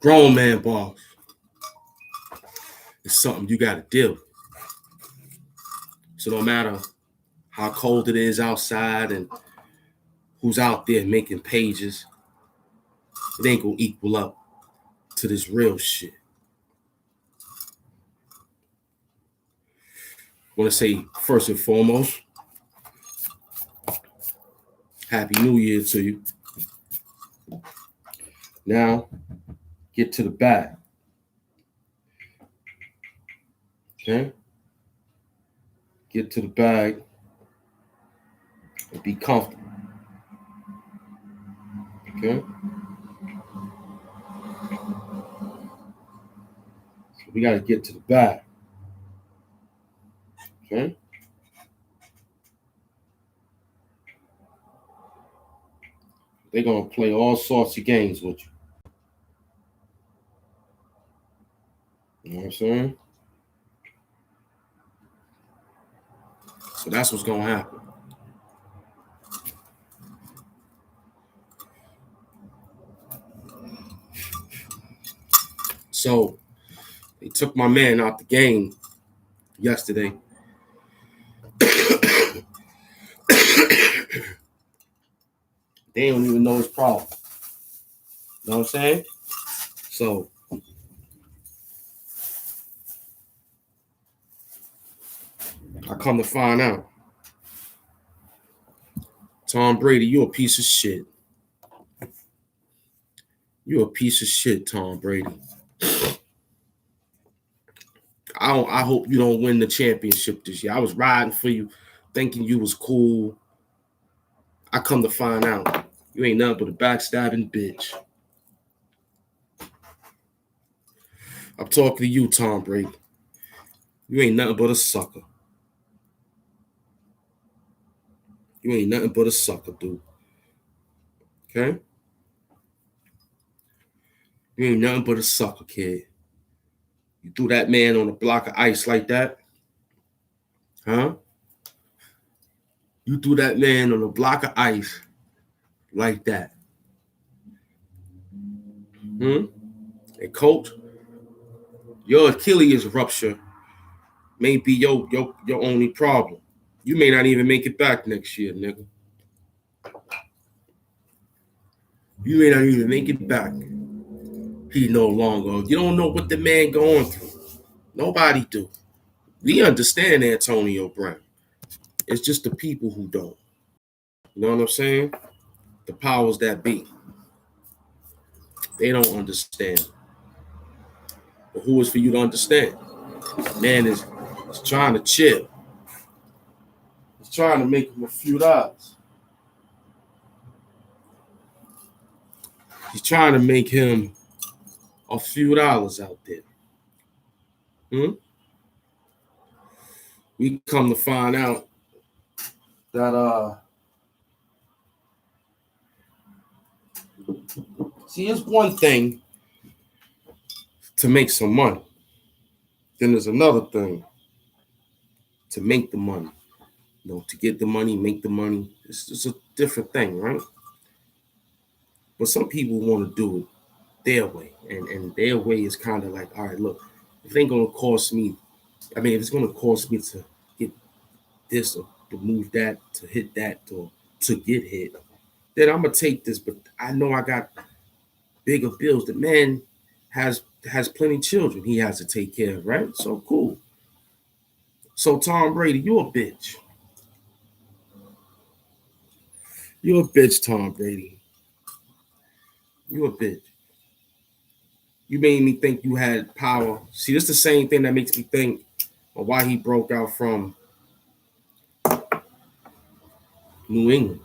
Grown man balls. It's something you got to deal with. So no matter how cold it is outside and who's out there making pages, it ain't gonna equal up to this real shit. I want to say first and foremost, Happy New Year to you. Now, get to the bag. Okay? Get to the bag and be comfortable. Okay? So we got to get to the bag. Okay? They're going to play all sorts of games with you. You know what I'm saying? So that's what's going to happen. So they took my man out the game yesterday. They don't even know his problem. You know what I'm saying? So I come to find out, Tom Brady, you a piece of shit. You a piece of shit, Tom Brady. I hope you don't win the championship this year. I was riding for you, thinking you was cool. I come to find out, you ain't nothing but a backstabbing bitch. I'm talking to you, Tom Brady. You ain't nothing but a sucker. You ain't nothing but a sucker, dude. Okay? You ain't nothing but a sucker, kid. You threw that man on a block of ice like that? Huh? You threw that man on a block of ice like that. And coach, your Achilles rupture may be your only problem. You may not even make it back next year, nigga. You may not even make it back. He no longer. You don't know what the man going through. Nobody do. We understand Antonio Brown. It's just the people who don't. You know what I'm saying? The powers that be. They don't understand. But who is for you to understand? Man is trying to chill. He's trying to make him a few dollars. He's trying to make him a few dollars out there. We come to find out that see, it's one thing to make some money. Then there's another thing to make the money. You know, to get the money, make the money. It's a different thing, right? But some people want to do it their way. And their way is kind of like, all right, look, if it ain't going to cost me, if it's going to cost me to get this or to move that, to hit that, or to get hit, then I'm going to take this. But I know I got bigger bills. The man has plenty of children he has to take care of, right? So cool. So Tom Brady, you a bitch. You a bitch, Tom Brady. You a bitch. You made me think you had power. See, this is the same thing that makes me think of why he broke out from New England.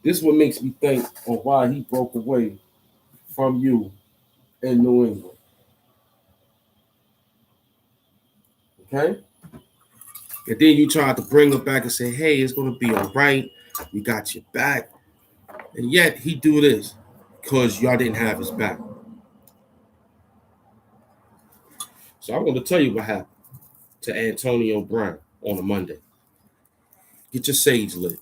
This is what makes me think of why he broke away from you in New England. Okay? And then you tried to bring him back and say, hey, it's going to be all right. We got your back. And yet he do this because y'all didn't have his back. So I'm going to tell you what happened to Antonio Brown on a Monday. Get your sage lit.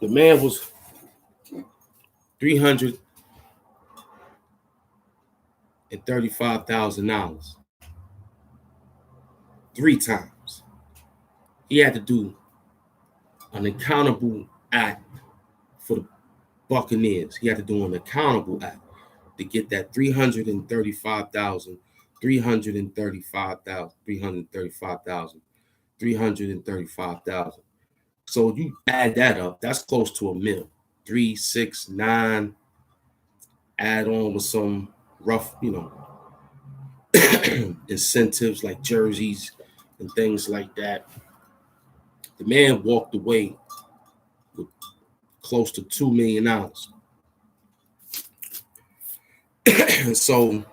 The man was $335,000 three times. He had to do an accountable act for the Buccaneers. He had to do an accountable act to get that 335,000, 335,000, 335,000, 335,000. So you add that up, that's close to a mil. 3, 6, 9, add on with some rough, incentives like jerseys and things like that. The man walked away with close to $2 million. So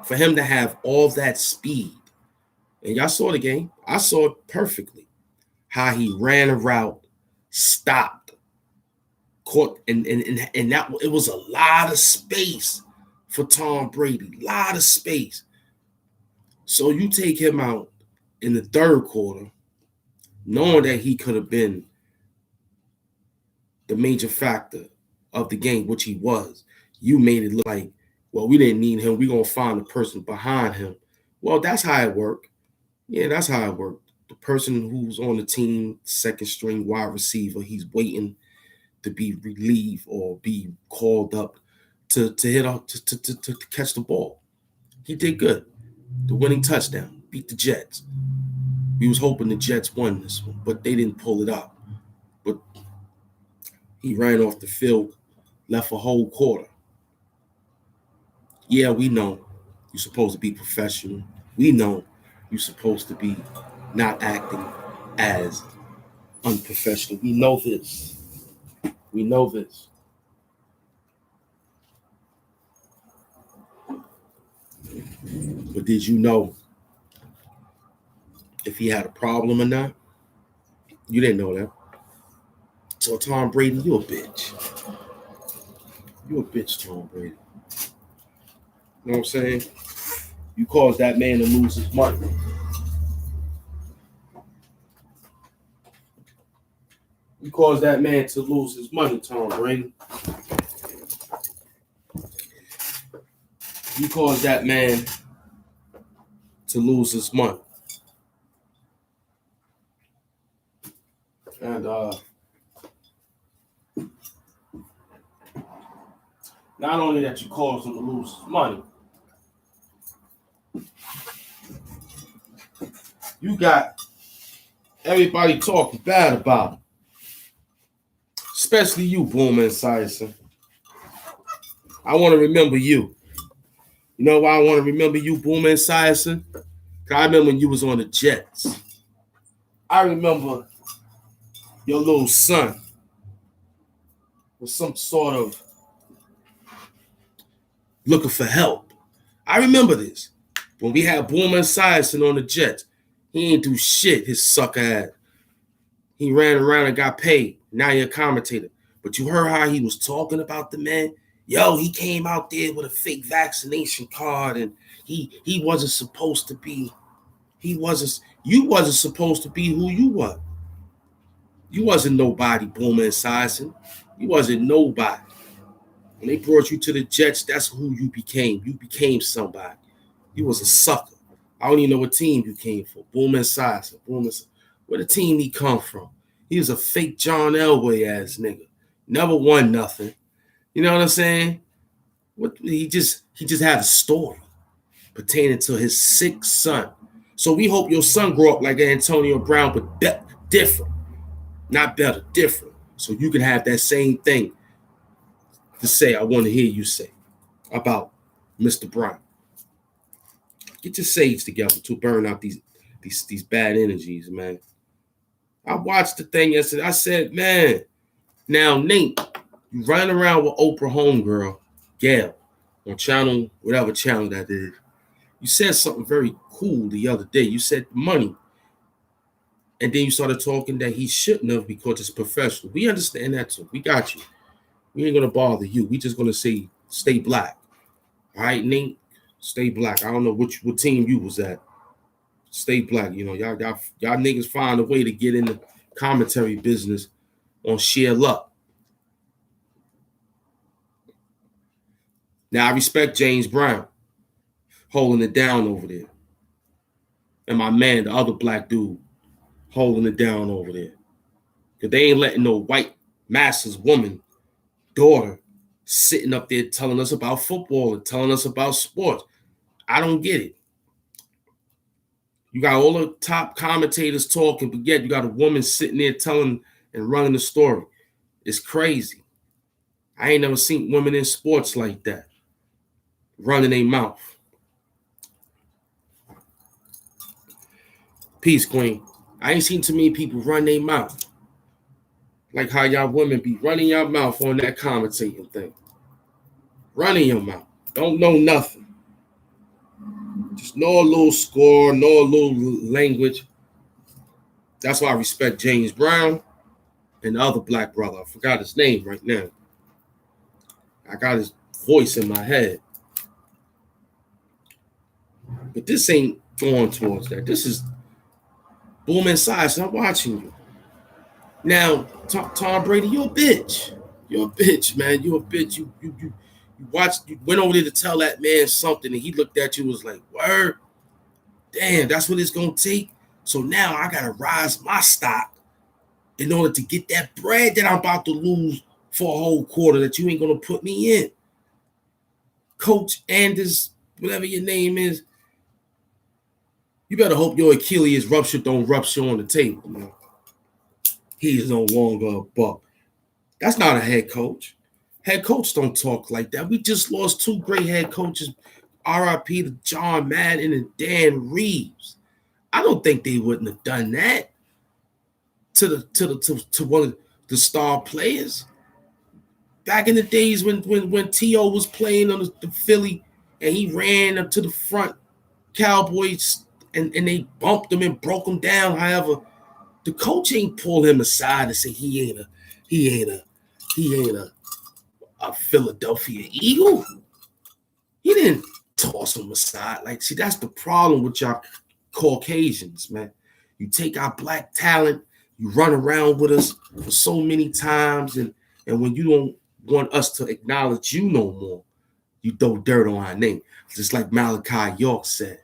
for him to have all that speed, and y'all saw the game, I saw it perfectly. How he ran a route, stopped, caught, and that it was a lot of space for Tom Brady, a lot of space. So you take him out in the third quarter, knowing that he could have been the major factor of the game, which he was. You made it look like, well, we didn't need him. We're going to find the person behind him. Well, that's how it worked. Yeah, that's how it worked. The person who's on the team, second string wide receiver, he's waiting to be relieved or be called up to hit off to catch the ball. He did good. The winning touchdown, beat the Jets. We was hoping the Jets won this one, but they didn't pull it out. But he ran off the field, left a whole quarter. Yeah, we know you're supposed to be professional. We know you're supposed to be not acting as unprofessional. We know this. We know this. But did you know if he had a problem or not? You didn't know that. So Tom Brady, you a bitch. You a bitch, Tom Brady. You know what I'm saying? You caused that man to lose his money. You caused that man to lose his money, Tom Brady. You caused that man to lose his money. And not only that you caused him to lose his money, you got everybody talking bad about him. Especially you, Boomer Esiason. I want to remember you. You know why I want to remember you, Boomer Esiason? Because I remember when you was on the Jets. I remember your little son was some sort of looking for help. I remember this. When we had Boomer Esiason on the Jets, he ain't do shit, his sucker ass. He ran around and got paid. Now you're a commentator. But you heard how he was talking about the man? Yo, he came out there with a fake vaccination card and he wasn't supposed to be. You wasn't supposed to be who you were. You wasn't nobody, Boomer Esiason. You wasn't nobody. When they brought you to the Jets, that's who you became. You became somebody. You was a sucker. I don't even know what team you came for. Boomer Esiason. Where the team he come from? He was a fake John Elway ass nigga. Never won nothing. You know what I'm saying? He just had a story pertaining to his sick son. So we hope your son grow up like Antonio Brown, but different. Not better, different. So you can have that same thing to say, I want to hear you say about Mr. Brown. Get your sage together to burn out these bad energies, man. I watched the thing yesterday. I said, man, now Nate, you running around with Oprah homegirl, Gail, on channel, whatever channel that is. You said something very cool the other day. You said money. And then you started talking that he shouldn't have because it's professional. We understand that too. We got you. We ain't going to bother you. We just going to say, stay black. All right, Nate? Stay black. I don't know what team you was at. Stay black. You know, y'all niggas find a way to get in the commentary business on sheer luck. Now I respect James Brown holding it down over there, and my man, the other black dude, holding it down over there. Cause they ain't letting no white master's woman daughter sitting up there telling us about football and telling us about sports. I don't get it. You got all the top commentators talking, but yet you got a woman sitting there telling and running the story. It's crazy. I ain't never seen women in sports like that, running their mouth. Peace, Queen. I ain't seen too many people run their mouth. Like how y'all women be running your mouth on that commentating thing. Running your mouth. Don't know nothing. Just know a little score, know a little language. That's why I respect James Brown and the other black brother. I forgot his name right now. I got his voice in my head. But this ain't going towards that. This is boom inside. So I'm watching you. Now, Tom Brady, you're a bitch. You're a bitch, man. You're a bitch. You watched, you went over there to tell that man something, and he looked at you and was like, word, damn, that's what it's gonna take. So now I gotta rise my stock in order to get that bread that I'm about to lose for a whole quarter that you ain't gonna put me in. Coach Anders, whatever your name is, you better hope your Achilles rupture don't rupture on the table, man. He is no longer a buck. That's not a head coach. Head coach don't talk like that. We just lost two great head coaches, RIP to John Madden and Dan Reeves. I don't think they wouldn't have done that to one of the star players. Back in the days when T.O. was playing on the Philly and he ran up to the front, Cowboys, and they bumped him and broke him down. However, the coach ain't pull him aside and say he ain't a Philadelphia Eagle. He didn't toss him aside. Like, see, that's the problem with y'all Caucasians, man. You take our black talent, you run around with us for so many times, and when you don't want us to acknowledge you no more, you throw dirt on our name. Just like Malachi York said,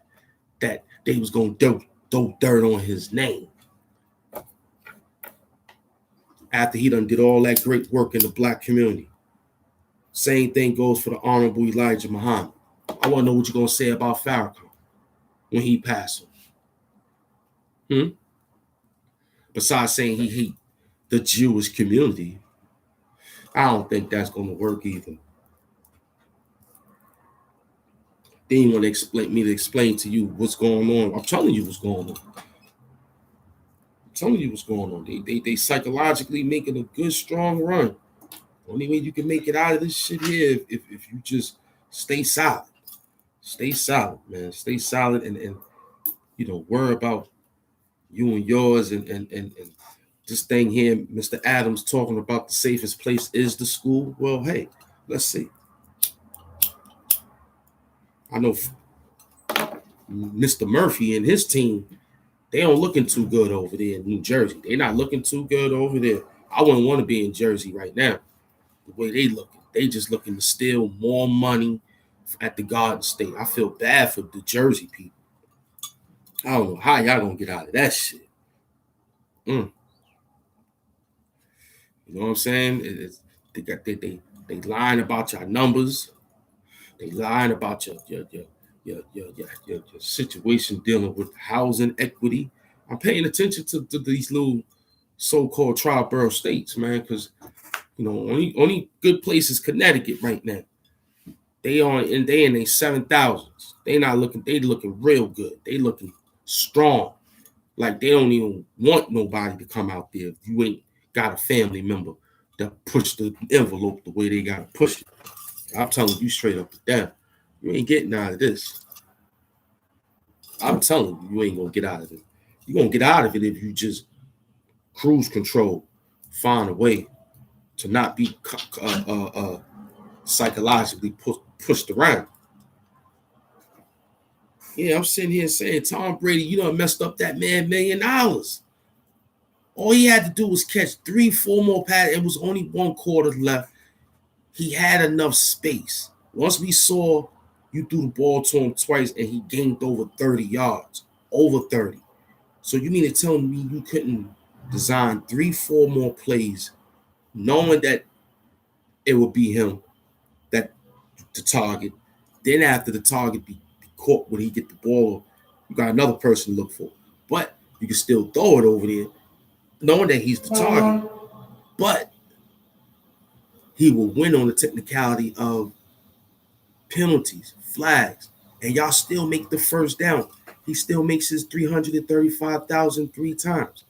that they was going to throw dirt on his name. After he done did all that great work in the black community. Same thing goes for the Honorable Elijah Muhammad. I want to know what you're going to say about Farrakhan when he passes. Besides saying he hate the Jewish community, I don't think that's going to work either. They didn't want to explain to you what's going on. I'm telling you what's going on. I'm telling you what's going on. They psychologically making a good, strong run. Only way you can make it out of this shit here if you just stay solid. Stay solid, man. Stay solid and worry about you and yours and this thing here, Mr. Adams talking about the safest place is the school. Well, hey, let's see. I know Mr. Murphy and his team, they don't looking too good over there in New Jersey. They're not looking too good over there. I wouldn't want to be in Jersey right now. The way they looking. They just looking to steal more money at the Garden State. I feel bad for the Jersey people. I don't know how y'all gonna get out of that shit. You know what I'm saying? They lying about your numbers. They lying about your situation dealing with housing equity. I'm paying attention to these little so-called tri-borough states, man, because only good place is Connecticut right now. They in their 7,000s. They looking real good. They looking strong. Like they don't even want nobody to come out there if you ain't got a family member that push the envelope the way they gotta push it. I'm telling you straight up and down. You ain't getting out of this. I'm telling you ain't gonna get out of it. You're gonna get out of it if you just cruise control, find a way to not be psychologically pushed around. Yeah, I'm sitting here saying, Tom Brady, you done messed up that man $1 million. All he had to do was catch 3-4 more passes. It was only 1 quarter left. He had enough space. Once we saw you threw the ball to him twice and he gained over 30 yards, over 30. So you mean to tell me you couldn't design 3-4 more plays, knowing that it would be him, that the target. Then after the target be caught when he get the ball, you got another person to look for. But you can still throw it over there, knowing that he's the target. But he will win on the technicality of penalties, flags, and y'all still make the first down. He still makes his 335,000 3 times.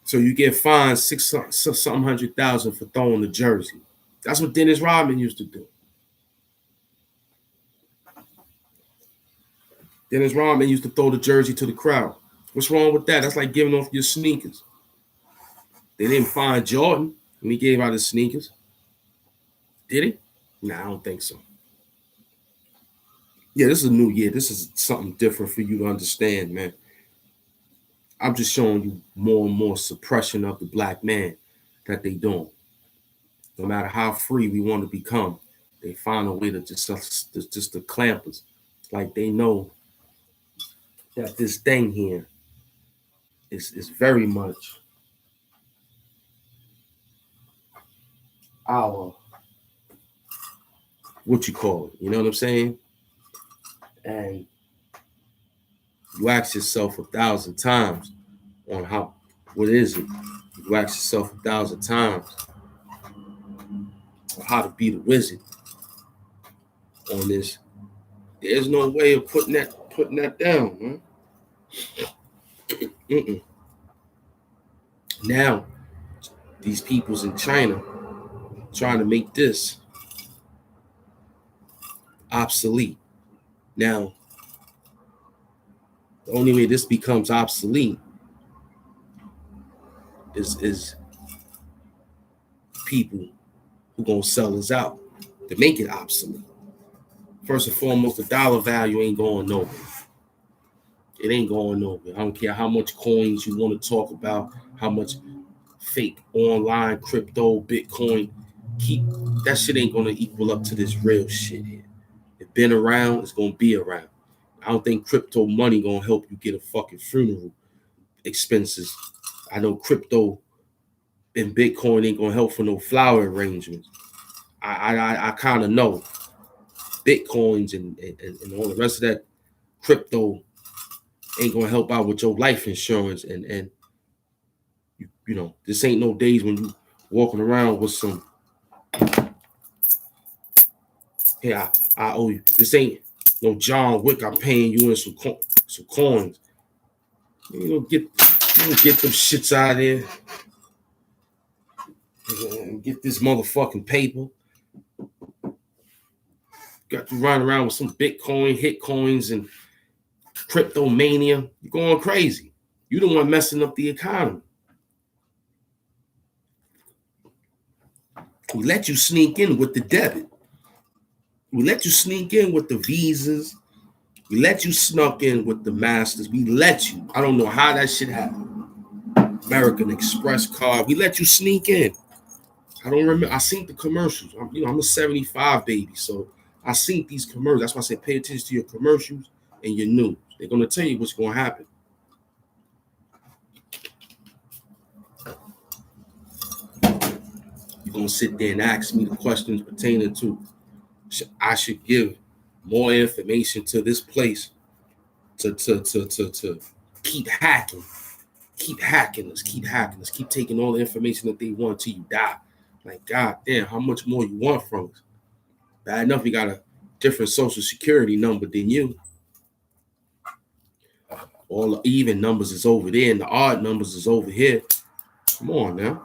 So you get fined something 100,000 for throwing the jersey. That's what Dennis Rodman used to do. Dennis Rodman used to throw the jersey to the crowd. What's wrong with that? That's like giving off your sneakers. They didn't find Jordan when he gave out his sneakers. Did he? Nah, I don't think so. Yeah, this is a new year. This is something different for you to understand, man. I'm just showing you more and more suppression of the black man that they doing. No matter how free we want to become, they find a way to just to clamp us. Like they know that this thing here is very much our, what you call it, you know what I'm saying? And you ask yourself 1,000 times on what is it? You ask yourself 1,000 times on how to be the wizard on this. There's no way of putting that down, man. Now, these people's in China trying to make this obsolete. Now, the only way this becomes obsolete is people who gonna sell us out to make it obsolete. First and foremost, the dollar value ain't going nowhere. It ain't going nowhere. I don't care how much coins you want to talk about, how much fake online crypto, Bitcoin. Keep that shit ain't gonna equal up to this real shit here. It's been around, it's gonna be around. I don't think crypto money gonna help you get a fucking funeral expenses. I know crypto and Bitcoin ain't gonna help for no flower arrangements. I kind of know Bitcoins and all the rest of that crypto ain't gonna help out with your life insurance and you know, this ain't no days when you walking around with some, hey, I owe you. This ain't no John Wick. I'm paying you in some coins. You don't get them shits out of there and get this motherfucking paper. Got you running around with some Bitcoin, hit coins, and crypto mania. You're going crazy. You the one messing up the economy. We let you sneak in with the debit. We let you sneak in with the visas. We let you snuck in with the masters. We let you. I don't know how that shit happened. American Express card. We let you sneak in. I don't remember. I seen the commercials. I'm a 75 baby, so I seen these commercials. That's why I say pay attention to your commercials and your news. They're gonna tell you what's gonna happen. You're gonna sit there and ask me the questions pertaining to I should give more information to this place to keep hacking us, keep taking all the information that they want till you die. Like, God damn, how much more you want from us? Bad enough we got a different social security number than you. All the even numbers is over there and the odd numbers is over here. Come on now.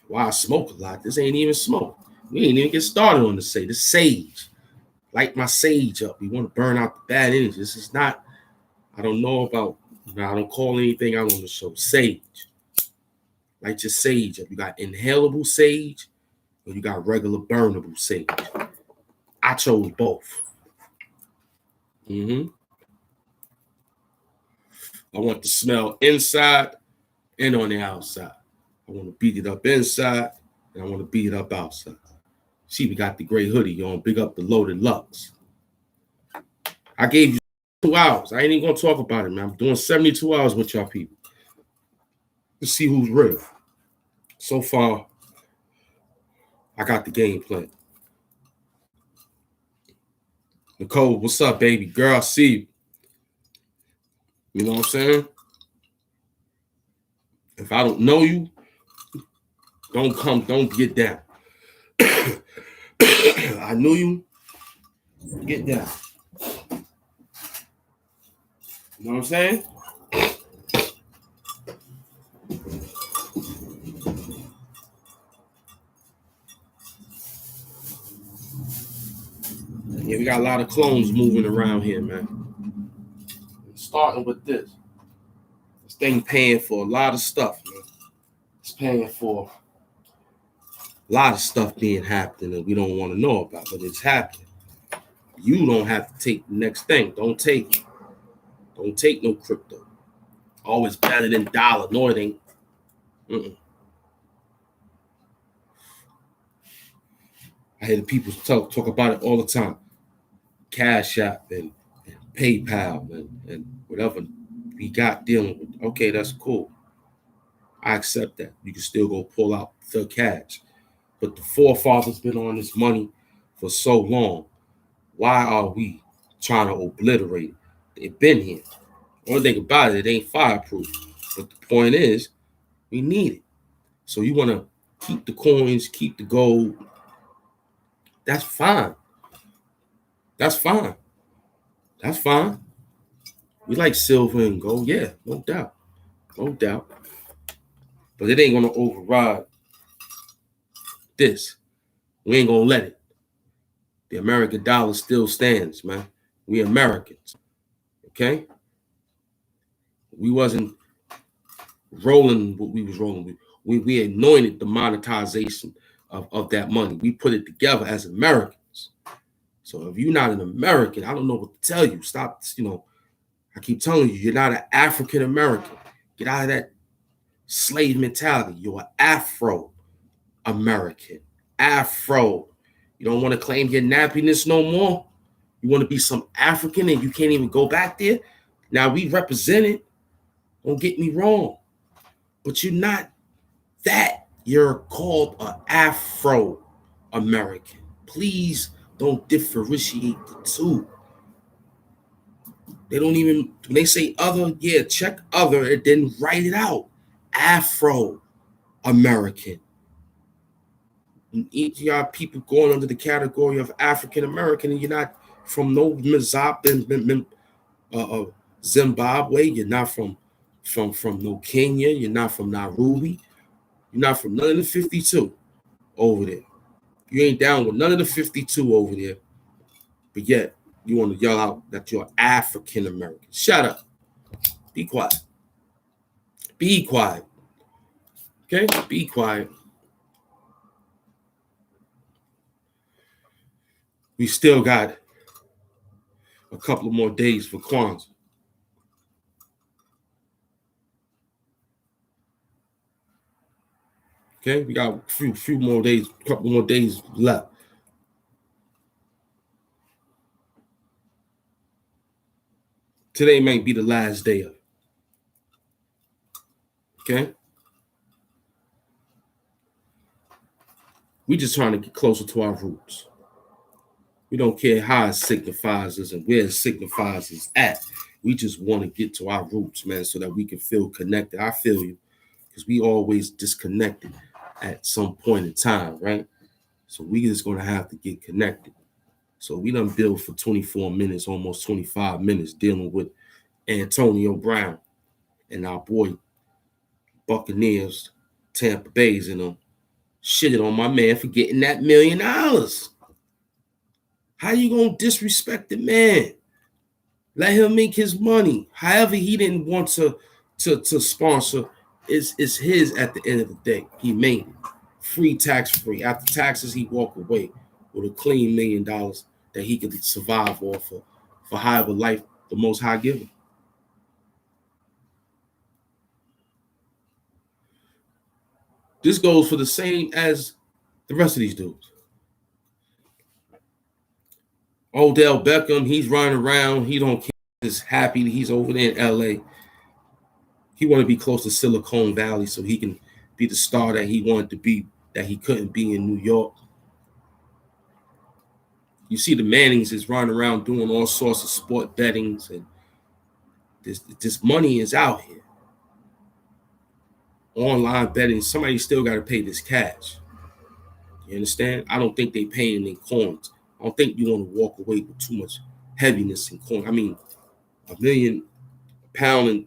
Why I smoke a lot? This ain't even smoke. We ain't even get started on the sage. Light my sage up. We want to burn out the bad energy. This is not, I don't know about, I don't call anything out on the show. Sage. Light your sage up. You got inhalable sage or you got regular burnable sage. I chose both. I want the smell inside and on the outside. I want to beat it up inside. and I want to beat it up outside. See, we got the gray hoodie on. Big up the Loaded Lux. I gave you 2 hours. I ain't even gonna talk about it, man. I'm doing 72 hours with y'all people. Let's see who's real. So far, I got the game plan. Nicole, what's up, baby girl? I see you. You know what I'm saying? If I don't know you, don't get down. I knew you, get down. You know what I'm saying? Yeah, we got a lot of clones moving around here, man. Starting with this. This thing paying for a lot of stuff, man. It's paying for a lot of stuff being happening that we don't want to know about, but it's happening. You don't have to take the next thing. Don't take it. Don't take no crypto. Always better than dollar. No, it ain't. Mm-mm. I hear the people talk about it all the time. Cash App and PayPal and whatever we got dealing with. Okay, that's cool. I accept that. You can still go pull out the cash. But the forefathers been on this money for so long. Why are we trying to obliterate it? They've been here. One thing about it, it ain't fireproof. But the point is, we need it. So you want to keep the coins, keep the gold. That's fine. That's fine. That's fine. We like silver and gold. Yeah, no doubt. No doubt. But it ain't going to override this. We ain't going to let it. The American dollar still stands, man. We Americans. Okay? We wasn't rolling what we was rolling with. We anointed the monetization of that money. We put it together as Americans. So if you're not an American, I don't know what to tell you. Stop, I keep telling you, you're not an African American. Get out of that slave mentality. You're an Afro American. Afro. You don't want to claim your nappiness no more. You want to be some African and you can't even go back there. Now we represent it. Don't get me wrong. But you're not that. You're called an Afro American. Please don't differentiate the two. They don't even, when they say other, yeah, check other and then write it out. Afro American. Each of y'all people going under the category of African American, and you're not from no Zimbabwe. You're not from no Kenya. You're not from Nairobi. You're not from none of the 52 over there. You ain't down with none of the 52 over there. But yet, you want to yell out that you're African American. Shut up. Be quiet. Be quiet. Okay? Be quiet. We still got a couple of more days for Kwanzaa. Okay? We got a few more days, a couple more days left. Today might be the last day of it. Okay? We just trying to get closer to our roots. We don't care how it signifies us and where it signifies us at. We just want to get to our roots, man, so that we can feel connected. I feel you, because we always disconnected at some point in time, right? So we just going to have to get connected. So we done build for 24 minutes, almost 25 minutes, dealing with Antonio Brown and our boy Buccaneers, Tampa Bay's, and them shitted on my man for getting that $1 million. How you gonna disrespect the man? Let him make his money. However, he didn't want to sponsor. It's his at the end of the day. He made it. Free, tax free. After taxes, he walked away with a clean $1 million that he could survive off of for however life the Most High given. This goes for the same as The rest of these dudes. Odell Beckham, he's running around. He don't care. He's happy he's over there in LA. He want to be close to Silicon Valley so he can be the star that he wanted to be, that he couldn't be in New York. You see the Mannings is running around doing all sorts of sport bettings, and this money is out here. Online betting, somebody still got to pay this cash. You understand? I don't think they paying in coins. I don't think you want to walk away with too much heaviness in coins. I mean, a million pound in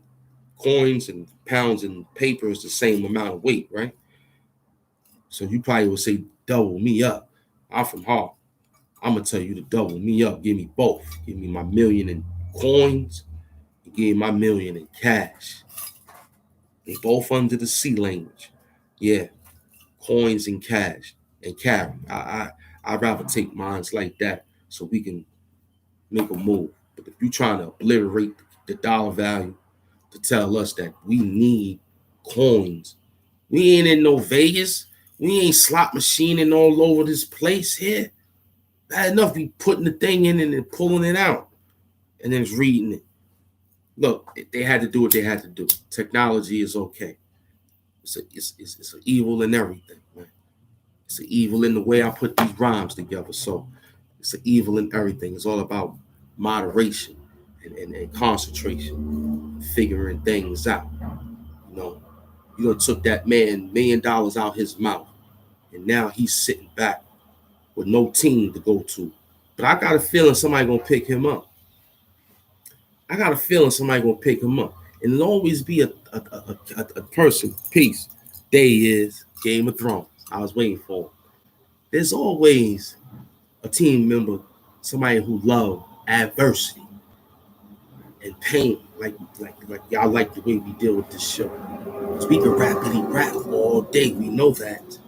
coins and pounds in paper is the same amount of weight, right? So you probably would say, double me up. I'm from Harlem. I'm gonna tell you to double me up. Give me both. Give me my million in coins. And give me my million in cash. They both under the C language. Yeah, coins and cash and carry. I'd rather take mines like that so we can make a move. But if you're trying to obliterate the dollar value to tell us that we need coins, we ain't in no Vegas. We ain't slot machining all over this place here. Bad enough we putting the thing in and then pulling it out and then reading it. Look, they had to do what they had to do. Technology is okay. It's an evil in everything, man. It's an evil in the way I put these rhymes together. So it's an evil in everything. It's all about moderation and concentration, figuring things out. You know, you done took that man $1 million out his mouth, and now he's sitting back with no team to go to. But I got a feeling somebody gonna pick him up. And it'll always be a person. Peace. There he is. Game of Thrones. I was waiting for him. There's always a team member, somebody who loves adversity and pain, like y'all like the way we deal with this show. Because we can rapidly rap all day. We know that.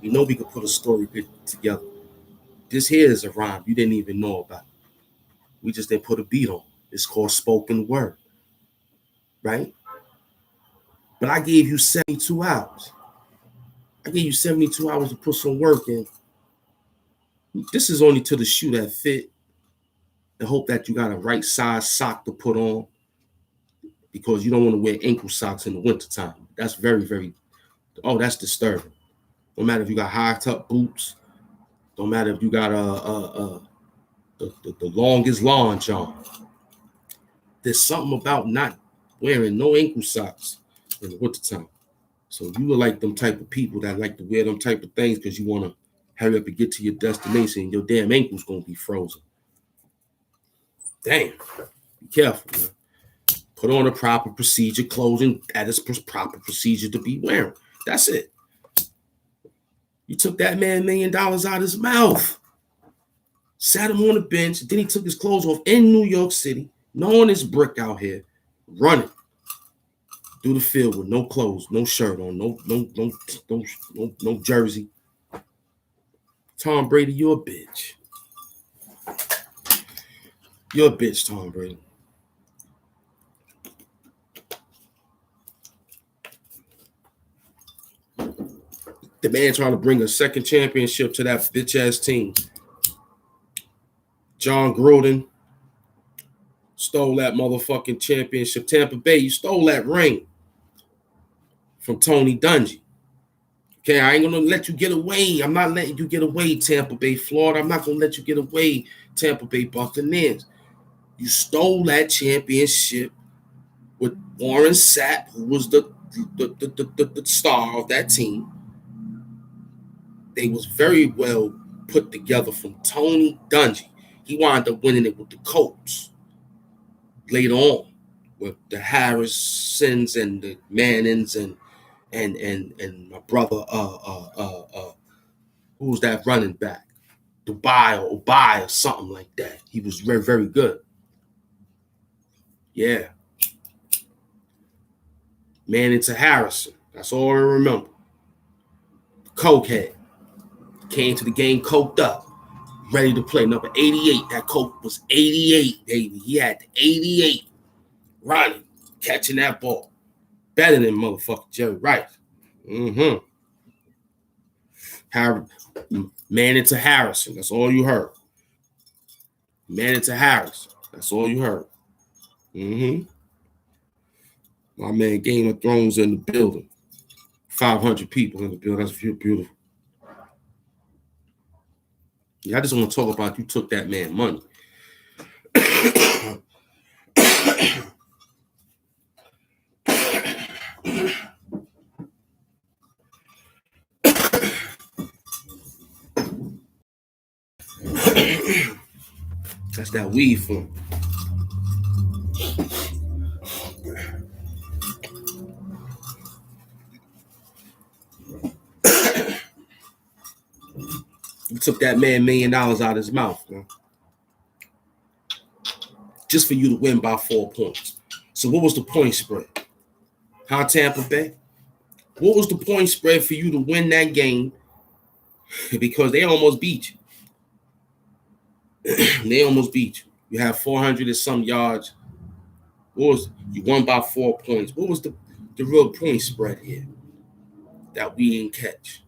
We know we can put a story together. This here is a rhyme you didn't even know about. We just didn't put a beat on. It's called spoken word, right? But I gave you 72 hours. I gave you 72 hours to put some work in. This is only to the shoe that fit. And hope that you got a right size sock to put on, because you don't want to wear ankle socks in the wintertime. That's very, very, that's disturbing. No matter if you got high top boots, don't matter if you got the longest lawn john. There's something about not wearing no ankle socks in the wintertime. So you are like them type of people that like to wear them type of things because you want to hurry up and get to your destination and your damn ankle's going to be frozen. Damn. Be careful, man. Put on a proper procedure clothing that is proper procedure to be wearing. That's it. You took that man $1 million out his mouth, sat him on the bench, then he took his clothes off in New York City, knowing his brick out here, running through the field with no clothes, no shirt on, no jersey. Tom Brady, you're a bitch. You're a bitch, Tom Brady. The man trying to bring a second championship to that bitch ass team. John Gruden stole that motherfucking championship. Tampa Bay, you stole that ring from Tony Dungy. Okay, I ain't gonna let you get away. I'm not letting you get away, Tampa Bay, Florida. I'm not gonna let you get away, Tampa Bay Buccaneers. You stole that championship with Warren Sapp, who was the star of that team. They was very well put together from Tony Dungy. He wound up winning it with the Colts later on, with the Harrisons and the Mannings and my brother who's that running back? Dubai or something like that. He was very, very good. Yeah. Manning to Harrison. That's all I remember. Cokehead. Came to the game coked up. Ready to play. Number 88. That coke was 88, baby. He had the 88. Running. Catching that ball. Better than motherfucking Jerry Rice. Mm-hmm. Manning to Harrison. That's all you heard. Manning to Harrison. That's all you heard. Mm-hmm. My man, Game of Thrones in the building. 500 people in the building. That's beautiful. Yeah, I just want to talk about you took that man money. That's that weed for him. You took that man $1 million out of his mouth, man. Just for you to win by 4 points. So what was the point spread? Huh, Tampa Bay? What was the point spread for you to win that game? Because they almost beat you. They almost beat you. You have 400 and some yards. You won by 4 points. What was the real point spread here that we didn't catch?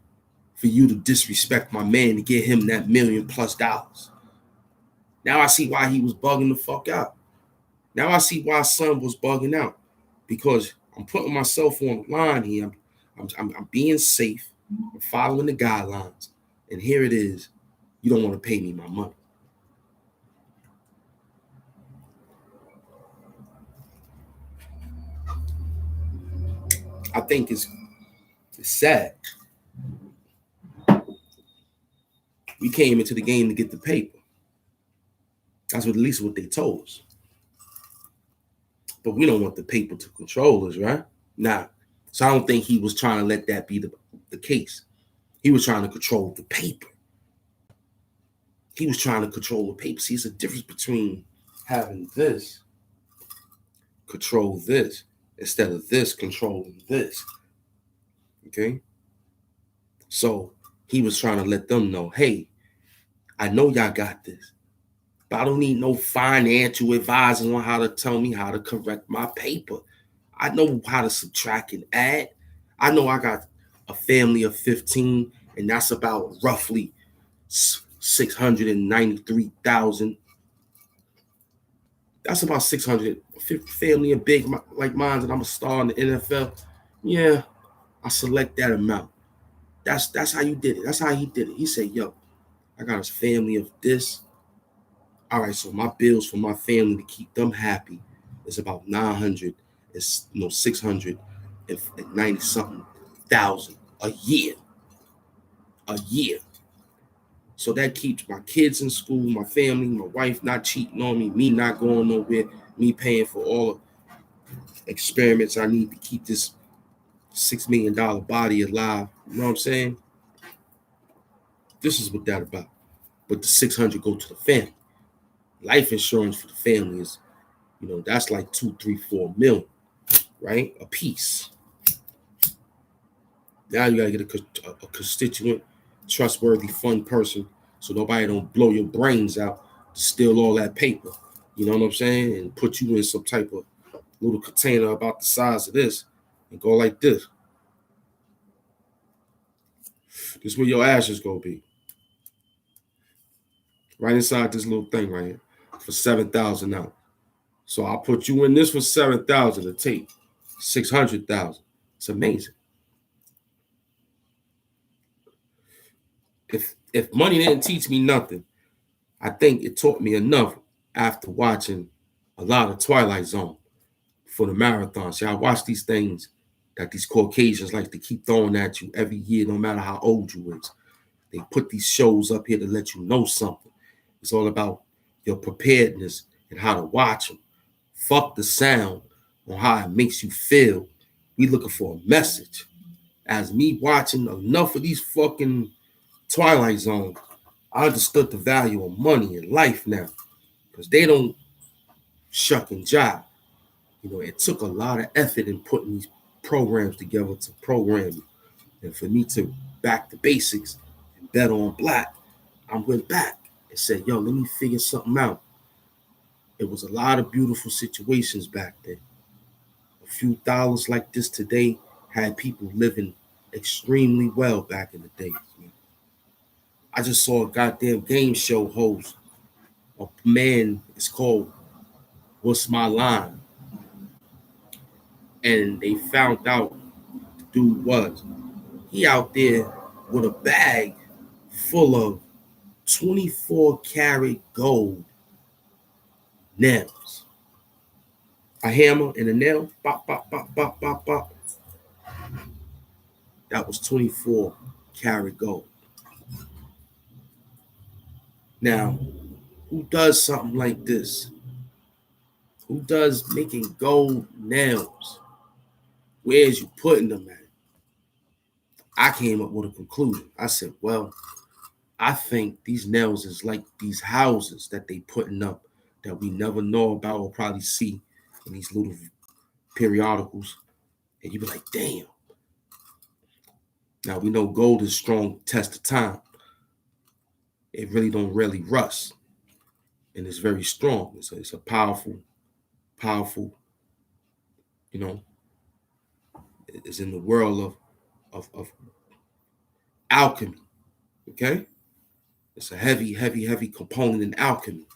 For you to disrespect my man to get him that $1 million+ dollars. Now I see why he was bugging the fuck out. Now I see why son was bugging out. Because I'm putting myself on the line here. I'm being safe. I'm following the guidelines. And here it is. You don't want to pay me my money. I think it's sad. We came into the game to get the paper. That's at least what they told us. But we don't want the paper to control us, right? Nah. So I don't think he was trying to let that be the case. He was trying to control the paper. He was trying to control the paper. See, it's a difference between having this control this instead of this controlling this. Okay? So he was trying to let them know, hey, I know y'all got this, but I don't need no financial advisors on how to tell me how to correct my paper. I know how to subtract and add. I know I got a family of 15, and that's about roughly 693,000. That's about 600. Family and big like mine, and I'm a star in the NFL. Yeah, I select that amount. That's how you did it. That's how he did it. He said, yo, I got a family of this. All right, so my bills for my family to keep them happy is about 900. It's 690 something thousand a year. A year. So that keeps my kids in school, my family, my wife not cheating on me not going nowhere, me paying for all the experiments I need to keep this $6 million body alive. You know what I'm saying? This is what that's about. But the 600 go to the family. Life insurance for the family is, that's like 2, 3, 4 million, right? A piece. Now you gotta get a constituent, trustworthy, fun person, so nobody don't blow your brains out to steal all that paper. You know what I'm saying? And put you in some type of little container about the size of this and go like this. This is where your ashes gonna be. Right inside this little thing right here for $7,000. So I'll put you in this for $7,000 to take $600,000. It's amazing. If money didn't teach me nothing, I think it taught me enough after watching a lot of Twilight Zone for the marathon. See, I watch these things that these Caucasians like to keep throwing at you every year, no matter how old you is. They put these shows up here to let you know something. It's all about your preparedness and how to watch them. Fuck the sound on how it makes you feel. We looking for a message. As me watching enough of these fucking Twilight Zone, I understood the value of money in life now. Because they don't shuck and jive. It took a lot of effort in putting these programs together to program you. And for me to back the basics and bet on black, I went back and said, yo, let me figure something out. It was a lot of beautiful situations back then. A few dollars like this today had people living extremely well back in the days. Man. I just saw a goddamn game show host. A man, it's called What's My Line? And they found out the dude was. He out there with a bag full of 24 karat gold nails. A hammer and a nail, bop, bop, bop, bop, bop, bop. That was 24 karat gold. Now, who does something like this? Who does making gold nails? Where's you putting them at? I came up with a conclusion. I said, well, I think these nails is like these houses that they putting up that we never know about or probably see in these little periodicals. And you be like, damn. Now we know gold is strong test of time. It don't really rust. And it's very strong. It's a powerful, you know, it's in the world of alchemy. Okay? It's a heavy component in alchemy.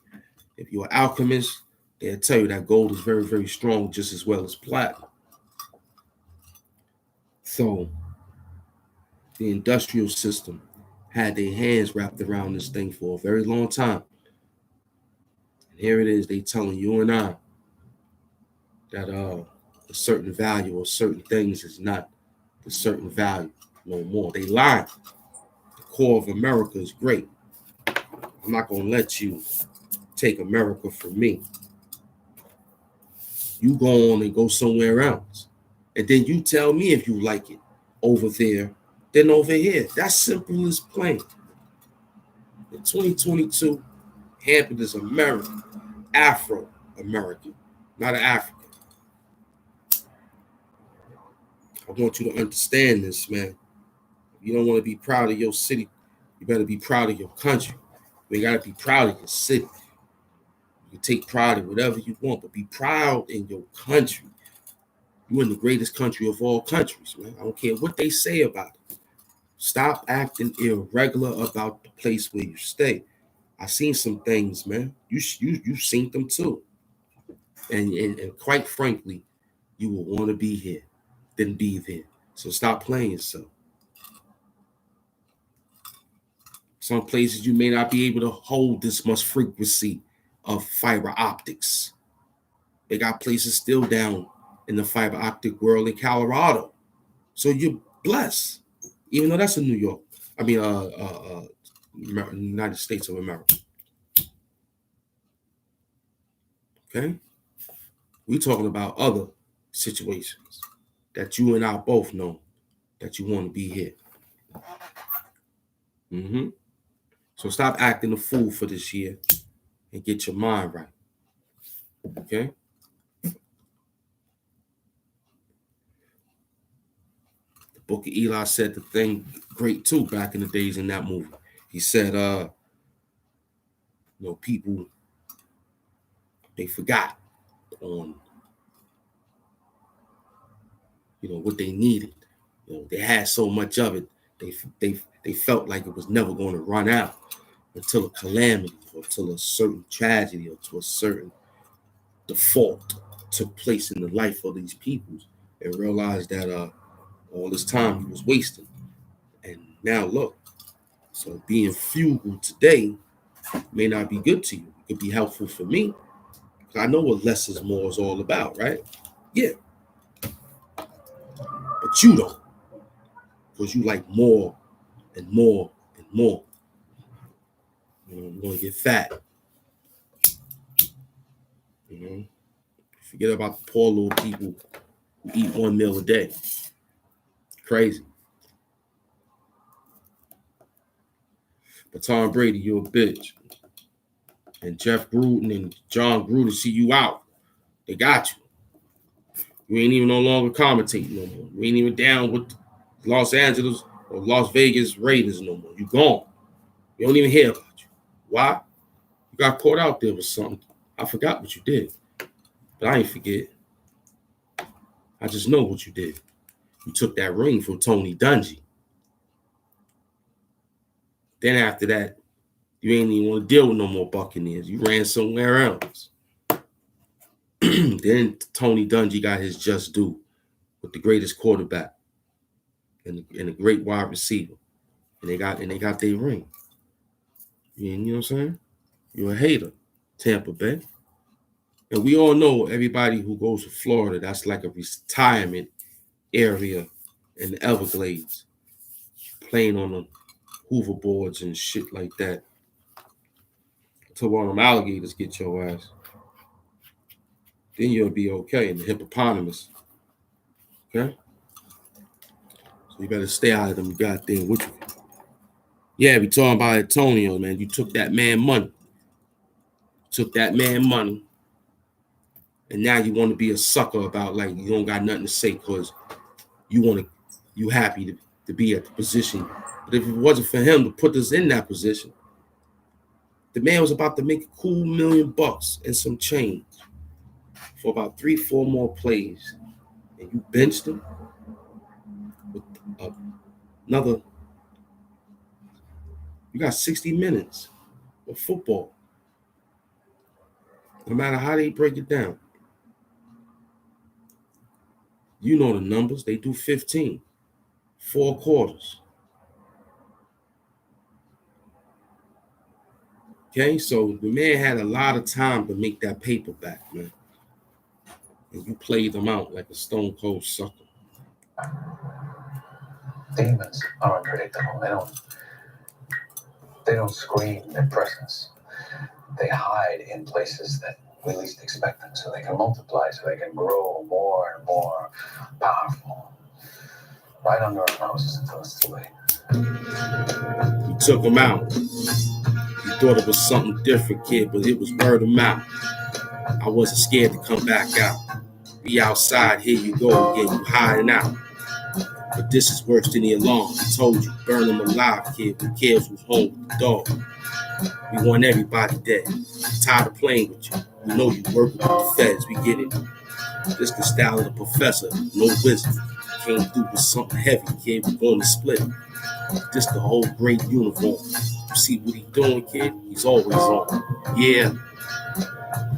If you're an alchemist, they'll tell you that gold is very strong just as well as platinum. So the industrial system had their hands wrapped around this thing for a very long time. And here it is, they telling you and I that a certain value or certain things is not a certain value no more. They lying. The core of America is great. I'm not gonna let you take America from me. You go on and go somewhere else. And then you tell me if you like it over there than over here. That's simple as plain. In 2022, Hampton is American, Afro-American, not an African. I want you to understand this, man. If you don't want to be proud of your city, you better be proud of your country. You got to be proud of your city. You can take pride in whatever you want, but be proud in your country. You're in the greatest country of all countries, man. I don't care what they say about it. Stop acting irregular about the place where you stay. I seen some things, man. You seen them too. And quite frankly, you will want to be here than be there. So stop playing yourself. Some places you may not be able to hold this much frequency of fiber optics. They got places still down in the fiber optic world in Colorado. So you're blessed, even though that's in New York. I mean, United States of America. Okay? We're talking about other situations that you and I both know that you want to be here. Mm-hmm. So stop acting a fool for this year and get your mind right. Okay? The Book of Eli said the thing great too back in the days in that movie. He said, people, they forgot on, what they needed. They had so much of it, they felt like it was never going to run out until a calamity or until a certain tragedy or to a certain default took place in the life of these peoples and realized that all this time he was wasting. And now look, so being frugal today may not be good to you. It could be helpful for me. I know what less is more is all about, right? Yeah. But you don't. Because you like more and more and more. You're going to get fat. Forget about the poor little people who eat one meal a day. Crazy. But Tom Brady, you're a bitch. And Jeff Gruden and John Gruden see you out. They got you. You ain't even no longer commentating no more. You ain't even down with Los Angeles or Las Vegas Raiders no more. You gone. You don't even hear about you. Why? You got caught out there with something. I forgot what you did. But I ain't forget. I just know what you did. You took that ring from Tony Dungy. Then after that, you ain't even want to deal with no more Buccaneers. You ran somewhere else. Then Tony Dungy got his just due with the greatest quarterback and a great wide receiver, and they got their ring. You know what I'm saying? You're a hater, Tampa Bay, and we all know everybody who goes to Florida. That's like a retirement area in the Everglades, playing on the hoverboards and shit like that. Till one of them alligators get your ass, then you'll be okay. And the hippopotamus, okay? So you better stay out of them goddamn witch. Yeah, we talking about Antonio, man. You took that man money. And now you want to be a sucker about like you don't got nothing to say because you happy to be at the position. But if it wasn't for him to put us in that position, the man was about to make a cool $1 million and some change for about 3-4 more plays, and you benched him with another. You got 60 minutes of football. No matter how they break it down. You know the numbers. They do 15. 4 quarters. Okay, so the man had a lot of time to make that paper back, man. And you played them out like a stone cold sucker. Demons are unpredictable. They don't scream their presence. They hide in places that we least expect them, so they can multiply, so they can grow more and more powerful. Right under our noses until it's too late. You took them out. You thought it was something different, kid, but it was word of mouth. I wasn't scared to come back out. Be outside, here you go again, you hiding out. But this is worse than the alarm. I told you, burn them alive, kid. Who cares who's home with the dog? We want everybody dead. Tired of playing with you. We know you working with the feds, we get it. This the style of the professor, no wizard. Came through with something heavy, kid. We're going to split it. This the whole great uniform. You see what he doing, kid? He's always on. Yeah.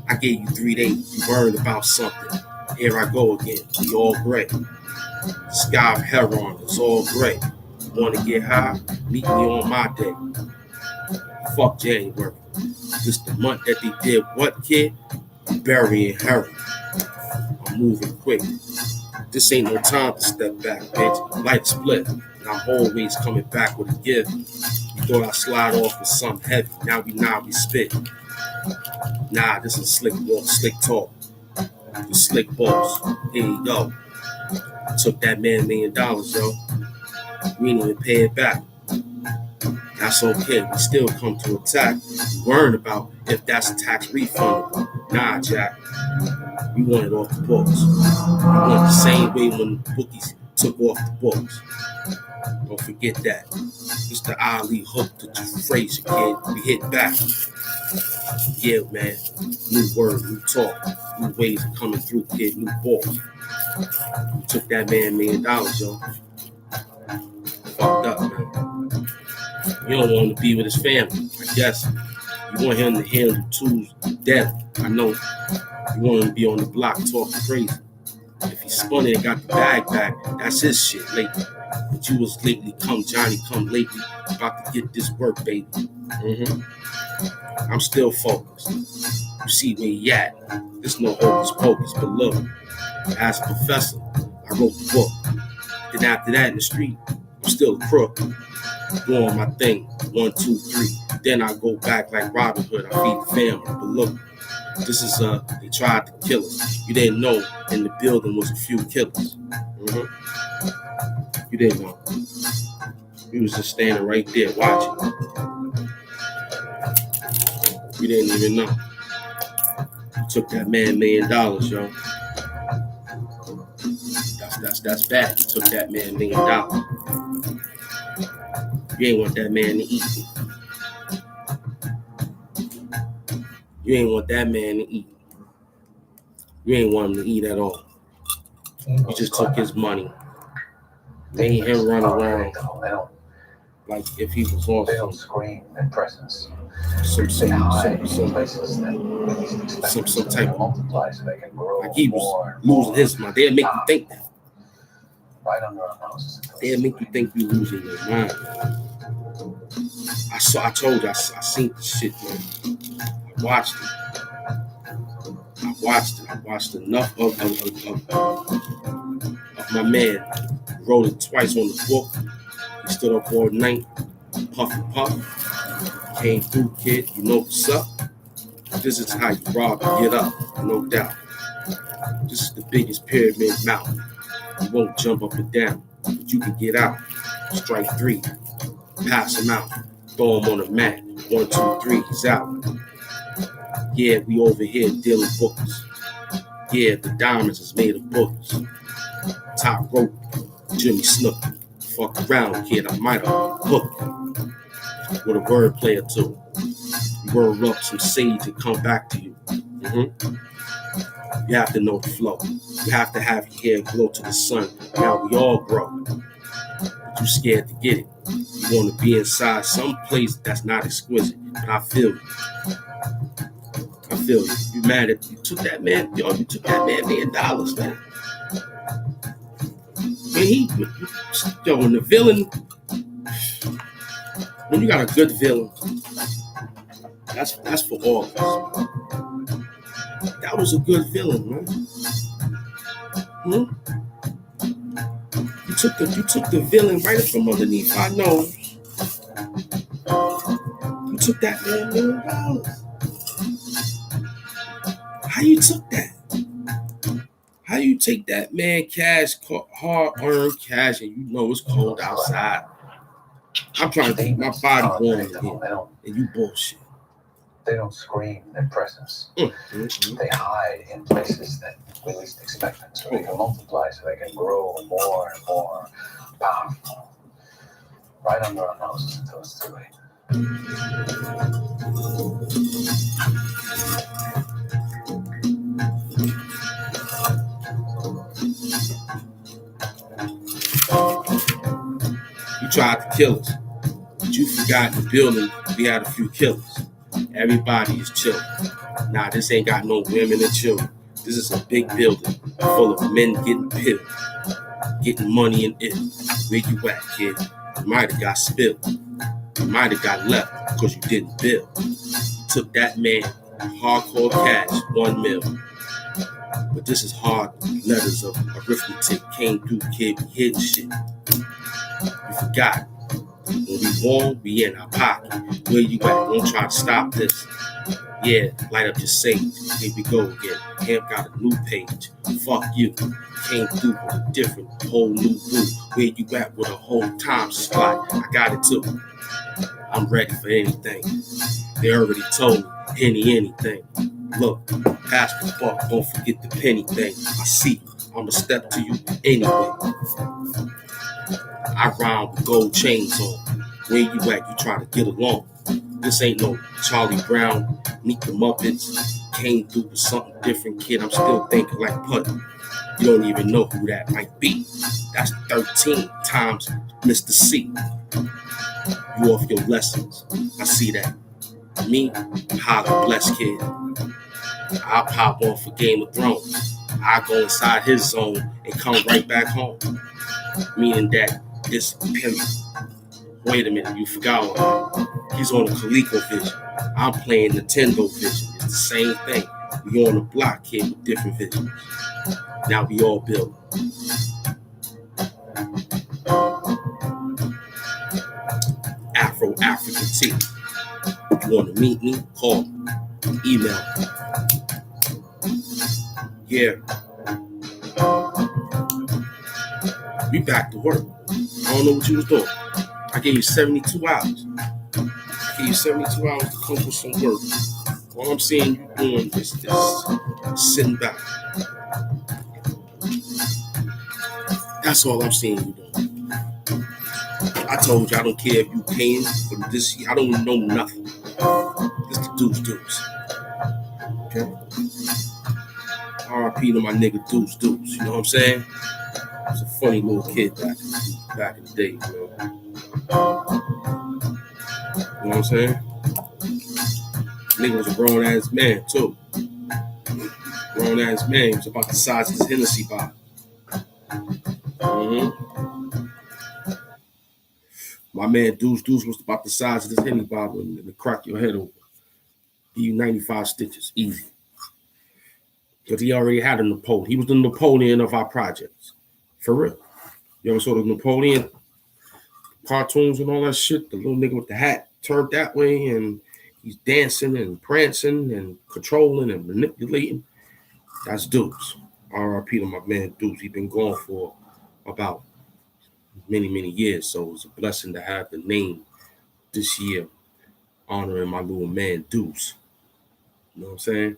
I gave you 3 days. You worried about something. Here I go again. We all gray. Sky of Heron is all gray. You want to get high? Meet me on my day. Fuck January. This the month that they did what, kid? Burying heroin. I'm moving quick. This ain't no time to step back, bitch. Light split. And I'm always coming back with a gift. You thought I'd slide off with something heavy. Now we spit. Nah, this is slick walk, slick talk. The slick boss. Here you go. I took that man $1 million, yo. We ain't even pay it back. That's okay. We still come to attack. We worried about if that's a tax refundable. Nah, Jack. We want it off the books. We want the same way when the bookies took off the books. Don't forget that. It's the Ali hook to Frazier, kid. We hit back. Yeah, man. New word, new talk. New ways of coming through, kid. New balls. We took that man $1 million, yo. Fucked up, man. You don't want him to be with his family, I guess. You want him to handle tools death. I know. You want him to be on the block talking crazy. If he spun it and got the bag back, that's his shit lately. But you was lately come Johnny, come lately. About to get this work, baby. I'm still focused. You see where he at. There's no hocus pocus, but look. As a professor, I wrote the book. Then after that in the street, I'm still a crook. Doing my thing, 1, 2, 3. Then I go back like Robin Hood, I feed the family. But look, this is they tried to kill us. You didn't know in the building was a few killers. You didn't know. You was just standing right there watching. You didn't even know. You took that man $1 million, yo. That's bad. You took that man $1 million. You ain't want that man to eat. You ain't want that man to eat. You ain't want him to eat at all. You just took his money, made him run around like if he was on They don't scream their presence. They some hide in places that we least expect them, so they type can multiply, so they can grow like he was more. losing his mind. They'll make you think that. Right under our noses. They'll make you think you losing your mind. I told you, I seen the shit, man. I watched it. I watched enough of my man. Wrote it twice on the book. He stood up all night, puff and puff. Came through, kid. You know what's up? This is how you rob and get up, no doubt. This is the biggest pyramid mountain. You won't jump up and down, but you can get out. Strike three, pass him out, throw him on the mat. 1, 2, 3, he's out. Yeah, we over here dealing books. Yeah, the diamonds is made of books. Top rope, Jimmy Snook. Fuck around, kid, I might have hooked with a word player too. Word up some sage and come back to you. You have to know the flow. You have to have your hair glow to the sun. Now we all grow. But you scared to get it. You want to be inside some place that's not exquisite. But I feel you. I feel you. You mad at you took that man? Yo, you took that man $1,000,000, man. When the villain, when you got a good villain, that's for all of us. That was a good villain, man. You took the villain right from underneath our nose. You took that man $1,000,000. How you took that? How you take that man cash, hard-earned cash, and you know it's cold outside? I'm trying to keep my body warm in here, and you bullshit. They don't scream their presence. They hide in places that we least expect them, so they can multiply, so they can grow more and more powerful. Right under our noses until it's too late. You tried to kill us, but you forgot in the building we had a few killers. Everybody is chilling. Nah, this ain't got no women and children. This is a big building full of men getting pilled, getting money and it. Where you at, kid? You might have got spilled. You might have got left because you didn't bill. You took that man hardcore cash, $1 million. But this is hard letters of arithmetic. Came through, kid, we hidden shit. You forgot. When we won, we in our pocket. Where you at? Don't try to stop this. Yeah, light up your sage. Here we go again. Camp got a new page. Fuck you. Came through with a different, whole new boo. Where you at with a whole time slot? I got it too. I'm ready for anything. They already told me, anything. Look, pass the buck, don't forget the penny thing. I see you. I'ma step to you anyway. I rhyme with gold chains on. Where you at? You try to get along. This ain't no Charlie Brown, Meet the Muppets. Came through with something different, kid. I'm still thinking like putty. You don't even know who that might be. That's 13 times Mr. C. You off your lessons. I see that. Me, holla, blessed kid. I'll pop on for Game of Thrones. I go inside his zone and come right back home. Meaning that it's period. Wait a minute, you forgot one. He's on the Coleco vision. I'm playing Nintendo vision. It's the same thing. We on the block, kid, with different visions. Now we all build. African tea. You want to meet me? Call me. Email me. Yeah. We back to work. I don't know what you was doing. I gave you 72 hours. I gave you 72 hours to come with some work. All I'm seeing you doing is sitting back. That's all I'm seeing you doing. I told you I don't care if you paying for this. I don't know nothing. It's the deuce. Okay? R.I.P. to my nigga Deuce. You know what I'm saying? He was a funny little kid back in the day, bro. You know what I'm saying? Nigga was a grown ass man too. Grown ass man. He was about the size of his Hennessy bottle. Mm-hmm. My man Deuce was about the size of this Henny bottle and to crack your head open. Give you 95 stitches, easy. Because he already had a Napoleon. He was the Napoleon of our projects. For real. You ever saw the Napoleon cartoons and all that shit? The little nigga with the hat turned that way and he's dancing and prancing and controlling and manipulating. That's Deuce. R.I.P. to my man Deuce. He been gone for about many, many years. So it's a blessing to have the name this year honoring my little man Deuce. You know what I'm saying?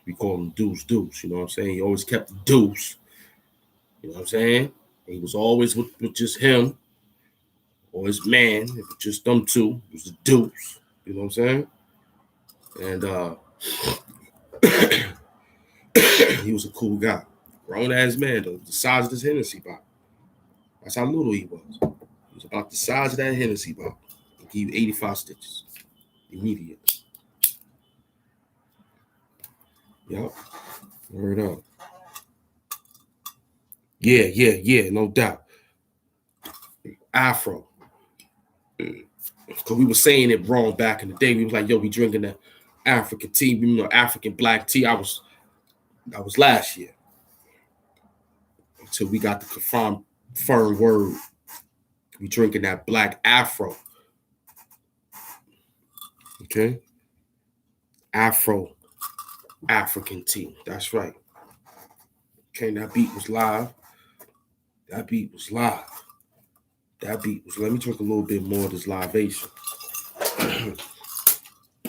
We call him Deuce. You know what I'm saying? He always kept the Deuce. You know what I'm saying? He was always with just him or his man. If it's just them two, it was the Deuce. You know what I'm saying? And he was a cool guy. Grown ass man, though. The size of this Hennessy bottle. That's how little he was. He was about the size of that Hennessy bottle. He gave you 85 stitches. Immediate. Yup. Word up. Yeah, no doubt. Afro. Because we were saying it wrong back in the day. We was like, yo, we drinking the African tea, you know, African black tea. That was last year. Until we got the confirmed word. We drinking that black Afro. Okay? Afro African tea. That's right. Okay, that beat was live. Let me drink a little bit more of this libation.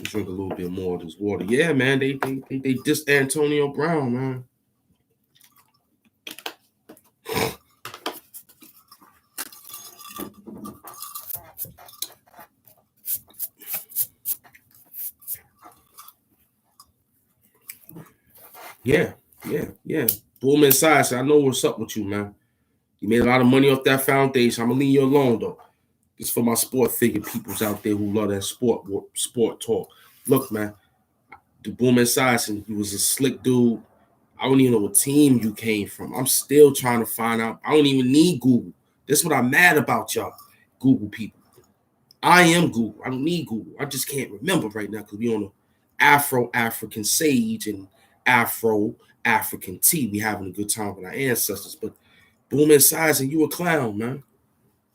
Drink a little bit more of this water. Yeah, man, they dissed Antonio Brown, man. Yeah. Boom inside. I know what's up with you, man. You made a lot of money off that foundation. I'm gonna leave you alone though. It's for my sport figure peoples out there who love that sport talk. Look, man, the Boom Esiason, he was a slick dude. I don't even know what team you came from. I'm still trying to find out. I don't even need Google. That's what I'm mad about, y'all. Google people. I am Google. I don't need Google. I just can't remember right now because we on a Afro African sage and Afro African tea. We having a good time with our ancestors. But Boom Esiason, you a clown, man.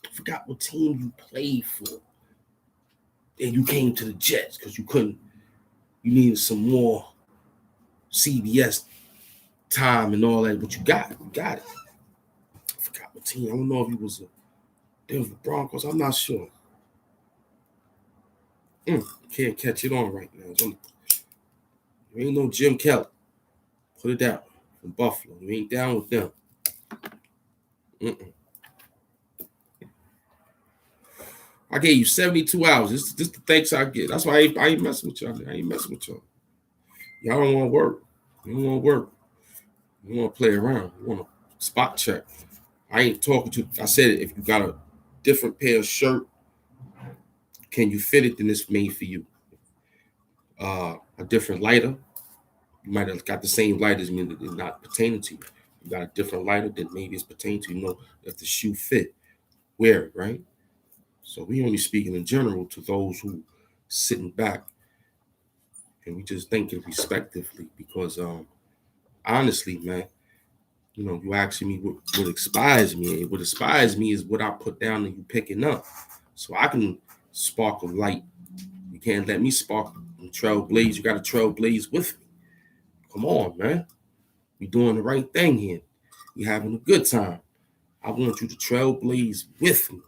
I forgot what team you played for. And you came to the Jets because you needed some more CBS time and all that, but you got it. I forgot what team. I don't know if he was a Denver Broncos. I'm not sure. Can't catch it on right now. There ain't no Jim Kelly. Put it down. From Buffalo. You ain't down with them. I gave you 72 hours. This is the thanks I get. That's why I ain't messing with y'all. I ain't messing with y'all. Y'all don't want to work. You don't want to work. You want to play around. You want to spot check. I ain't talking to. I said if you got a different pair of shirt, can you fit it? Then it's made for you. A different lighter. You might have got the same lighter as me that is not pertaining to you. You got a different lighter that maybe it's pertaining to you. You know if the shoe fit, wear it, right? So we only speaking in general to those who sitting back and we just thinking respectively because honestly, man, you know, you asking me what inspires me. And what inspires me is what I put down and you picking up. So I can spark a light. You can't let me spark and trailblaze. You got to trailblaze with me. Come on, man. We doing the right thing here. We having a good time. I want you to trailblaze with me.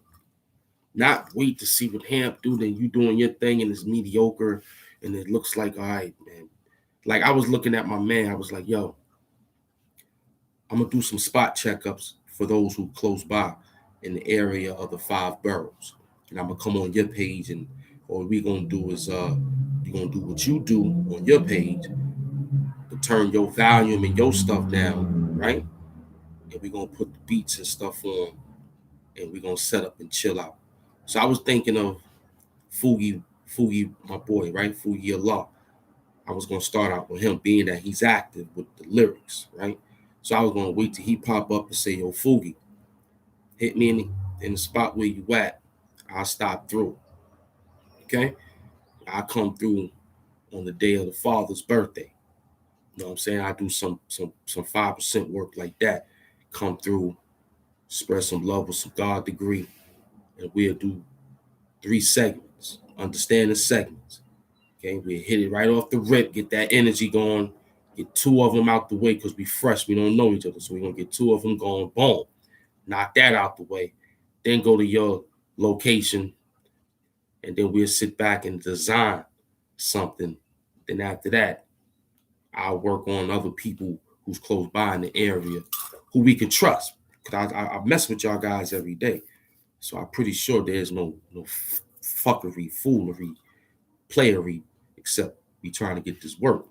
Not wait to see what Hamp do, then you doing your thing and it's mediocre and it looks like, all right, man. Like I was looking at my man, I was like, yo, I'm gonna do some spot checkups for those who close by in the area of the 5 boroughs. And I'm gonna come on your page and what we gonna do is you're gonna do what you do on your page to turn your volume and your stuff down, right? And we're gonna put the beats and stuff on and we're gonna set up and chill out. So I was thinking of Fugi, my boy, right? Fugi Allah. I was gonna start out with him, being that he's active with the lyrics, right? So I was gonna wait till he pop up and say, "Yo, Fugi, hit me in the spot where you at. I'll stop through." Okay, I come through on the day of the father's birthday. You know what I'm saying? I do some 5% work like that. Come through, spread some love with some God degree, and we'll do 3 segments. Understand the segments. Okay, we hit it right off the rip, get that energy going, get 2 of them out the way because we fresh, we don't know each other. So we're gonna get 2 of them going, boom, knock that out the way. Then go to your location, and then we'll sit back and design something. Then after that, I'll work on other people who's close by in the area who we can trust. Cause I mess with y'all guys every day. So I'm pretty sure there's no fuckery, foolery, playery, except we trying to get this work.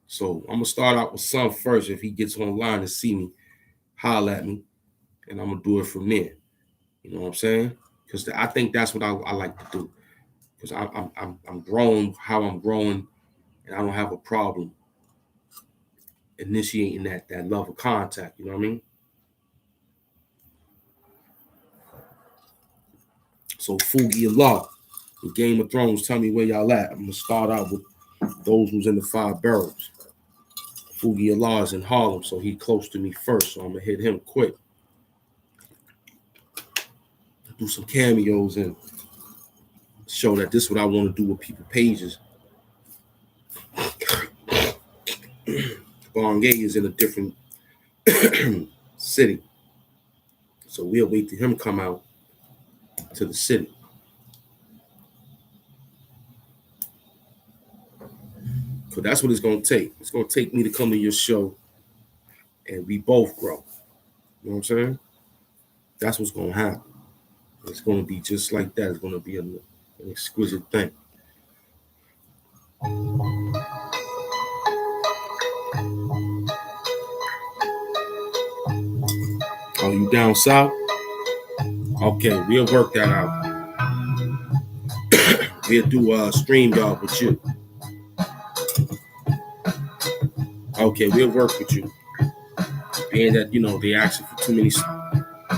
So I'm gonna start out with Son first. If he gets online and see me, holler at me, and I'm gonna do it from there. You know what I'm saying? Because I think that's what I like to do. Because I'm growing how I'm growing, and I don't have a problem initiating that love of contact. You know what I mean? So Fugi Allah, the Game of Thrones. Tell me where y'all at. I'm gonna start out with those who's in the 5 boroughs. Fugi Allah is in Harlem, so he close to me first. So I'm gonna hit him quick. Do some cameos and show that this is what I want to do with people pages. Bongay is in a different city, so we'll wait till him come out to the city. Because that's what it's going to take. It's going to take me to come to your show and we both grow. You know what I'm saying? That's what's going to happen. It's going to be just like that. It's going to be an exquisite thing. Oh, you down south? Okay, we'll work that out. We'll do a stream yard with you. Okay, we'll work with you. Being that, you know, they asking for too many,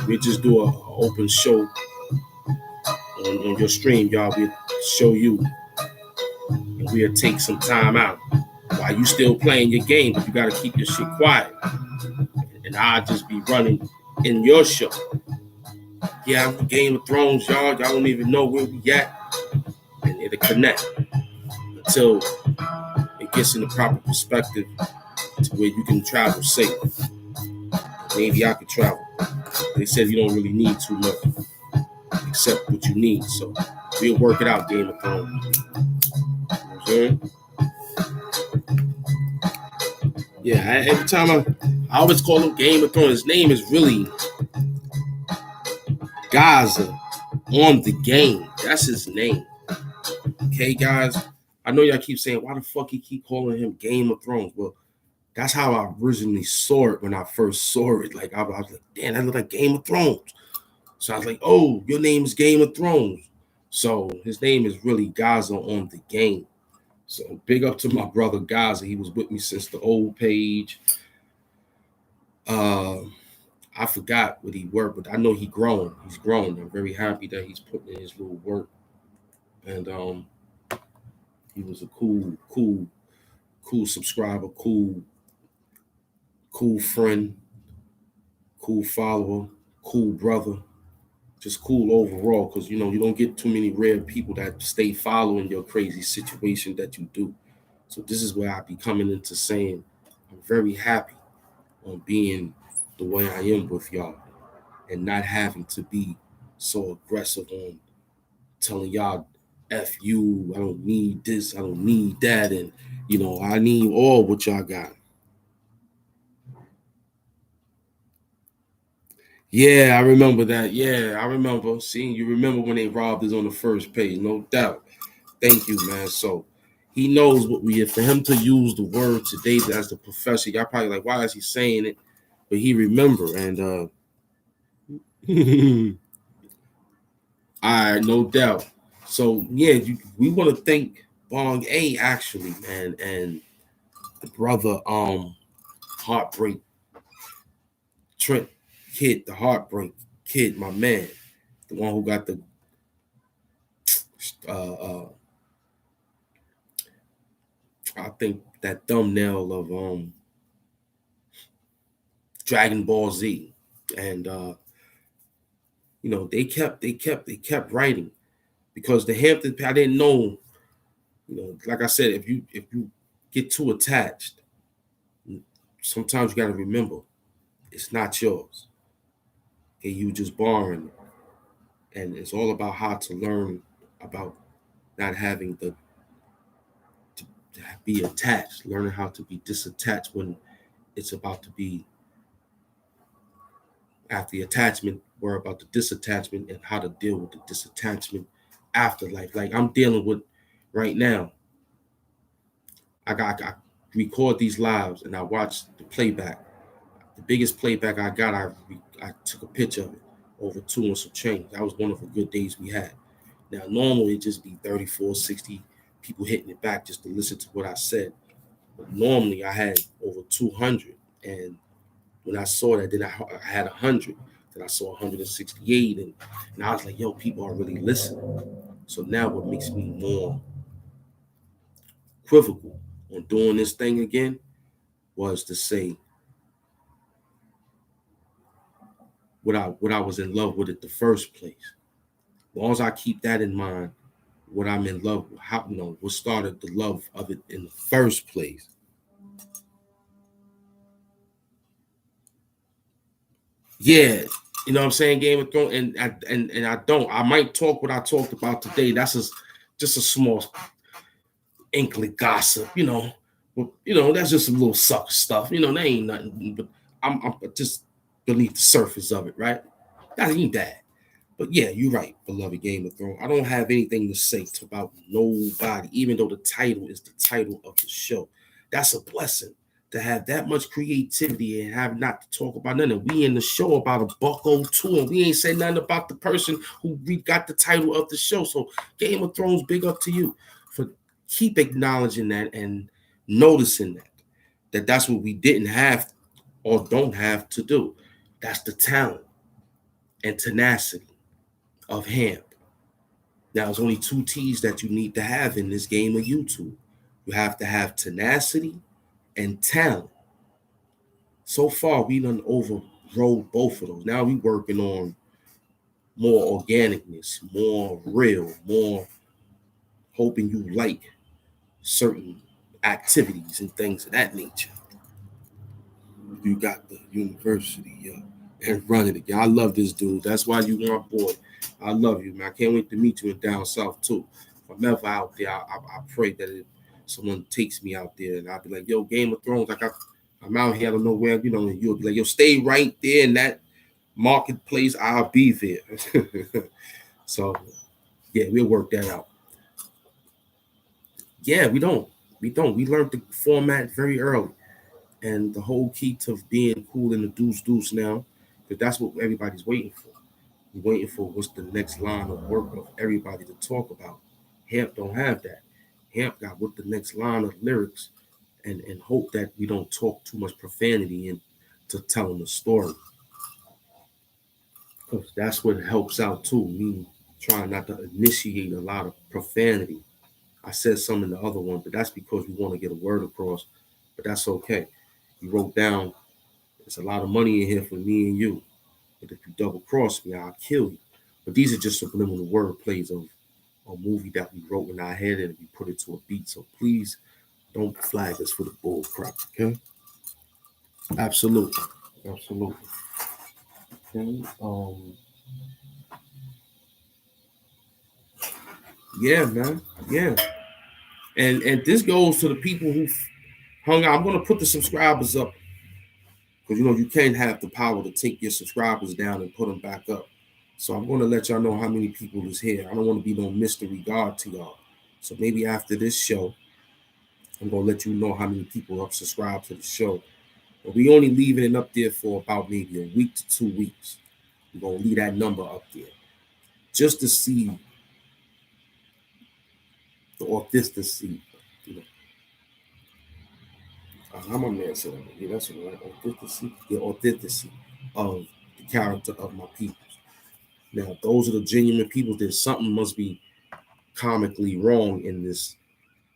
we'll just do an open show on your stream, y'all. We'll show you, and we'll take some time out while you still playing your game, but you got to keep your shit quiet. And I'll just be running in your show. Yeah, I'm Game of Thrones, y'all. Y'all don't even know where we at. And it'll connect until it gets in the proper perspective to where you can travel safe. Maybe I could travel. They said you don't really need too much except what you need. So we'll work it out, Game of Thrones. You know what I'm saying? Yeah, every time I always call him Game of Thrones. His name is really Gaza on the game. That's his name. Okay, guys? I know y'all keep saying, why the fuck he keep calling him Game of Thrones? Well, that's how I originally saw it when I first saw it. Like, I was like, damn, that look like Game of Thrones. So I was like, oh, your name is Game of Thrones. So his name is really Gaza on the game. So big up to my brother Gaza. He was with me since the old page. I forgot what he worked, but I know he's grown. He's grown. I'm very happy that he's putting in his little work. And he was a cool subscriber, cool friend, cool follower, cool brother, just cool overall. Because you know you don't get too many rare people that stay following your crazy situation that you do. So this is where I be coming into saying I'm very happy on being the way I am with y'all and not having to be so aggressive on telling y'all F you, I don't need this, I don't need that, and you know, I need all what y'all got. Yeah, I remember that. Yeah, I remember. See, you remember when they robbed us on the first page, no doubt. Thank you, man. So he knows what we for him to use the word today as the professor. Y'all probably like, why is he saying it? But he remember and all right, no doubt. So yeah, we want to thank Bong A actually, man, and the brother Heartbreak Trent Kid, the Heartbreak Kid, my man, the one who got the uh, uh I think that thumbnail of Dragon Ball Z, and they kept writing because the Hampton. I didn't know, like I said, if you get too attached, sometimes you got to remember it's not yours. And you just borrowing it, and it's all about how to learn about not having to be attached, learning how to be disattached when it's about to be after the attachment. We're about the disattachment and how to deal with the disattachment after life. Like I'm dealing with right now. I record these lives and I watch the playback. The biggest playback I got, I took a picture of it over 2 and some change. That was one of the good days we had. Now, normally it just be 34, 60 people hitting it back just to listen to what I said. But normally I had over 200. And when I saw that, then I had 100. Then I saw 168. And I was like, yo, people are really listening. So now what makes me more equivocal on doing this thing again was to say what I was in love with at the first place. As long as I keep that in mind, what I'm in love with, how what started the love of it in the first place. Yeah, you know what I'm saying, Game of Thrones, and I don't. I might talk what I talked about today. That's just a small inkling gossip, But that's just some little sucker stuff. That ain't nothing. But I'm just beneath the surface of it, right? That ain't bad. But yeah, you're right, beloved Game of Thrones. I don't have anything to say about nobody, even though the title is the title of the show. That's a blessing to have that much creativity and have not to talk about nothing. We in the show about a buck 02, and we ain't say nothing about the person who we got the title of the show. So Game of Thrones, big up to you for keep acknowledging that and noticing that's what we didn't have or don't have to do. That's the talent and tenacity of Hamp. Now, there's only two T's that you need to have in this game of YouTube. You have to have tenacity and talent. So far, we done overrode both of those. Now we working on more organicness, more real, more hoping you like certain activities and things of that nature. You got the university, and running it. I love this dude. That's why you my boy. I love you, man. I can't wait to meet you in down south too. If I'm ever out there, I pray that someone takes me out there and I'll be like, yo, Game of Thrones, I'm out here, I don't know where, and you'll be like, yo, stay right there in that marketplace. I'll be there. So yeah, we'll work that out. Yeah, we don't. We learned the format very early. And the whole key to being cool in the deuce now, because that's what everybody's waiting for. We're waiting for what's the next line of work of everybody to talk about. Hamp don't have that. Hamp got what the next line of lyrics and hope that we don't talk too much profanity into telling the story. Because that's what helps out too. Me trying not to initiate a lot of profanity. I said some in the other one, but that's because we want to get a word across. But that's okay. You wrote down, there's a lot of money in here for me and you. But if you double cross me, I'll kill you. But these are just subliminal word plays of a movie that we wrote in our head and we put it to a beat. So please don't flag us for the bull crap, okay? Absolutely. Absolutely. Okay. Yeah, man. Yeah. And this goes to the people who hung out. I'm gonna put the subscribers up because you can't have the power to take your subscribers down and put them back up. So I'm gonna let y'all know how many people is here. I don't want to be no mystery god to y'all. So maybe after this show, I'm gonna let you know how many people have subscribed to the show. But we only leaving it up there for about maybe a week to 2 weeks. We're gonna leave that number up there just to see the authenticity. You know, how my man said that? Yeah, that's right. Authenticity, the authenticity of the character of my people. Now, those are the genuine people. There's something must be comically wrong in this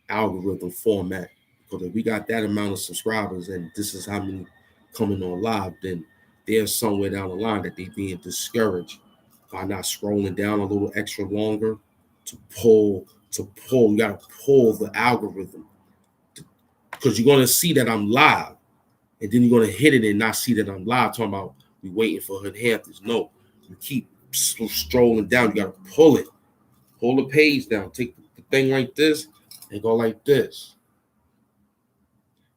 algorithm format. Because if we got that amount of subscribers and this is how many coming on live, then there's somewhere down the line that they being discouraged by not scrolling down a little extra longer to pull. You gotta pull the algorithm because you're gonna see that I'm live, and then you're gonna hit it and not see that I'm live. Talking about we waiting for Hood Hamptons. No, you keep strolling down. You gotta pull it, pull the page down, take the thing like this, and go like this.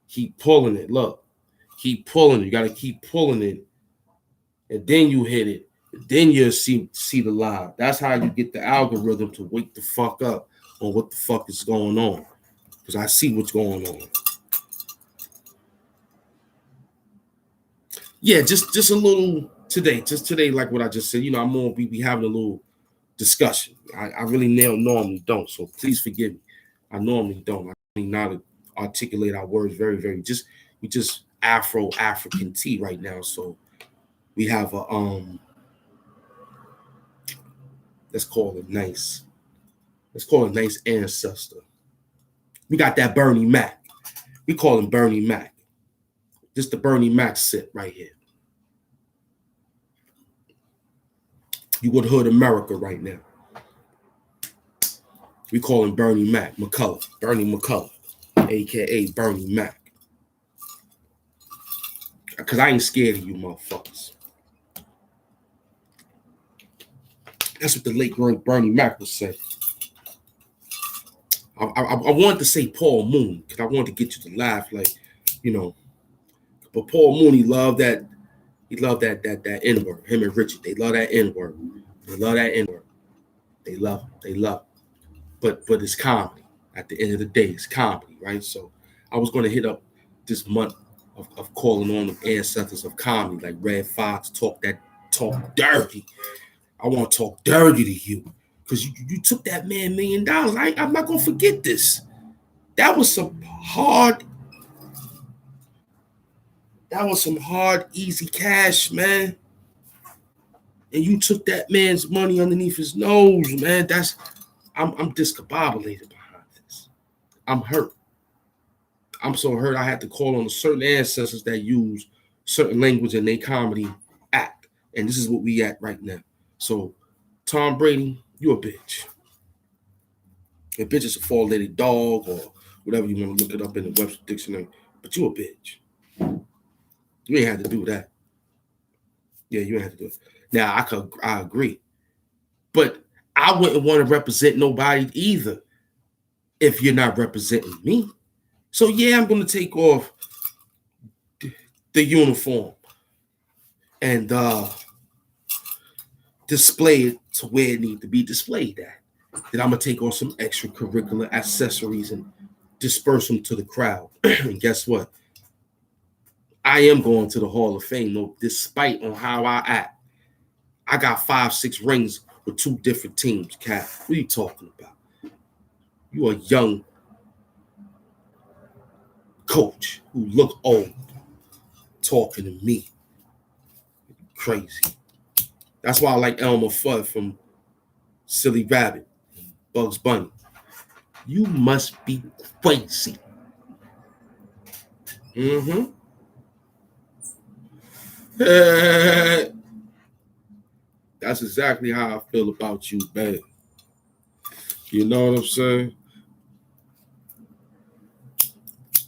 Keep pulling it. Look, keep pulling it. You gotta keep pulling it, and then you hit it. Then you'll see the live. That's how you get the algorithm to wake the fuck up on what the fuck is going on. Because I see what's going on. Yeah, just a little today. Just today, like what I just said. You know, I'm gonna be having a little discussion. I really normally don't, so please forgive me. I normally don't. I normally not articulate our words very, very we just African tea right now. So we have a let's call it nice ancestor. We got that Bernie Mac. We call him Bernie Mac. This the Bernie Mac sit right here. You would hood America right now. We call him Bernie Mac, McCullough. Bernie McCullough, a.k.a. Bernie Mac. Because I ain't scared of you motherfuckers. That's what the late great Bernie Mac would say. I wanted to say Paul Mooney because I wanted to get you to laugh, like, you know. But Paul Mooney loved that. He loved that N-word. Him and Richard, they love that N-word. They love that N-word. They love it. But it's comedy. At the end of the day, it's comedy, right? So I was going to hit up this month of calling on the ancestors of comedy, like Red Fox, talk dirty. I want to talk dirty to you because you took that man $1 million. I'm not going to forget this. That was some hard, easy cash, man. And you took that man's money underneath his nose, man. I'm discombobulated behind this. I'm hurt. I'm so hurt I had to call on certain ancestors that use certain language in their comedy act. And this is what we at right now. So, Tom Brady, you a bitch. A bitch is a four-legged dog or whatever you want to look it up in the Webster Dictionary. But you a bitch. You ain't had to do that. Yeah, you ain't had to do it. Now, I agree. But I wouldn't want to represent nobody either if you're not representing me. So, yeah, I'm going to take off the uniform and display it to where it needs to be displayed at. Then I'm going to take on some extracurricular accessories and disperse them to the crowd. And guess what? I am going to the Hall of Fame, though, despite on how I act. I got 5-6 rings with 2 different teams, Cat. What are you talking about? You a young coach who look old talking to me. Crazy. That's why I like Elmer Fudd from Silly Rabbit, Bugs Bunny. You must be crazy. Mm-hmm. That's exactly how I feel about you, man. You know what I'm saying?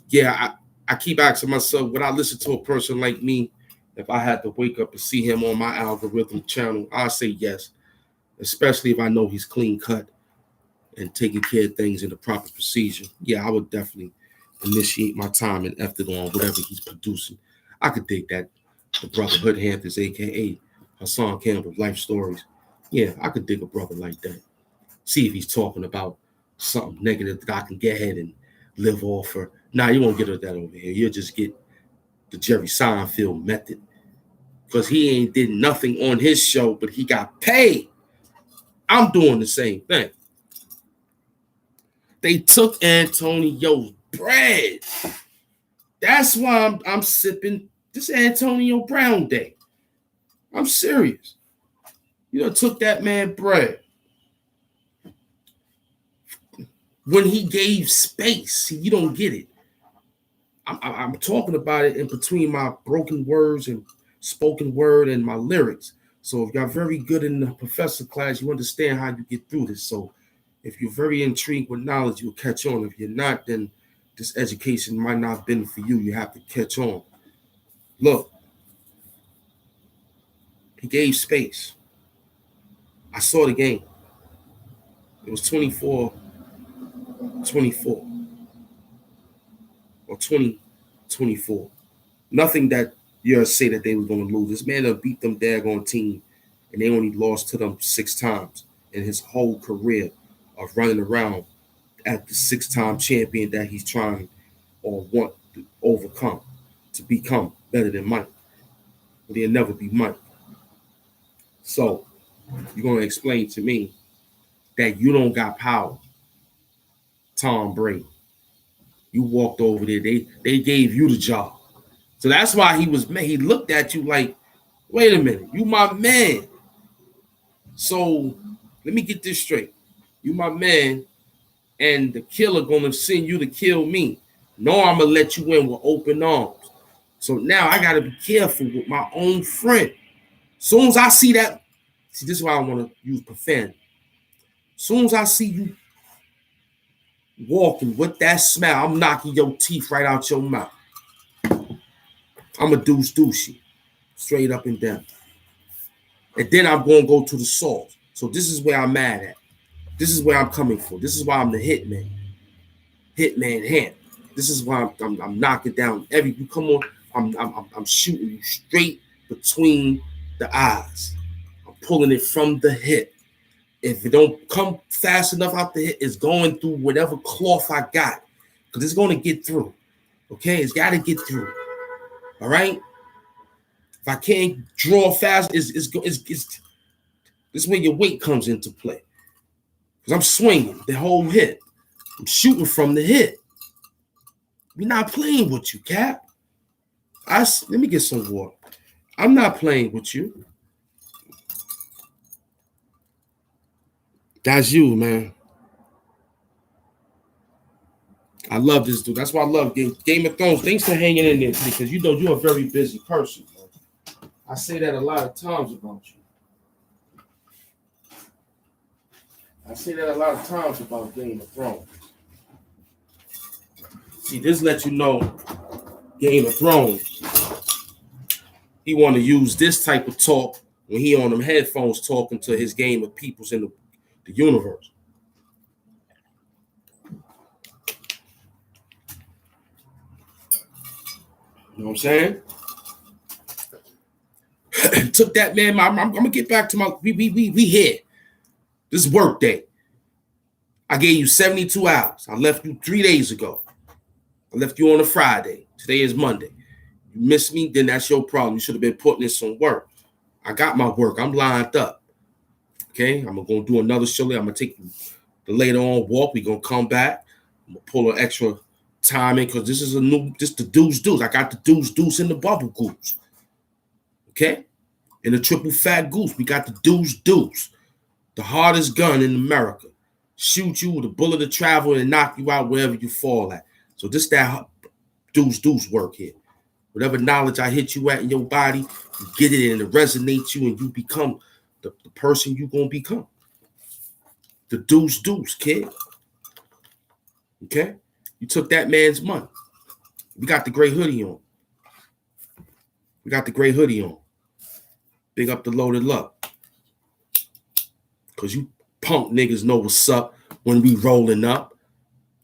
Yeah, I keep asking myself, would I listen to a person like me if I had to wake up and see him on my algorithm channel? I'll say yes, especially if I know he's clean cut and taking care of things in the proper procedure. Yeah, I would definitely initiate my time and effort on whatever he's producing. I could dig that. The brother Hood Hamptons, a.k.a. Hassan Campbell, life stories. Yeah, I could dig a brother like that. See if he's talking about something negative that I can get ahead and live off for. Nah, you won't get that over here. You'll just get the Jerry Seinfeld method. Because he ain't did nothing on his show, but he got paid. I'm doing the same thing. They took Antonio's bread. That's why I'm sipping this Antonio Brown day. I'm serious. You know, took that man bread. When he gave space, see, you don't get it. I'm talking about it in between my broken words and spoken word and my lyrics. So if you're very good in the professor class, you understand how you get through this. So if you're very intrigued with knowledge, you'll catch on. If you're not, then this education might not have been for you. You have to catch on. Look, he gave space. I saw the game. It was 24-24 or 20-24. Nothing that you say that they were going to lose. This man have beat them daggone team, and they only lost to them 6 times in his whole career of running around at the 6-time champion that he's trying or want to overcome to become better than Mike. But he'll never be Mike. So you're going to explain to me that you don't got power, Tom Brady. You walked over there. They gave you the job. So that's why he was mad. He looked at you like, wait a minute, you my man. So let me get this straight. You my man, and the killer gonna send you to kill me. No, I'm gonna let you in with open arms. So now I gotta be careful with my own friend. Soon as I see that, see, this is why I want to use profanity. Soon as I see you walking with that smile, I'm knocking your teeth right out your mouth. I'm a deuce you, straight up and down. And then I'm going to go to the source. So this is where I'm mad at. This is where I'm coming from. This is why I'm the hitman. Hitman hand. This is why I'm knocking down every. You come on. I'm shooting you straight between the eyes. I'm pulling it from the hip. If it don't come fast enough out the hip, it's going through whatever cloth I got, because it's going to get through. Okay, it's got to get through. All right. If I can't draw fast, this is where your weight comes into play. Because I'm swinging the whole hip. I'm shooting from the hip. We're not playing with you, Cap. Let me get some water. I'm not playing with you. That's you, man. I love this dude. That's why I love Game of Thrones. Thanks for hanging in there, because you know you're a very busy person, man. I say that a lot of times about you. I say that a lot of times about Game of Thrones. See, this lets you know Game of Thrones. He want to use this type of talk when he on them headphones talking to his game of peoples in the universe. You know what I'm saying? Took that man. I'm gonna get back to my. We here. This is work day. I gave you 72 hours. I left you 3 days ago. I left you on a Friday. Today is Monday. You missed me, then that's your problem. You should have been putting in some work. I got my work. I'm lined up. Okay, I'm gonna do another show. I'm gonna take you the later on walk. We're gonna come back. I'm gonna pull an extra time in, because this is the deuce. I got the deuce in the bubble goose. Okay, in the triple fat goose, we got the deuce. The hardest gun in America. Shoot you with a bullet of travel and knock you out wherever you fall at. So this that deuce work here. Whatever knowledge I hit you at in your body, you get it and it resonates you, and you become the person you're going to become. The deuce, kid. Okay? You took that man's money. We got the gray hoodie on. Big up the loaded luck. Because you punk niggas know what's up when we rolling up.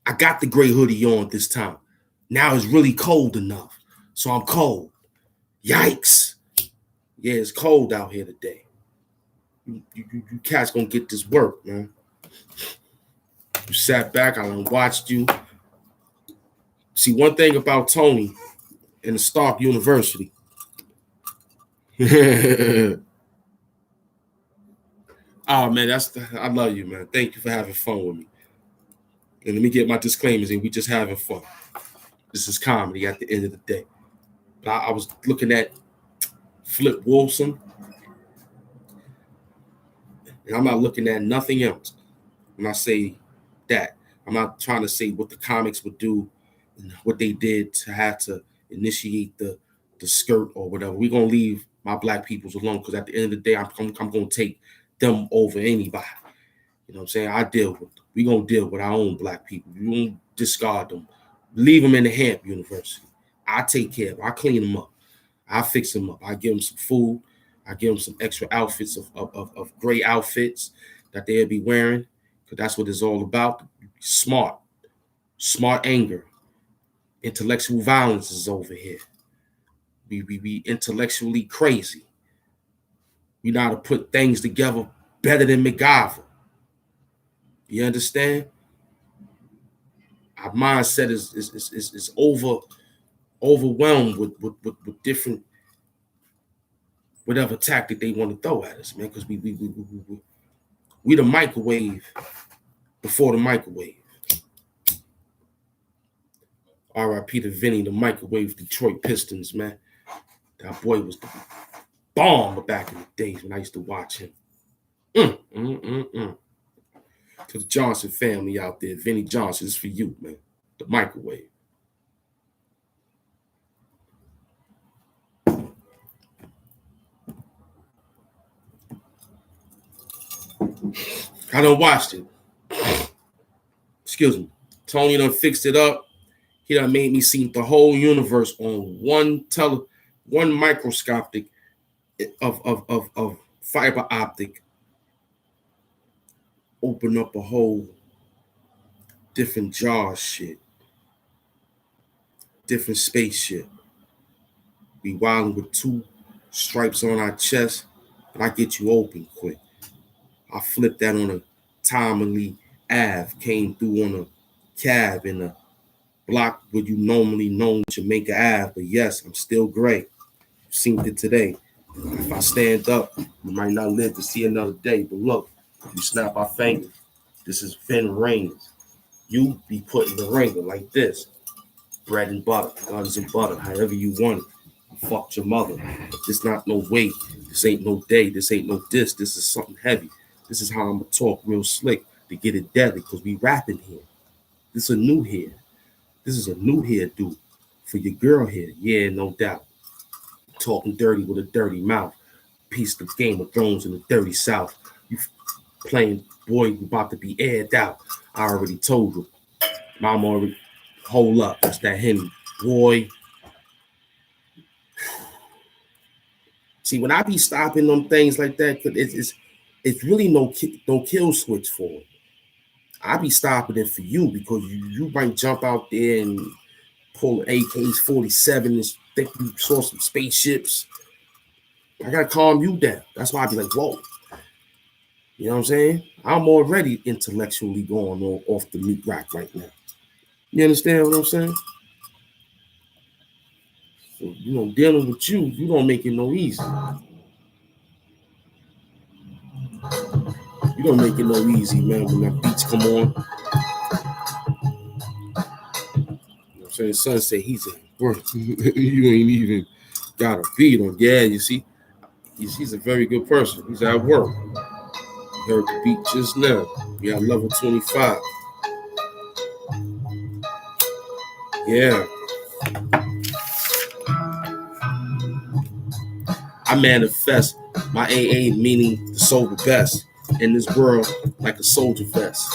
I got the gray hoodie on this time. Now it's really cold enough. So I'm cold. Yikes. Yeah, it's cold out here today. You cats gonna get this work, man. You sat back, I watched you. See, one thing about Tony and the Stark University. Oh man, I love you, man. Thank you for having fun with me. And let me get my disclaimers in. We just having fun. This is comedy at the end of the day. But I was looking at Flip Wilson, and I'm not looking at nothing else when I say that. I'm not trying to say what the comics would do and what they did to have to initiate the skirt or whatever. We're going to leave my black peoples alone because at the end of the day, I'm going to take them over anybody. You know what I'm saying? We're going to deal with our own black people. We won't discard them. Leave them in the Hamp University. I take care of them. I clean them up. I fix them up. I give them some food. I give them some extra outfits of gray outfits that they'll be wearing because that's what it's all about. Smart anger. Intellectual violence is over here. We intellectually crazy. We know how to put things together better than MacGyver. You understand? Our mindset is overwhelmed with different whatever tactic they want to throw at us, man. Because we the microwave before the microwave. R.I.P. to Vinny, the microwave Detroit Pistons, man. That boy was the bomb back in the days when I used to watch him. To the Johnson family out there, Vinny Johnson, this is for you, man. The microwave. I done watched it. Excuse me. Tony done fixed it up. He done made me see the whole universe on one microscopic of fiber optic. Open up a whole different jar shit. Different spaceship. We wilding with 2 stripes on our chest, and I get you open quick. I flipped that on a Tommy Ave, came through on a cab in a block where you normally know Jamaica Ave, but yes, I'm still gray. Seen it today. If I stand up, we might not live to see another day, but look, you snap our fingers. This is Vin Raines. You be putting the ringer like this. Bread and butter, guns and butter, however you want it. You fucked your mother. This not no weight. This ain't no day. This ain't no this. This is something heavy. This is how I'm going to talk real slick to get it deadly because we rapping here. This is a new hair. This is a new hair, dude. For your girl here. Yeah, no doubt. Talking dirty with a dirty mouth. Piece of Game of Thrones in the dirty South. You playing, boy, you about to be aired out. I already told you. Mom already, hold up. That's that Henry. Boy. See, when I be stopping on things like that, it's really no kill switch for it. I be stopping it for you because you might jump out there and pull AK-47 and think you saw some spaceships. I gotta calm you down. That's why I be like, whoa. You know what I'm saying? I'm already intellectually going off the meat rack right now. You understand what I'm saying? So, dealing with you don't make it no easy. You don't make it no easy, man, when that beats come on. You know what I'm saying? Son say he's at work. You ain't even got a beat on. Yeah, you see? He's a very good person. He's at work. You heard the beat just now. We at level 25. Yeah. I manifest my AA, meaning the sober best in this world, like a soldier vest.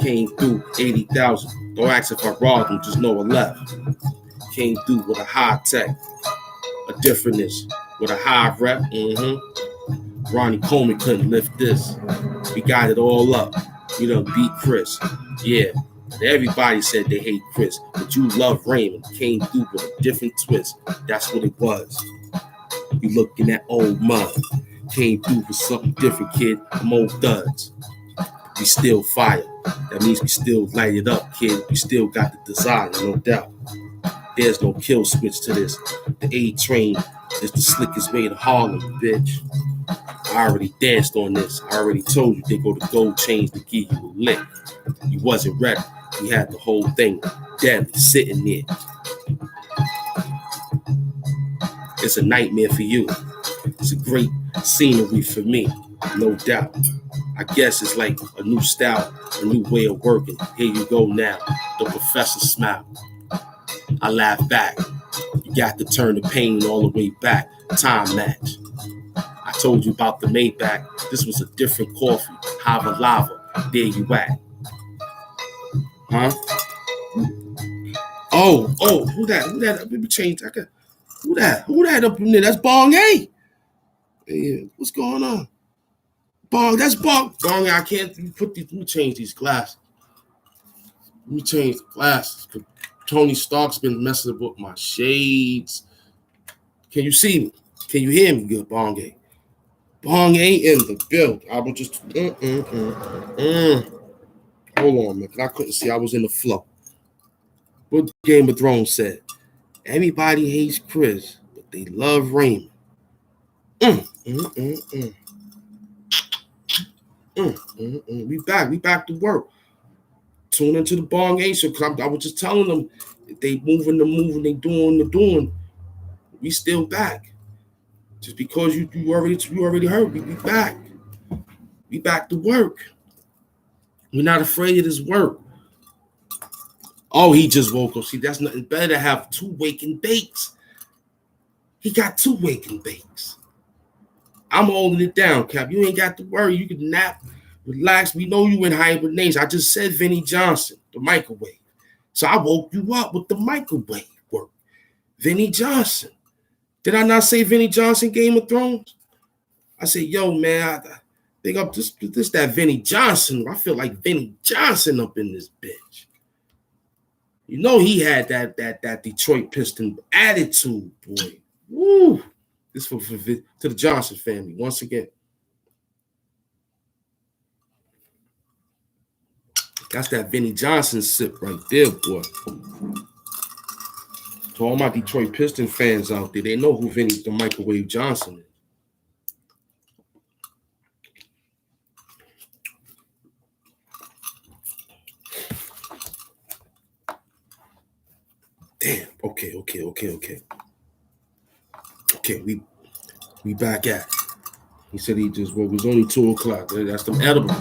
Came through 80,000. Don't ask if I robbed them, just know I left. Came through with a high tech, a differentness, with a high rep. Ronnie Coleman couldn't lift this. We got it all up. We done beat Chris. Yeah. Everybody said they hate Chris, but you love Raymond. Came through with a different twist. That's what it was. You looking at old mud. Came through with something different, kid. I'm old thuds. We still fire. That means we still light it up, kid. We still got the desire, no doubt. There's no kill switch to this. The A train is the slickest way to Harlem, bitch. I already danced on this. I already told you they go to gold chains to give you a lick. You wasn't ready. We had the whole thing dead sitting there. It's a nightmare for you. It's a great scenery for me, no doubt. I guess it's like a new style, a new way of working. Here you go now. The professor smiled. I laughed back. You got to turn the pain all the way back. Time match. I told you about the Maybach. This was a different coffee. Hava lava. There you at. Huh? Oh, who that? Let me change. Who that up in there? That's Bong A. Yeah, what's going on? Bong, that's Bong. Bong, I can't put these. Let me change these glasses. Let me change the glasses. Tony Stark's been messing with my shades. Can you see me? Can you hear me good, Bong A? Bong A in the build. I was just Hold on, man. I couldn't see. I was in the flow. What Game of Thrones said? Everybody hates Chris, but they love Raymond. We back to work. Tune into the Bong A show. I was just telling them if they moving, they doing the doing. We still back. Just because you already heard, we back. We back to work. We're not afraid of this work. Oh, he just woke up. See, that's nothing better to have 2 waking bakes. He got 2 waking bakes. I'm holding it down, Cap. You ain't got to worry. You can nap, relax. We know you in hibernation. I just said Vinnie Johnson, the microwave. So I woke you up with the microwave work. Vinnie Johnson. Did I not say Vinnie Johnson, Game of Thrones? I said, yo, man, I think up this that Vinnie Johnson. I feel like Vinnie Johnson up in this bitch. You know he had that Detroit Piston attitude, boy. Woo! This for to the Johnson family once again. That's that Vinnie Johnson sip right there, boy. To all my Detroit Piston fans out there, they know who Vinnie the Microwave Johnson is. Damn. Okay. Okay, we back at it. He said he just it was only 2 o'clock. That's them edibles.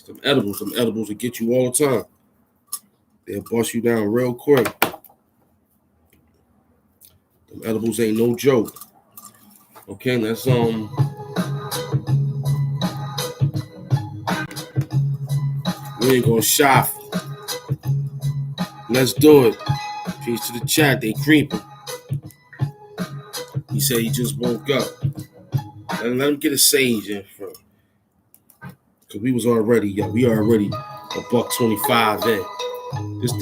Them edibles will get you all the time. They'll bust you down real quick. Them edibles ain't no joke. Okay, let's we ain't gonna shy. Let's do it. Peace to the chat, they creeping. He said he just woke up. Let him get a sage in front. Cause we was already, we already $125 in. This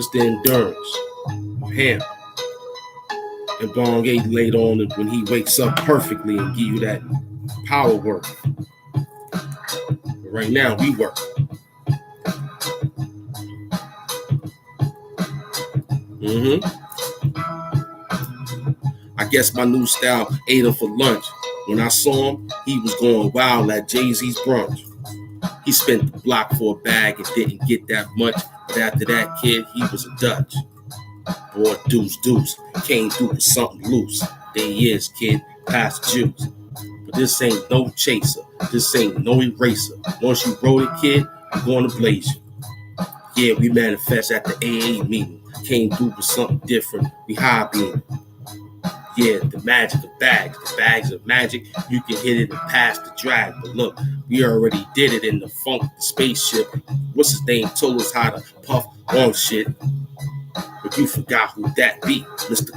the endurance of him. And Bong 8 laid on it when he wakes up perfectly and give you that power work. But right now we work. I guess my new style ate him for lunch. When I saw him, he was going wild at Jay-Z's brunch. He spent the block for a bag and didn't get that much. But after that, kid, he was a Dutch. Boy, deuce, came through with something loose. There he is, kid, past the juice. But this ain't no chaser. This ain't no eraser. Once you roll it, kid, I'm going to blaze you. Yeah, we manifest at the AA meeting. Came through with something different. We high beam. Yeah, the magic of bags. The bags of magic. You can hit it and pass the drag. But look, we already did it in the funk, the spaceship. What's his name told us how to puff on shit. But you forgot who that be, Mr.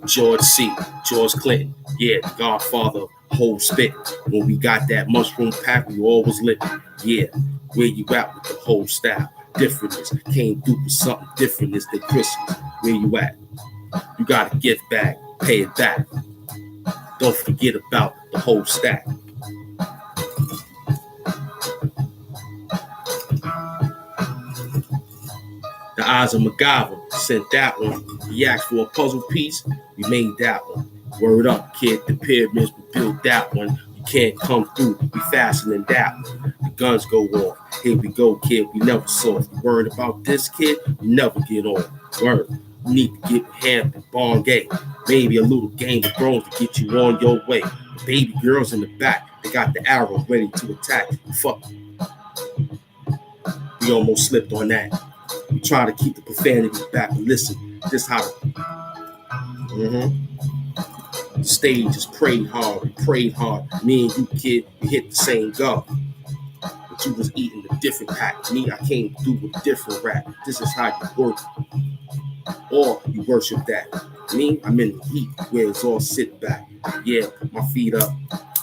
George C. George Clinton. Yeah, the godfather of whole spit. When we got that mushroom pack, we always lit. Yeah, where you at with the whole style? Differentness. Came through with something different than Christmas. Where you at? You got a gift bag. Pay it back. Don't forget about the whole stack. The eyes of MacGyver sent that one. He asked for a puzzle piece. We made that one. Word up, kid. The pyramids, we built that one. You can't come through. We fastening that one. The guns go off. Here we go, kid. We never saw. If you worried about this, kid, you never get on. Word. You need to get hand the ball game. Maybe a little game of thrones to get you on your way. The baby girls in the back, they got the arrow ready to attack. Fuck. We almost slipped on that. We try to keep the profanity back, but listen, this how the stage is prayed hard. We prayed hard. Me and you, kid, we hit the same goal. But you was eating a different pack. Me, I came through with a different rap. This is how you work. Or you worship that. Me, I'm in the heat where it's all sit back. Yeah, my feet up.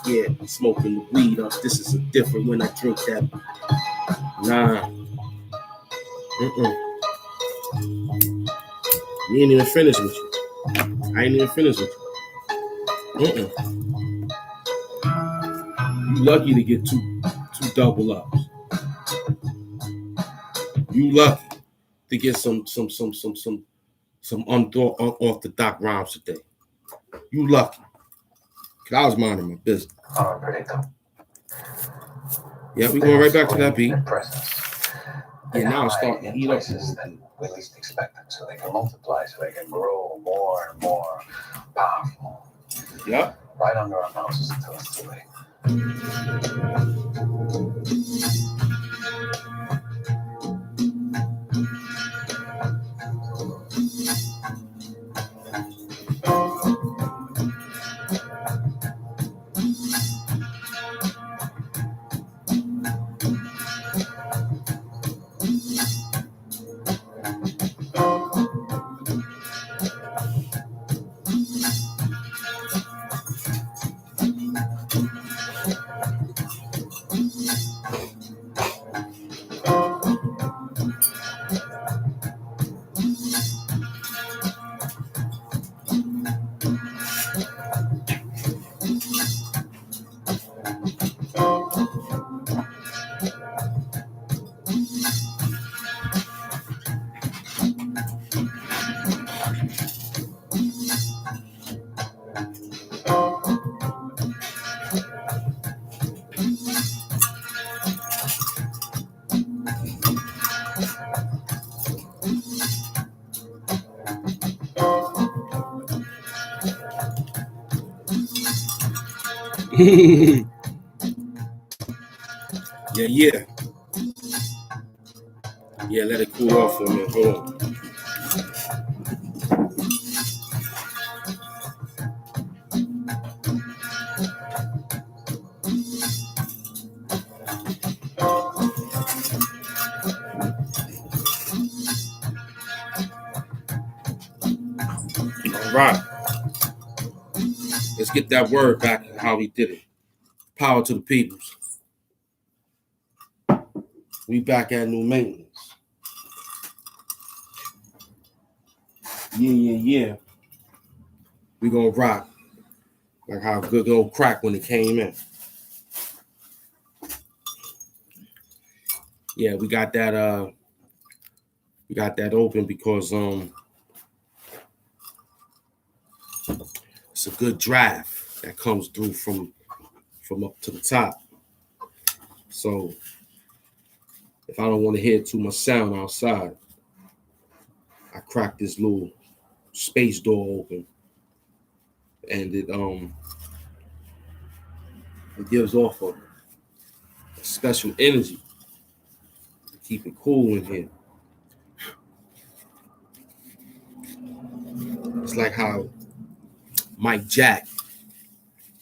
Yeah, smoking the weed up. This is a different when I drink that. Nah. We ain't even finished with you. I ain't even finished with you. You lucky to get two double ups. You lucky to get some unorthodox rhymes today. You lucky. Cause I was minding my business. Unpredictable. Yeah, we going right back to that beat. Yeah, now it's starting to heat up. That we least expect them, so they can multiply, so they can grow more and more powerful. Yep. Right under our noses until it's too late. Yeah. Yeah, let it cool off for a minute. Hold on. All right. Let's get that word back and how he did it. Power to the peoples. We back at new maintenance. Yeah. We gonna rock like how good old crack when it came in. Yeah, we got that open because it's a good draft that comes through from up to the top. So if I don't want to hear too much sound outside, I crack this little space door open, and it gives off a special energy to keep it cool in here. It's like how Mike Jack,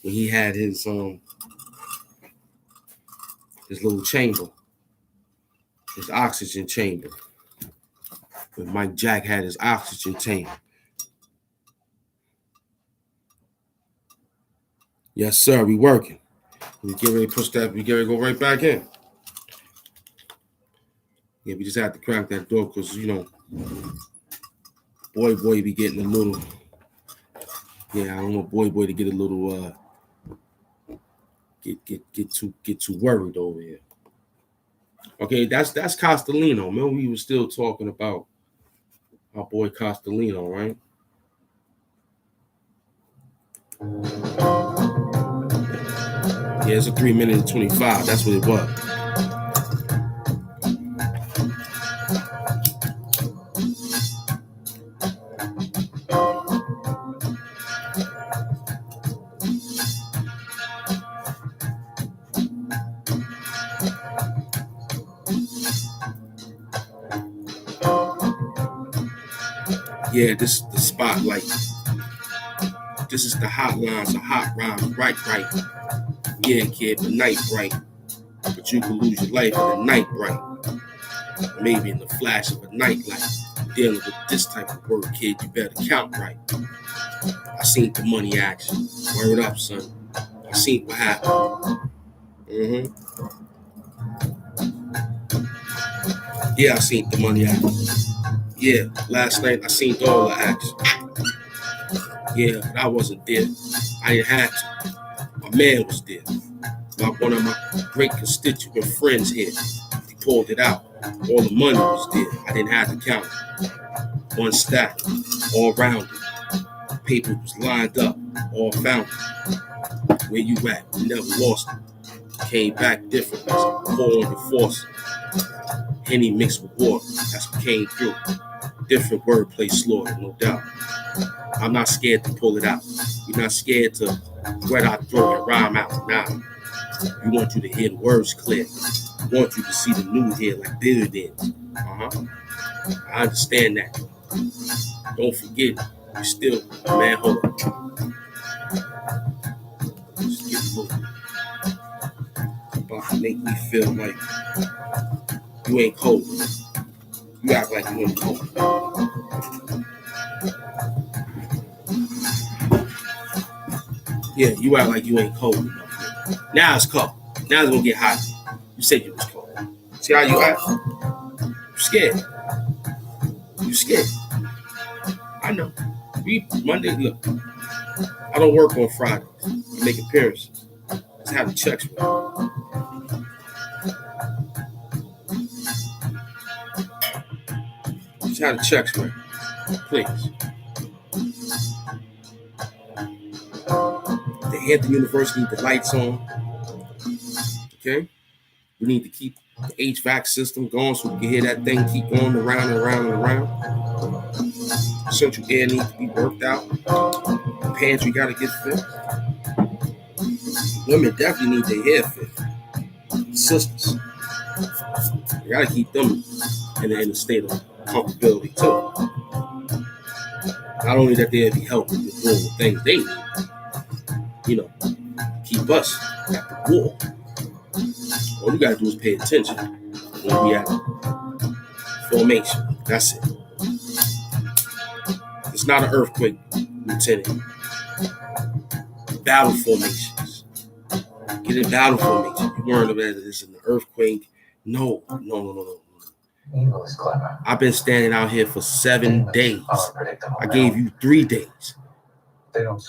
when he had his little chamber, his oxygen chamber. When Mike Jack had his oxygen tank. Yes, sir, we working. We get ready to push that, we get ready to go right back in. Yeah, we just have to crack that door because, you know, boy be getting a little, yeah, I don't want boy to get a little, get too worried over here. Okay, that's Castellino. Remember we were still talking about our boy Castellino, right? Yeah, it's a 3 minute and 25. That's what it was. Yeah, this is the spotlight. This is the hotlines, a hot rhyme, right. Yeah, kid, the night bright. But you can lose your life in the night bright. Maybe in the flash of a nightlight. Dealing with this type of work, kid, you better count right. I seen the money action. Word up, son. I seen what happened. Yeah, I seen the money action. Yeah, last night I seen all the action. Yeah, but I wasn't there. I didn't have to. My man was there. Like one of my great constituent friends here. He pulled it out. All the money was there. I didn't have to count it. One stack, all rounded. Paper was lined up, all found it. Where you at? You never lost it. Came back different. Pour on your force. Henny mixed with water. That's what came through. Different wordplay slaughter, no doubt. I'm not scared to pull it out. You're not scared to wet out throat and rhyme out. Nah. We want you to hear the words clear. We want you to see the news here like dividends. I understand that. Don't forget, you still, man, hold up. Just get moving. About to make me feel like you ain't cold. You act like you ain't cold. Yeah, you act like you ain't cold enough. Now it's cold. Now it's gonna get hot. You said you was cold. See how you act? You scared. You scared. I know. Monday, look. I don't work on Fridays. I make appearances. Just have the checks ready. Just have the checks ready. Please. The Hampton University need the lights on. Okay? We need to keep the HVAC system going so we can hear that thing keep going around and around and around. Central air needs to be worked out. The pantry got to get fixed. Women definitely need their hair fixed. Sisters. You got to keep them in a state of comfortability too. Not only that they'll be helping with doing the things they need, keep us at the war. All you gotta do is pay attention when we at formation. That's it. It's not an earthquake, Lieutenant. Battle formations. Get in battle formation. You weren't about it as an earthquake. No. Evil is clever. I've been standing out here for 7 days. I gave you 3 days.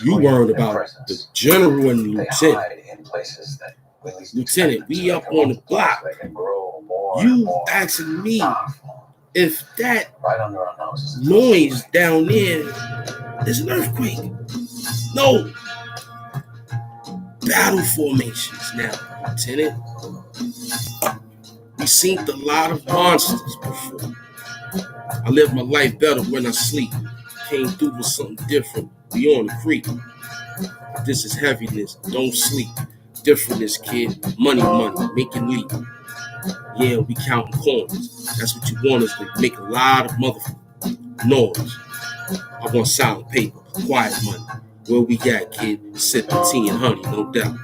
You worried about the general and the lieutenant. They hide in places that we least Lieutenant, we up on the block. You asking me if that right under our noses noise down there is an earthquake. No. Battle formations now, Lieutenant. We seen a lot of monsters before. I live my life better when I sleep. Came through with something different. We on the creek. This is heaviness. Don't sleep. Differentness, kid. Money, making leap. Yeah, we counting coins. That's what you want us to make a lot of motherfucking noise. I want silent paper, quiet money. Where we got, kid? Sipping tea and honey, no doubt.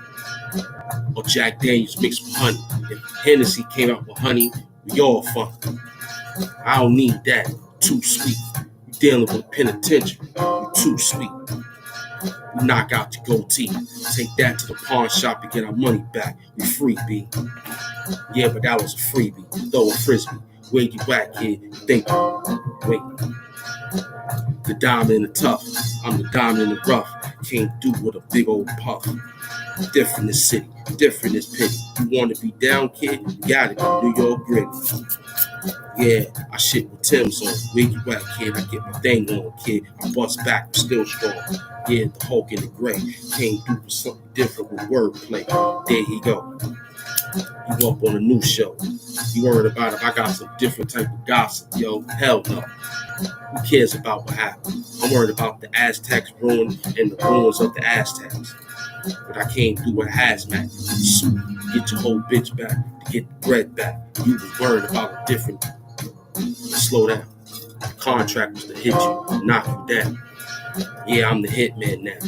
Or Jack Daniels mixed with honey. If Hennessy came out with honey, we all fucked. I don't need that. Too sweet. You dealing with penitentiary. You too sweet. We knock out your goatee. Take that to the pawn shop and get our money back. We free, B. Yeah, but that was a freebie. Throw a frisbee. Where you at, kid? Think. Wait. The diamond in the tough. I'm the diamond in the rough. Came through with a big old puff. Different is city. Different is pity. You want to be down, kid? You got it. New York gritty. Yeah, I shit with Tim's on. Where you at, kid? I get my thing on, kid. I bust back, I'm still strong. Yeah, the Hulk in the gray. Came through with something different with wordplay. There he go. You up on a new show. You worried about if I got some different type of gossip, yo? Hell no. Who cares about what happened? I'm worried about the Aztecs ruin and the ruins of the Aztecs. But I came through with a hazmat, suit, get your whole bitch back, to get the bread back. You was worried about a different. Slow down. The contract was to hit you, knock you down. Yeah, I'm the hitman now.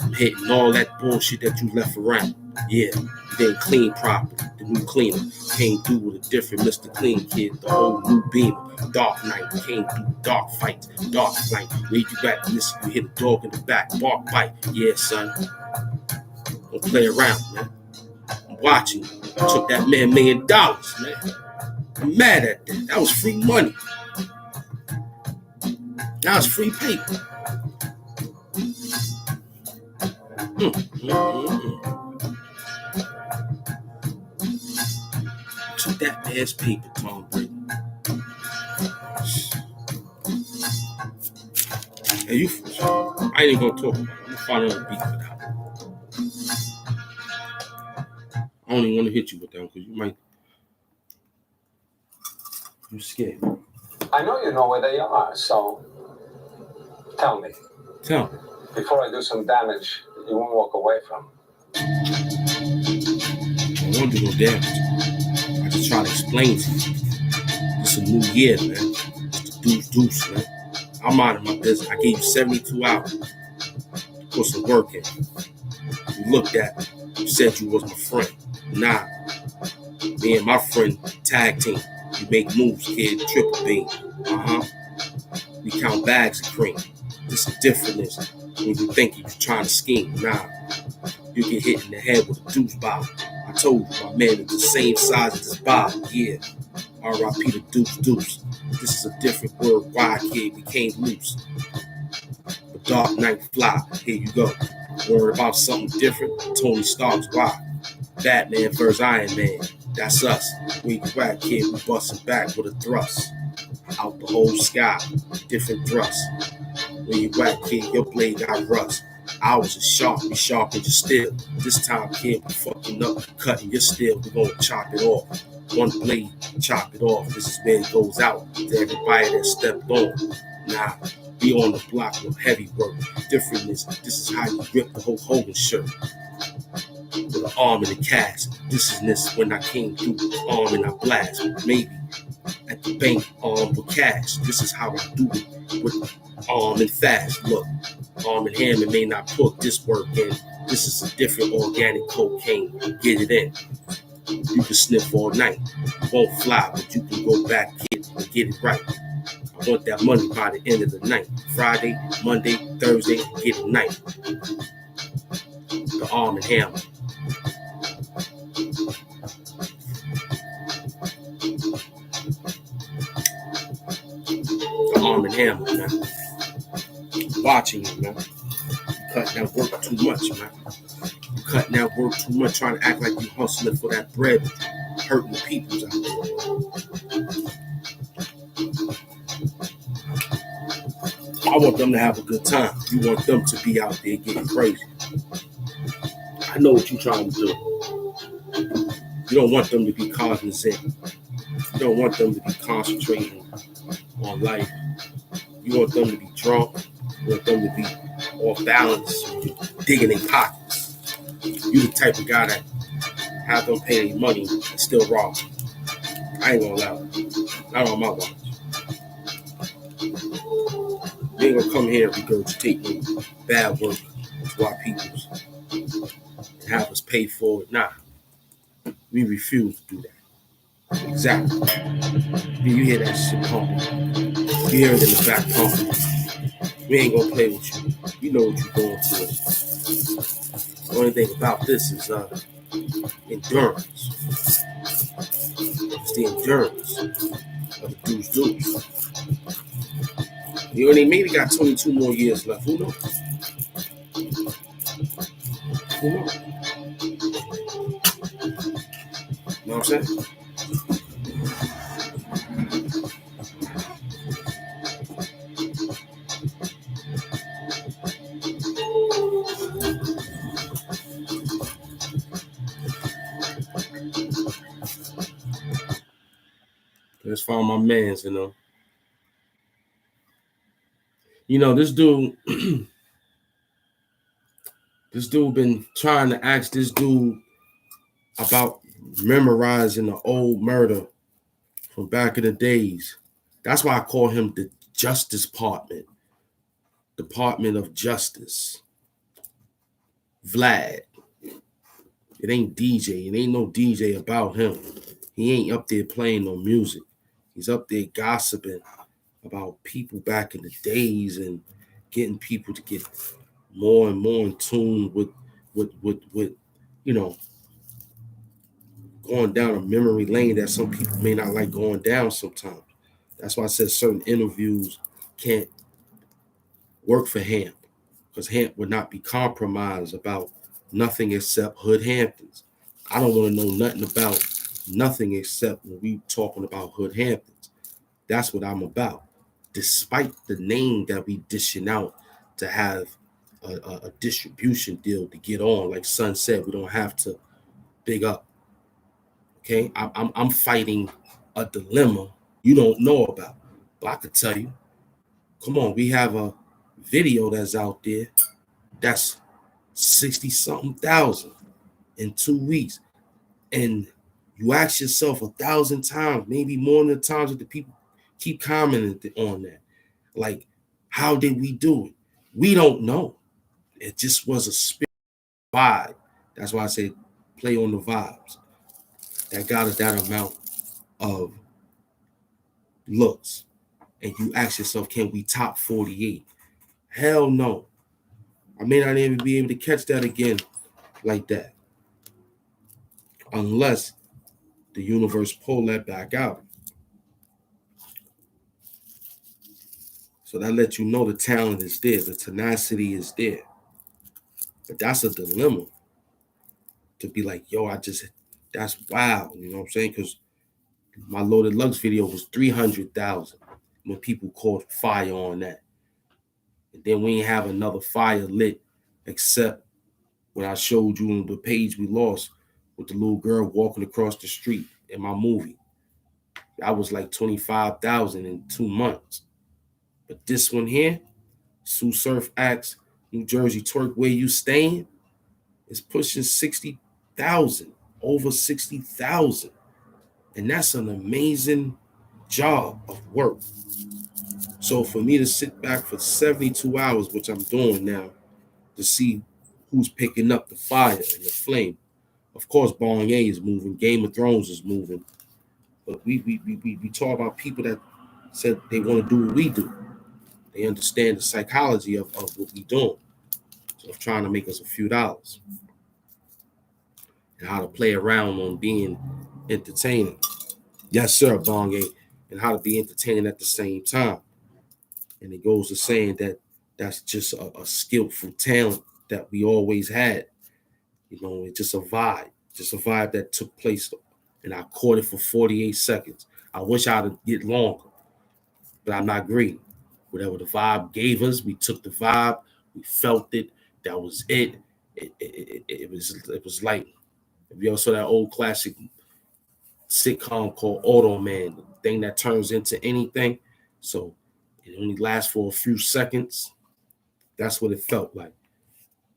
I'm hitting all that bullshit that you left around. Yeah, you didn't clean properly. The new cleaner came through with a different Mr. Clean kid. The whole new beamer. Dark night came through, dark fights, dark night. Where you at? Listen, you hit a dog in the back, bark bite. Yeah, son. Don't play around, man. I'm watching you. I took that man $1 million, man. I'm mad at that. That was free money. That was free paper. Took that man's paper, Tom Brady. Hey, you, I ain't even gonna talk about it. I'm gonna find another beat for that. I don't even want to hit you with that because you're scared. I know you know where they are, so tell me. Tell me. Before I do some damage, you won't walk away from. I won't do no damage. I just try to explain to you. It's a new year, man. It's the deuce, man. I'm out of my business. I gave you 72 hours to put some work in. You looked at me. You said you was my friend. Nah. Me and my friend tag team. You make moves, kid. Triple beam. We count bags of cream. This is difference when you think you're trying to scheme. Nah. You get hit in the head with a deuce bottle. I told you, my man is the same size as this bottle. Yeah. R.I.P. the deuce. This is a different word. Why, kid? We came loose. The Dark Knight fly. Here you go. Worried about something different? Tony Stark's why? Batman versus Iron Man. That's us. We you at, kid? We busting back with a thrust. Out the whole sky. Different thrust. Where you at, kid? Your blade got rust. Ours is sharp, we sharpen your steel. This time, kid, we fucking up, cutting your steel. We gonna chop it off. One blade, chop it off. This is where it goes out to everybody that stepped on. Nah, we on the block with heavy work. Different this is how you rip the whole Hogan shirt. With an arm in the cast. This when I came through with the arm and I blast. Maybe at the bank, armed with cash. This is how I do it with arm and fast. Look, Arm & Hammer may not put this work in. This is a different organic cocaine. Get it in. You can sniff all night. You won't fly, but you can go back, kid, and get it right. I want that money by the end of the night. Friday, Monday, Thursday, get it night. The Arm & Hammer. The Arm & Hammer, man. Watching you, man. You cutting that work too much, man. You cutting that work too much, trying to act like you hustling for that bread, but you hurting the peoples out there. I want them to have a good time. You want them to be out there getting crazy. I know what you're trying to do. You don't want them to be cognizant. You don't want them to be concentrating on life. You want them to be drunk. You want them to be off balance, digging in pockets. You the type of guy that have them pay any money and still rob. I ain't gonna allow it. Not on my watch. You ain't gonna come here and regurgitate no bad work to our peoples and have us pay for it. Nah. We refuse to do that. Exactly. You hear that shit pumping. You hear it in the back pumping. We ain't gonna play with you. You know what you're going for. The only thing about this is endurance. It's the endurance of the deuce. You only maybe got 22 more years left. Who knows? Who knows? You know what I'm saying? Let's find my mans, this dude, this dude been trying to ask this dude about memorizing the old murder from back in the days. That's why I call him Justice Department of Justice, Vlad. It ain't DJ. It ain't no DJ about him. He ain't up there playing no music. He's up there gossiping about people back in the days and getting people to get more and more in tune with you know, going down a memory lane that some people may not like going down sometimes. That's why I said certain interviews can't work for Hamp, because Hamp would not be compromised about nothing except Hood Hamptons. I don't want to know nothing about nothing except when we talking about Hood Hamptons. That's what I'm about. Despite the name that we dishing out to have a distribution deal to get on, like Son said, we don't have to big up. Okay, I'm fighting a dilemma you don't know about, but I could tell you. Come on, we have a video that's out there that's 60-something thousand in 2 weeks, and you ask yourself 1,000 times, maybe more than the times that the people keep commenting on that, like, how did we do it? We don't know. It just was a spirit vibe. That's why I say play on the vibes. That got us that amount of looks. And you ask yourself, can we top 48? Hell no. I may not even be able to catch that again like that, unless the universe pull that back out. So that lets you know the talent is there, the tenacity is there. But that's a dilemma to be like, yo, that's wow. You know what I'm saying? Because my Loaded Lux video was 300,000 when people caught fire on that. And then we ain't have another fire lit except when I showed you the page we lost with the little girl walking across the street in my movie. I was like 25,000 in 2 months. But this one here, Sue Surf Acts, New Jersey Twerk, Where You Staying, is pushing 60,000, over 60,000. And that's an amazing job of work. So for me to sit back for 72 hours, which I'm doing now, to see who's picking up the fire and the flame. Of course, Bong A is moving. Game of Thrones is moving. But we talk about people that said they want to do what we do. They understand the psychology of what we doing. So of trying to make us a few dollars. And how to play around on being entertaining. Yes, sir, Bong A. And how to be entertaining at the same time. And it goes to saying that that's just a skillful talent that we always had. You know, it's just a vibe that took place. And I caught it for 48 seconds. I wish I'd get longer, but I'm not greedy. Whatever the vibe gave us, we took the vibe, we felt it. That was it. It was like, if you ever saw that old classic sitcom called Auto Man, the thing that turns into anything. So it only lasts for a few seconds. That's what it felt like.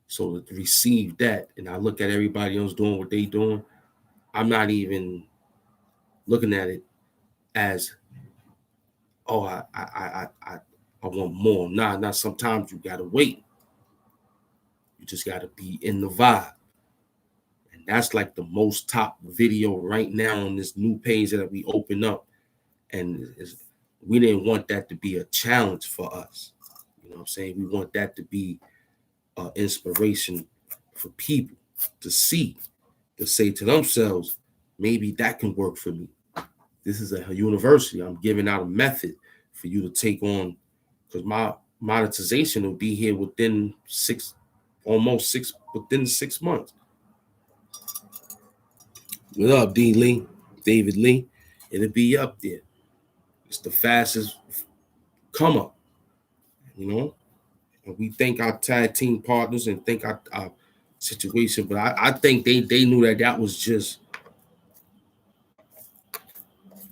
So to receive that, and I look at everybody else doing what they doing, I'm not even looking at it as, oh, I want more. Nah. Sometimes you gotta wait. You just gotta be in the vibe. And that's like the most top video right now on this new page that we open up. And we didn't want that to be a challenge for us. You know what I'm saying? We want that to be inspiration for people to see, to say to themselves, maybe that can work for me. This is a university. I'm giving out a method for you to take on, because my monetization will be here within within 6 months. What up, D. Lee? David Lee? It'll be up there. It's the fastest come up, you know? And we thank our tag team partners and think our situation, but I think they knew that was just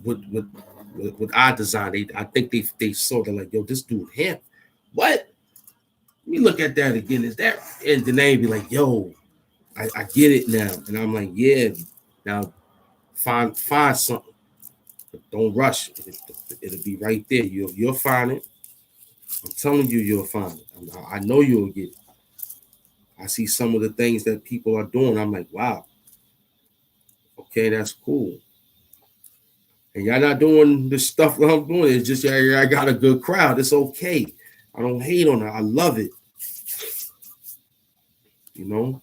with our design. I think they saw that, like, yo, this dude him. What? Let me look at that again. Is that? And then they be like, yo, I get it now. And I'm like, yeah, now find something. But don't rush. It'll be right there. You'll find it. I'm telling you, you'll find it. I know you'll get it. I see some of the things that people are doing. I'm like, wow, okay, that's cool. And y'all not doing the stuff that I'm doing. It's just I got a good crowd. It's okay. I don't hate on it. I love it. You know,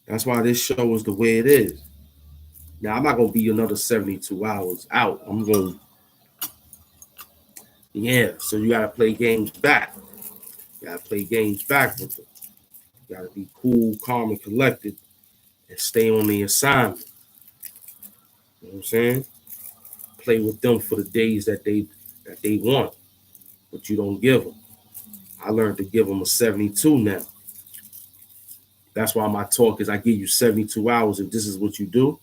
that's why this show is the way it is. Now I'm not gonna be another 72 hours out. I'm going, yeah. So you gotta play games back. You gotta play games back with them. You gotta be cool, calm, and collected, and stay on the assignment. You know what I'm saying? Play with them for the days that they want, but you don't give them. I learned to give them a 72 now. That's why my talk is I give you 72 hours. If this is what you do,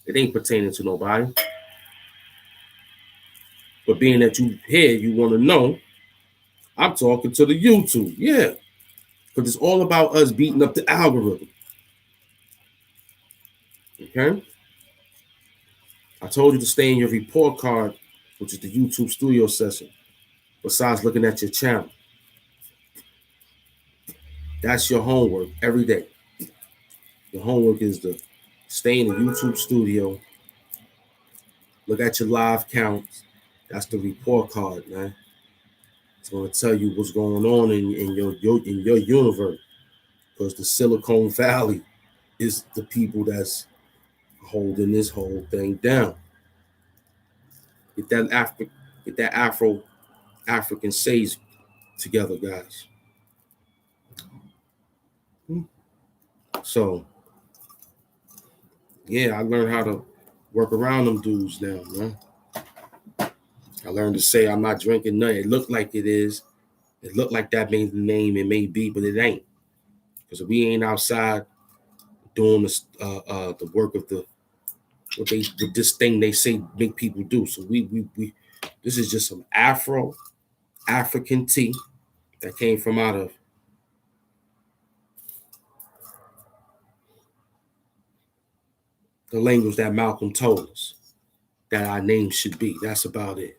it ain't pertaining to nobody. But being that you here, you want to know, I'm talking to the YouTube. Yeah. Because it's all about us beating up the algorithm. Okay? I told you to stay in your report card, which is the YouTube studio session, besides looking at your channel. That's your homework every day. Your homework is to stay in the YouTube studio, look at your live counts. That's the report card, man. It's going to tell you what's going on in your universe. Because the Silicon Valley is the people that's holding this whole thing down. Get that African sage together, guys. So yeah, I learned how to work around them dudes now, man. I learned to say I'm not drinking nothing. It looked like it is. It looked like that may the name it may be, but it ain't. Because we ain't outside doing the work of with this thing they say make people do. So we this is just some African tea that came from out of the language that Malcolm told us that our name should be. That's about it.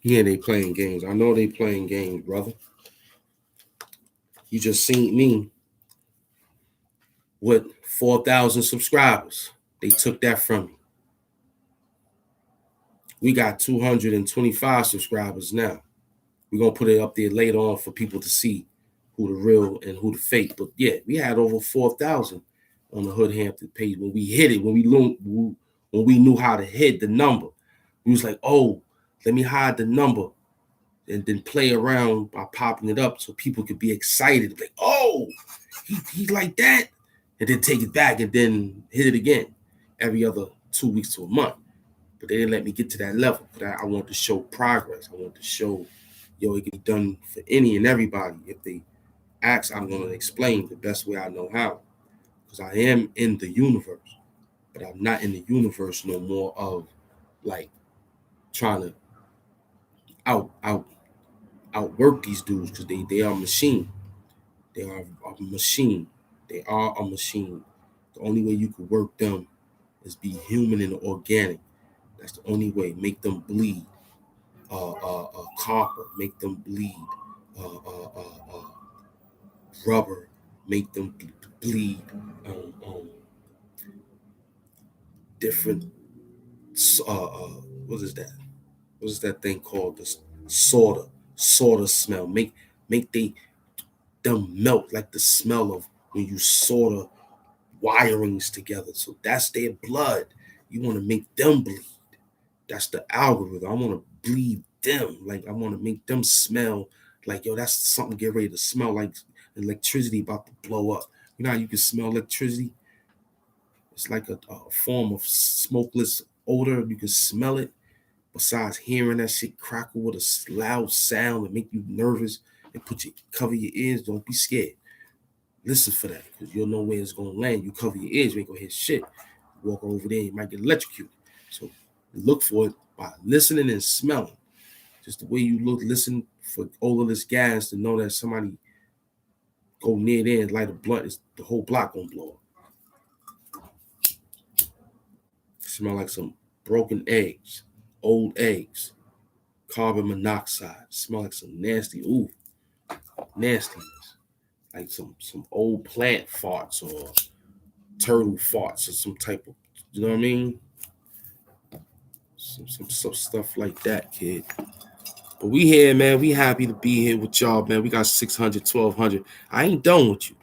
Yeah, they playing games. I know they playing games, brother. You just seen me with 4,000 subscribers. They took that from me. We got 225 subscribers now. We're going to put it up there later on for people to see who the real and who the fake. But yeah, we had over 4,000 on the Hood Hampton page. When we hit it, when we knew how to hit the number, we was like, oh, let me hide the number and then play around by popping it up so people could be excited. Like, oh, he like that. And then take it back and then hit it again every other 2 weeks to a month. But they didn't let me get to that level. But I want to show progress. I want to show, it can be done for any and everybody. If they ask, I'm going to explain the best way I know how. Because I am in the universe. But I'm not in the universe no more of like trying to outwork these dudes because they are a machine. They are a machine. They are a machine. The only way you can work them is be human and organic. That's the only way. Make them bleed copper. Make them bleed rubber. Make them bleed different. What is that? What is that thing called? The sorta smell. Make them melt like the smell of when you sorta wirings together. So that's their blood. You want to make them bleed. That's the algorithm. I want to bleed them. Like I want to make them smell like, yo, that's something get ready to smell like electricity about to blow up. You know how you can smell electricity? It's like a form of smokeless odor. You can smell it. Besides hearing that shit crackle with a loud sound and make you nervous and cover your ears, don't be scared. Listen for that because you'll know where it's going to land. You cover your ears, you ain't going to hear shit. Walk over there, you might get electrocuted. So look for it by listening and smelling. Just the way you listen for odorless gas to know that somebody go near there and light a blunt, the whole block gonna blow up. Smell like some broken eggs, old eggs, carbon monoxide. Smell like some nasty, nastiness. Like some old plant farts or turtle farts or some type of, you know what I mean? Some stuff like that, kid. But we here, man. We happy to be here with y'all, man. We got 600, 1,200. I ain't done with you.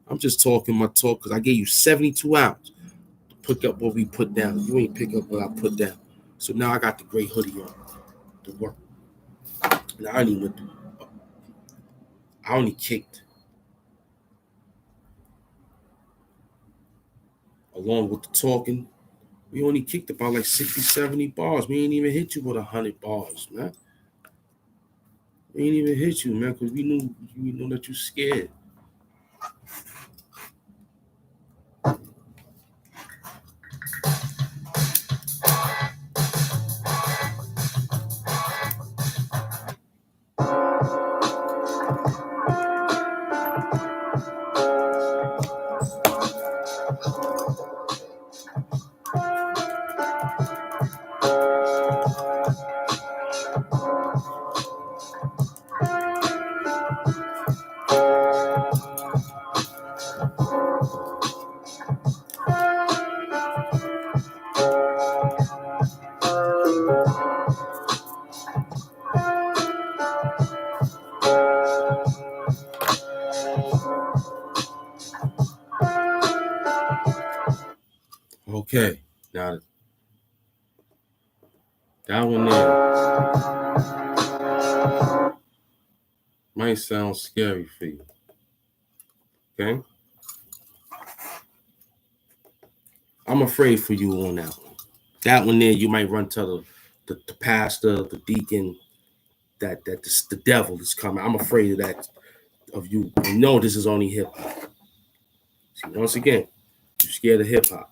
I'm just talking my talk because I gave you 72 hours to pick up what we put down. You ain't pick up what I put down. So now I got the gray hoodie on to work. And I only went through. I only kicked, along with the talking, we only kicked about like 60, 70 bars. We ain't even hit you with 100 bars, man. We ain't even hit you, man, because we knew that you scared. Okay, now that one there might sound scary for you. Okay? I'm afraid for you on that one. That one there, you might run to the pastor, the deacon, that the devil is coming. I'm afraid of that, of you. You know this is only hip hop. See, once again, you're scared of hip hop.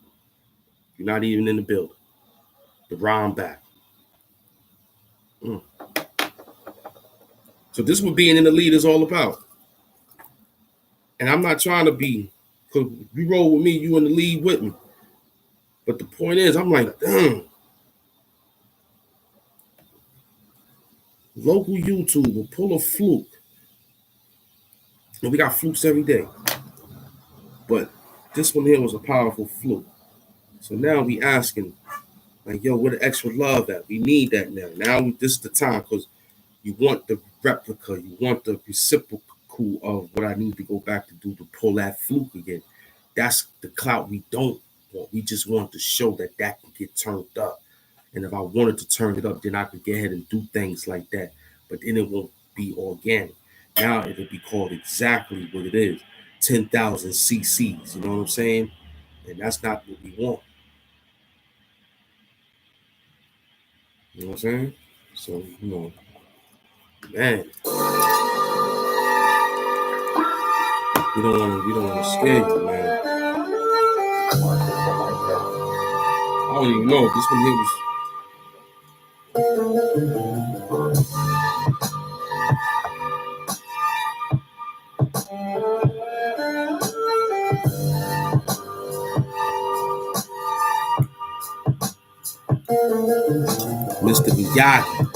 You're not even in the building. The rhyme back. So this is what being in the lead is all about. And I'm not trying to be, because you roll with me, you in the lead with me. But the point is, I'm like, damn. Local YouTuber pull a fluke. And we got flukes every day. But this one here was a powerful fluke. So now we asking, like, yo, where the extra love at? We need that now. Now this is the time, because you want the replica, you want the reciprocal of what I need to go back to do to pull that fluke again. That's the clout we don't want. We just want to show that can get turned up. And if I wanted to turn it up, then I could go ahead and do things like that. But then it won't be organic. Now it'll be called exactly what it is. 10,000 cc's, you know what I'm saying? And that's not what we want. You know what I'm saying? So, man. We don't want to scare you, man. I don't even know if this one here was. Mr. Miyagi.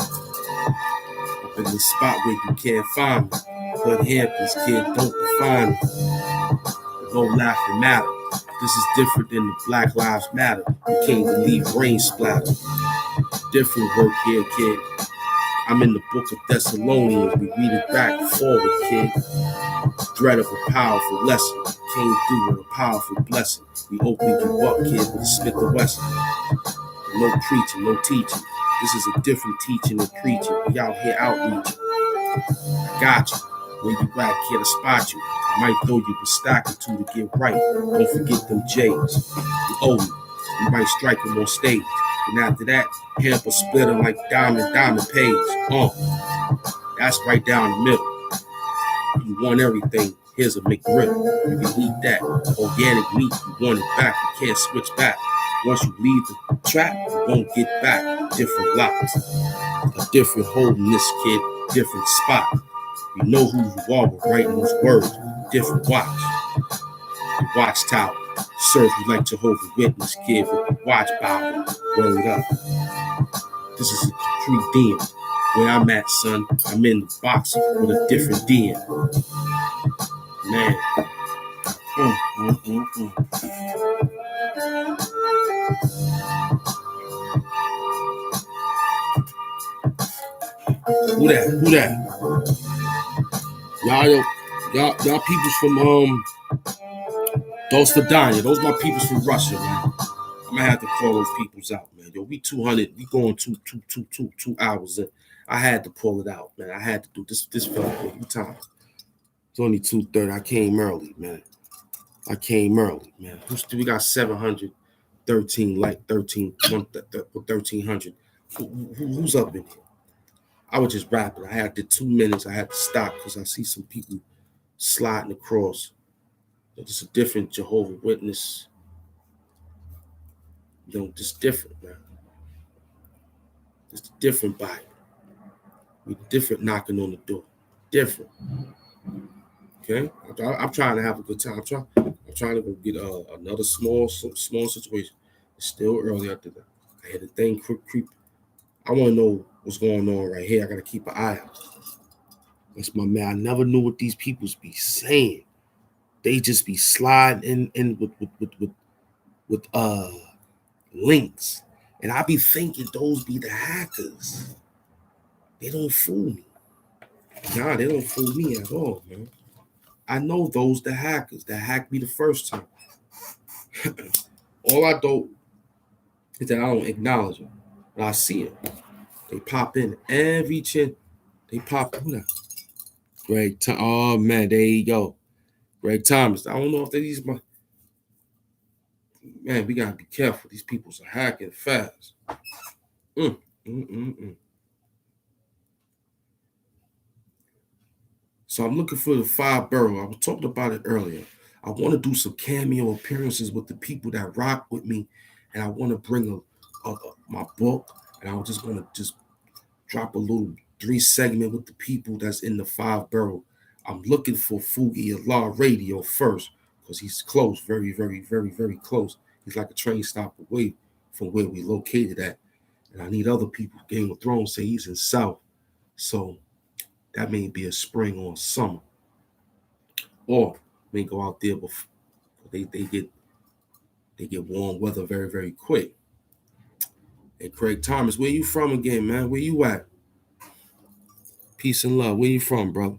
Up in the spot where you can't find me. Hood Hamptons, kid, don't define me. No laughing matter. This is different than the Black Lives Matter. You can't believe brain splatter. Different work here, kid. I'm in the book of Thessalonians. We read it back forward, kid. Threat of a powerful lesson. Came through with a powerful blessing. We open you up, kid, with a Smith & Wesson. No preaching, no teaching. This is a different teaching and preaching. We out here outreaching. I got you. Where you at, kid, I spot you. I might throw you a stack or two to get right. Don't forget them J's. You owe me. You might strike them on stage. And after that, hamper split them like diamond page. That's right down the middle. You want everything. Here's a McRib. You can eat that. Organic meat. You want it back. You can't switch back. Once you leave the trap, you won't get back. Different locks. A different hole in this, kid. Different spot. You know who you are with writing those words. different watch. The watchtower. Serve you like Jehovah's Witness kid with the watch power. Word up. This is a pre-DM. Where I'm at, son, I'm in the box with a different DM. Man. Who that? Y'all peoples from Dostadanya. Those my peoples from Russia, man. I'm gonna have to call those peoples out, man. Yo, we 200. We going 2 hours in. I had to pull it out, man. I had to do this. This felt like what time? It's only 2:30. I came early, man. We got 713, like 1,300. Who's up in here? I was just rapping. I had the 2 minutes. I had to stop because I see some people sliding across. It's a different Jehovah's Witness. Just different, man. It's a different Bible. We different knocking on the door. Different. Okay? I'm trying to have a good time. I'm trying to go get another small situation. It's still early after that. I had a thing creep. I want to know what's going on right here. I got to keep an eye out. That's my man. I never knew what these peoples be saying. They just be sliding in with links. And I be thinking those be the hackers. They don't fool me. Nah, they don't fool me at all, man. I know those the hackers that hacked me the first time. All I do is that I don't acknowledge them. But I see them. They pop in every chin. They pop. Who that? Greg. Oh man, there you go. Greg Thomas. I don't know if these my man. We gotta be careful. These people's are hacking fast. So I'm looking for the 5 borough. I was talking about it earlier. I want to do some cameo appearances with the people that rock with me, and I want to bring my book, and I was just going to just drop a little 3 segment with the people that's in the 5 borough. I'm looking for Fugi Allah Radio first because he's close, very, very, very, very close. He's like a train stop away from where we located at, and I need other people. Game of Thrones say he's in South, so that may be a spring or summer, or may go out there before they get warm weather very, very quick. Hey, Craig Thomas, where you from again, man? Where you at? Peace and love. Where you from, brother?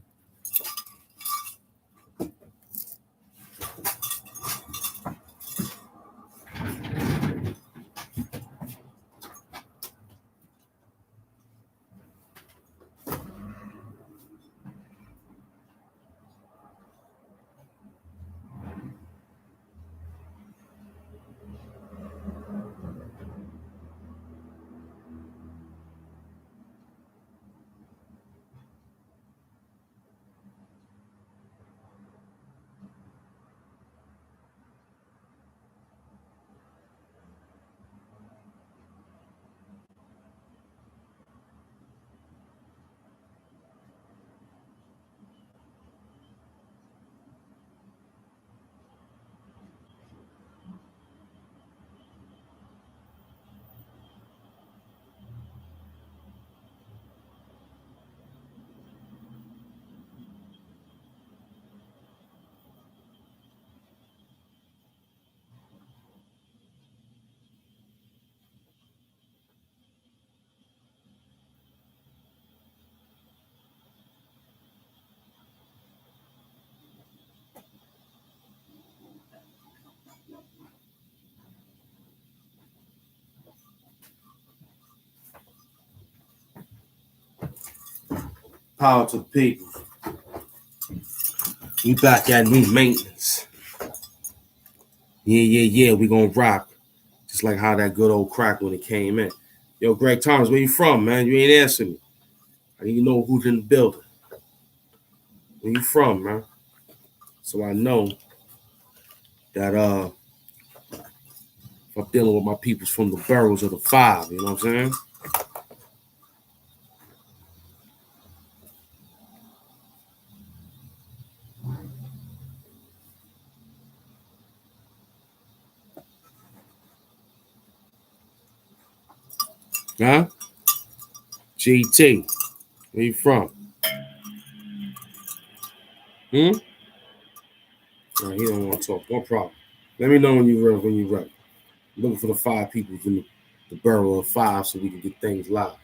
Power to the people. We back at new maintenance. Yeah. We gonna rock. Just like how that good old crack when it came in. Yo, Greg Thomas, where you from, man? You ain't answering me. I need to know who's in the building. Where you from, man? So I know that if I'm dealing with my peoples from the boroughs of the 5, you know what I'm saying? Huh? GT. Where you from? Hmm? Nah, he don't want to talk. No problem. Let me know when you're ready. I'm looking for the 5 people in the borough of 5 so we can get things live.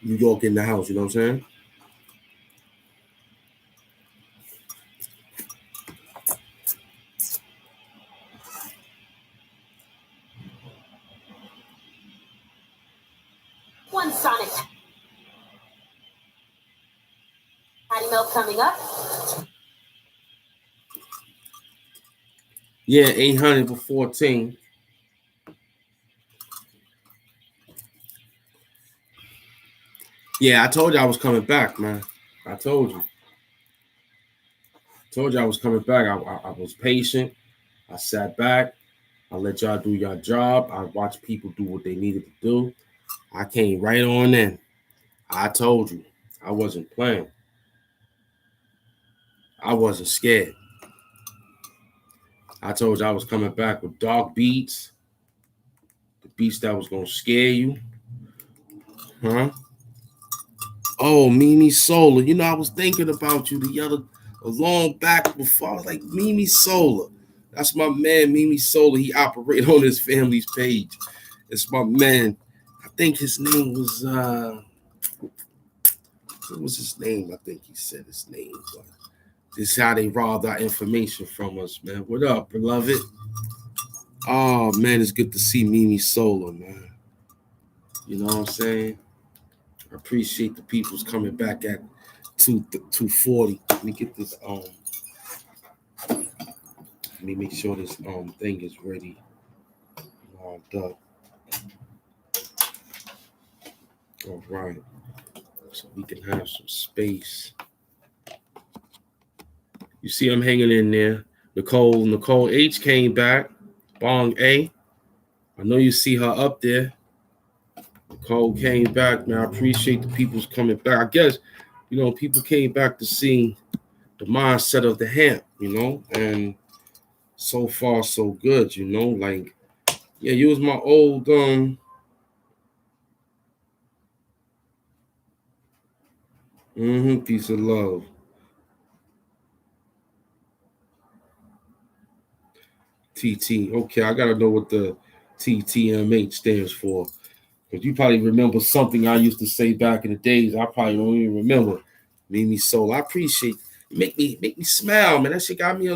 New York in the house, you know what I'm saying? One Sonic Patty Milk coming up. Yeah, 800 for 14. Yeah, I told you I was coming back, man. I told you. Told you I was coming back. I was patient. I sat back. I let y'all do your job. I watched people do what they needed to do. I came right on in. I told you. I wasn't playing. I wasn't scared. I told you I was coming back with dark beats. The beats that was going to scare you. Huh? Oh, Mimi Solar. You know, I was thinking about you a long back before. I was like, Mimi Solar. That's my man, Mimi Solar. He operated on his family's page. It's my man. I think his name was what was his name? I think he said his name. But this is how they robbed our information from us, man. What up, beloved? Oh man, it's good to see Mimi Solar, man. You know what I'm saying? I appreciate the people's coming back at 240. Let me get this let me make sure this thing is ready. Logged up. All right. So we can have some space. You see I'm hanging in there. Nicole H came back. Bong A. I know you see her up there. Nicole came back, man. I appreciate the people's coming back. I guess, you know, people came back to see the mindset of the hamp, you know, and so far so good, you know. Like, yeah, you was my old piece of love. TT. Okay, I gotta know what the TTMH stands for. Because you probably remember something I used to say back in the days. I probably don't even remember. Mimi Soul. I appreciate it. Make me smile, man. That shit got me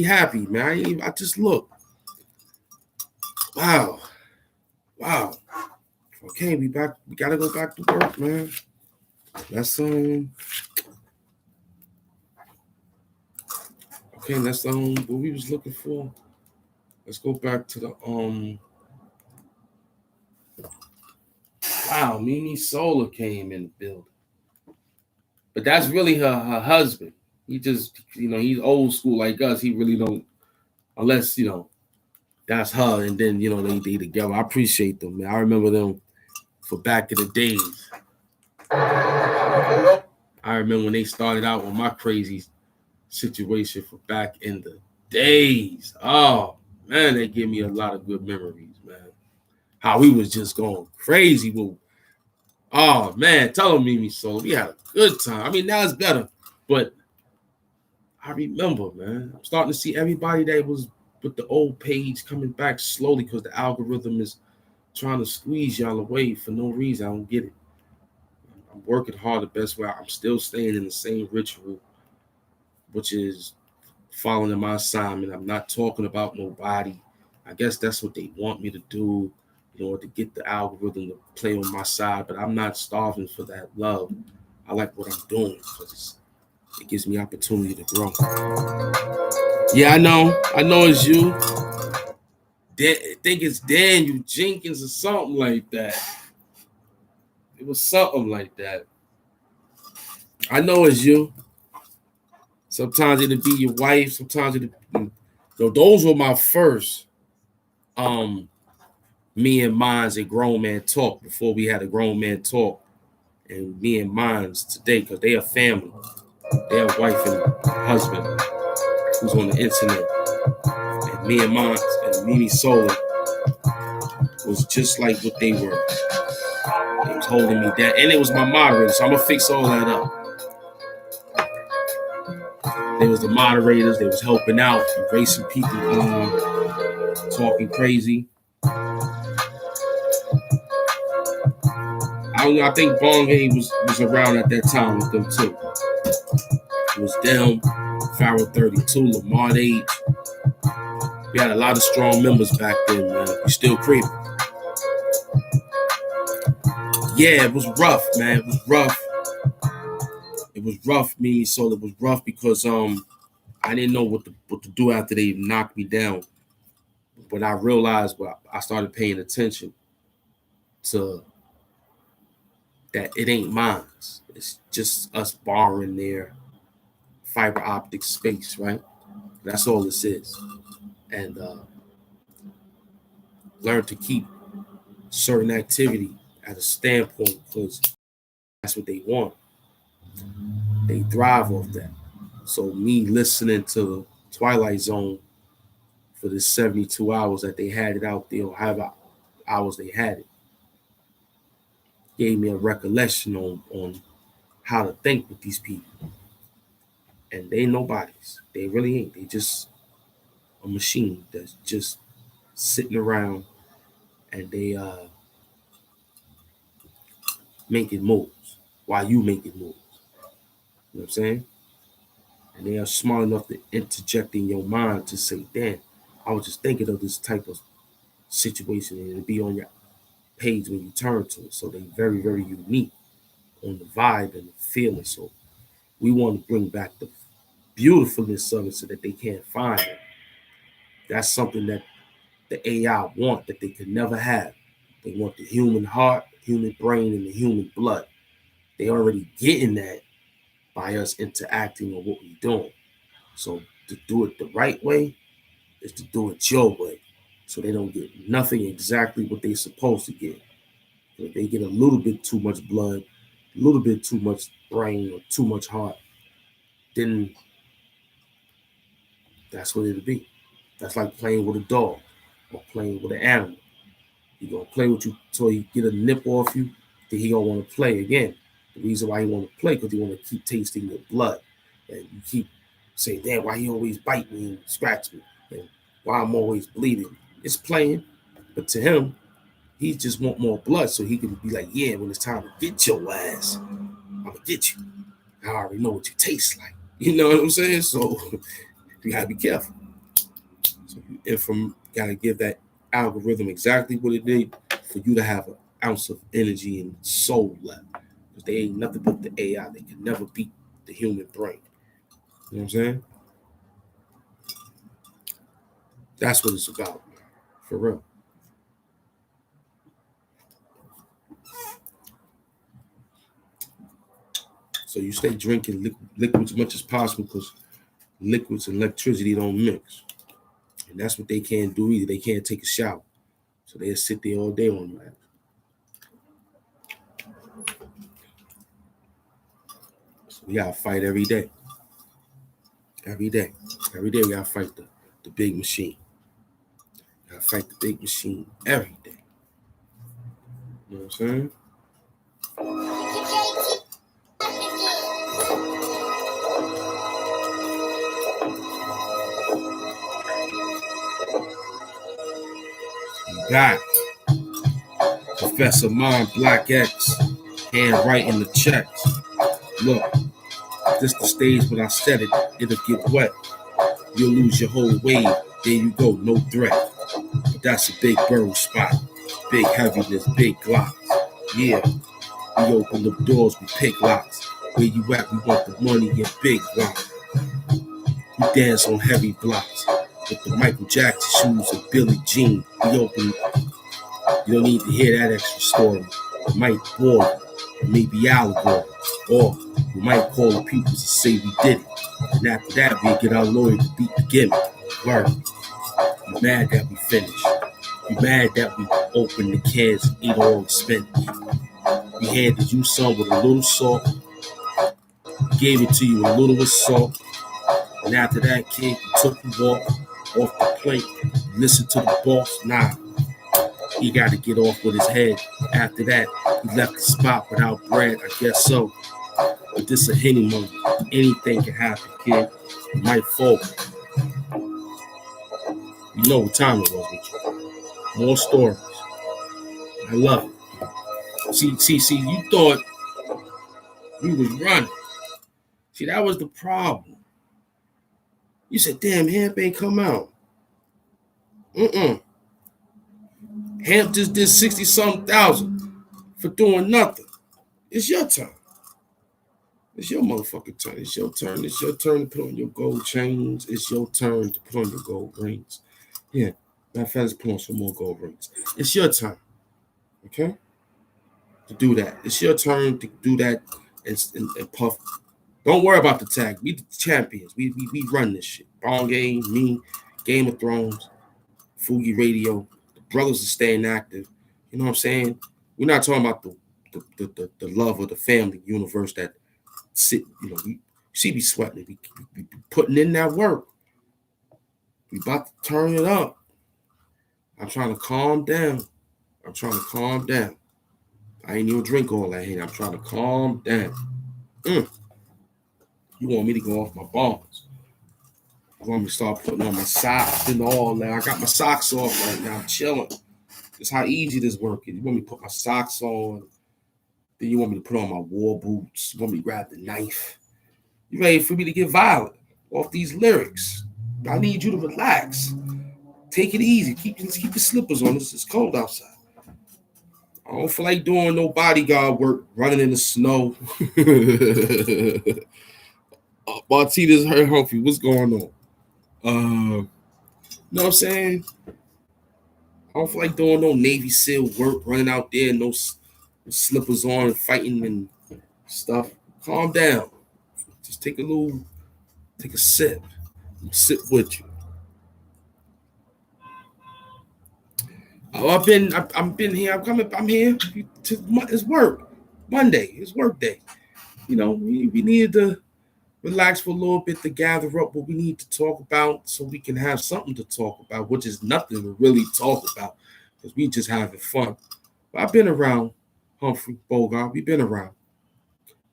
happy, man. I just look. Wow. Okay, we gotta go back to work, man. That's okay, that's what we was looking for. Let's go back to the wow, Mimi Solar came in the building. But that's really her husband. He just, you know, he's old school like us. He really don't, unless, you know, that's her. And then, you know, they together. I appreciate them, man. I remember them for back in the days. I remember when they started out with my crazy situation for back in the days. Oh, man, they give me a lot of good memories, man. How we was just going crazy. Oh, man, tell them Mimi Soul. We had a good time. I mean, now it's better. But I remember, man. I'm starting to see everybody that was with the old page coming back slowly because the algorithm is trying to squeeze y'all away for no reason. I don't get it. I'm working hard the best way. I'm still staying in the same ritual, which is following my assignment. I'm not talking about nobody. I guess that's what they want me to do, you know, to get the algorithm to play on my side. But I'm not starving for that love. I like what I'm doing because it gives me opportunity to grow. Yeah, I know it's you. I think it's Daniel Jenkins or something like that. It was something like that. I know it's you. Sometimes it'll be your wife. Sometimes it'll be, so those were my first me and Mines and Grown Man Talk before we had a Grown Man Talk. And me and Mines today, because they are family. They are wife and husband who's on the internet. And me and Mines and Mimi Solar was just like what they were. They was holding me down. And it was my moderator, so I'm going to fix all that up. They was the moderators. They was helping out, erasing people talking crazy. I think Bongay was around at that time with them too. It was them, Pharaoh 32, Lamar Age. We had a lot of strong members back then, man. We still creeping. Yeah, it was rough, man. It was rough. It was rough, Mimi Soul. It was rough because I didn't know what to do after they knocked me down. But I realized, I started paying attention to that it ain't mine. It's just us borrowing their fiber optic space, right? That's all this is. And learn to keep certain activity at a standpoint because that's what they want. They thrive off that. So me listening to the Twilight Zone for the 72 hours that they had it out there, or however hours they had it, gave me a recollection on how to think with these people. And they ain't nobodies. They really ain't. They just a machine that's just sitting around and they making moves while you making moves. You know what I'm saying? And they are smart enough to interject in your mind to say, damn, I was just thinking of this type of situation, and it'll be on your page when you turn to it. So they're very, very unique on the vibe and the feeling. So we want to bring back the beautifulness of it so that they can't find it. That's something that the AI want that they could never have. They want the human heart, human brain, and the human blood. They already getting that by us interacting on what we're doing. So to do it the right way is to do it your way. So they don't get nothing exactly what they're supposed to get. If they get a little bit too much blood, a little bit too much brain, or too much heart, then that's what it'll be. That's like playing with a dog or playing with an animal. You're going to play with you until you get a nip off you, then he going to want to play again. The reason why he want to play because he want to keep tasting your blood. And you keep saying, damn, why he always bite me and scratch me? And why I'm always bleeding? It's playing. But to him, he just want more blood so he can be like, yeah, when it's time to get your ass, I'm going to get you. I already know what you taste like. You know what I'm saying? So you got to be careful. So you got to give that algorithm exactly what it needs for you to have an ounce of energy and soul left. Because they ain't nothing but the AI. They can never beat the human brain. You know what I'm saying? That's what it's about, man. For real. So you stay drinking liquids as much as possible because liquids and electricity don't mix. And that's what they can't do either. They can't take a shower. So they'll sit there all day on that. So we gotta fight every day. Every day. Every day we gotta fight the big machine. We gotta fight the big machine every day. You know what I'm saying? Got Professor Mom Black X hand writing the checks. Look, this the stage when I said it, it'll get wet. You'll lose your whole wave. There you go, no threat. But that's a big burrow spot. Big heaviness, big glocks. Yeah, we open the doors with pick locks. Where you at, we want the money and big blocks. We dance on heavy blocks. With the Michael Jackson shoes and Billie Jean, we open. You don't need to hear that extra story. It might bore you, or maybe allegory, or we might call the people to say we did it. And after that, we get our lawyer to beat the gimmick. Word. You mad that we finished. You mad that we opened the cans and ate all the spinach. We handed you some with a little salt. Gave it to you a little with salt. And after that, kid, we took you off the plate listen to the boss. Nah, he got to get off with his head. After that, he left the spot without bread. I guess so. But this a Henny moment. Anything can happen, kid. You might fall. You know what time it was with you. More stories. I love it. See, you thought we was running. See, that was the problem. You said, damn, Hamp ain't come out. Hamp just did 60-something thousand for doing nothing. It's your turn. It's your motherfucking turn. It's your turn. It's your turn to put on your gold chains. It's your turn to put on your gold rings. Yeah, matter of fact, let's put on some more gold rings. It's your turn, okay, to do that. It's your turn to do that and puff. Don't worry about the tag. We the champions. We run this shit. Ball game, me, Game of Thrones, Fugi Radio. The brothers are staying active. You know what I'm saying? We're not talking about the love of the family universe that sit. You know, we see me sweating. We putting in that work. We about to turn it up. I'm trying to calm down. I ain't even drink all that hate. I'm trying to calm down. You want me to go off my bombs. You want me to start putting on my socks and all that. I got my socks off right now. I'm chilling. That's how easy this work is. You want me to put my socks on. Then you want me to put on my war boots. You want me to grab the knife. You ready for me to get violent off these lyrics? I need you to relax. Take it easy. Keep your slippers on. It's cold outside. I don't feel like doing no bodyguard work, running in the snow. Martinez hurt Humphrey. What's going on? You know what I'm saying? I don't feel like doing no Navy SEAL work, running out there, no slippers on, fighting and stuff. Calm down. Just take a sip. Sit with you. Oh, I've been here. I'm here. It's work. Monday. It's work day. You know, we needed to relax for a little bit to gather up what we need to talk about so we can have something to talk about, which is nothing to really talk about because we just having fun. But I've been around, Humphrey, Bogart. We've been around.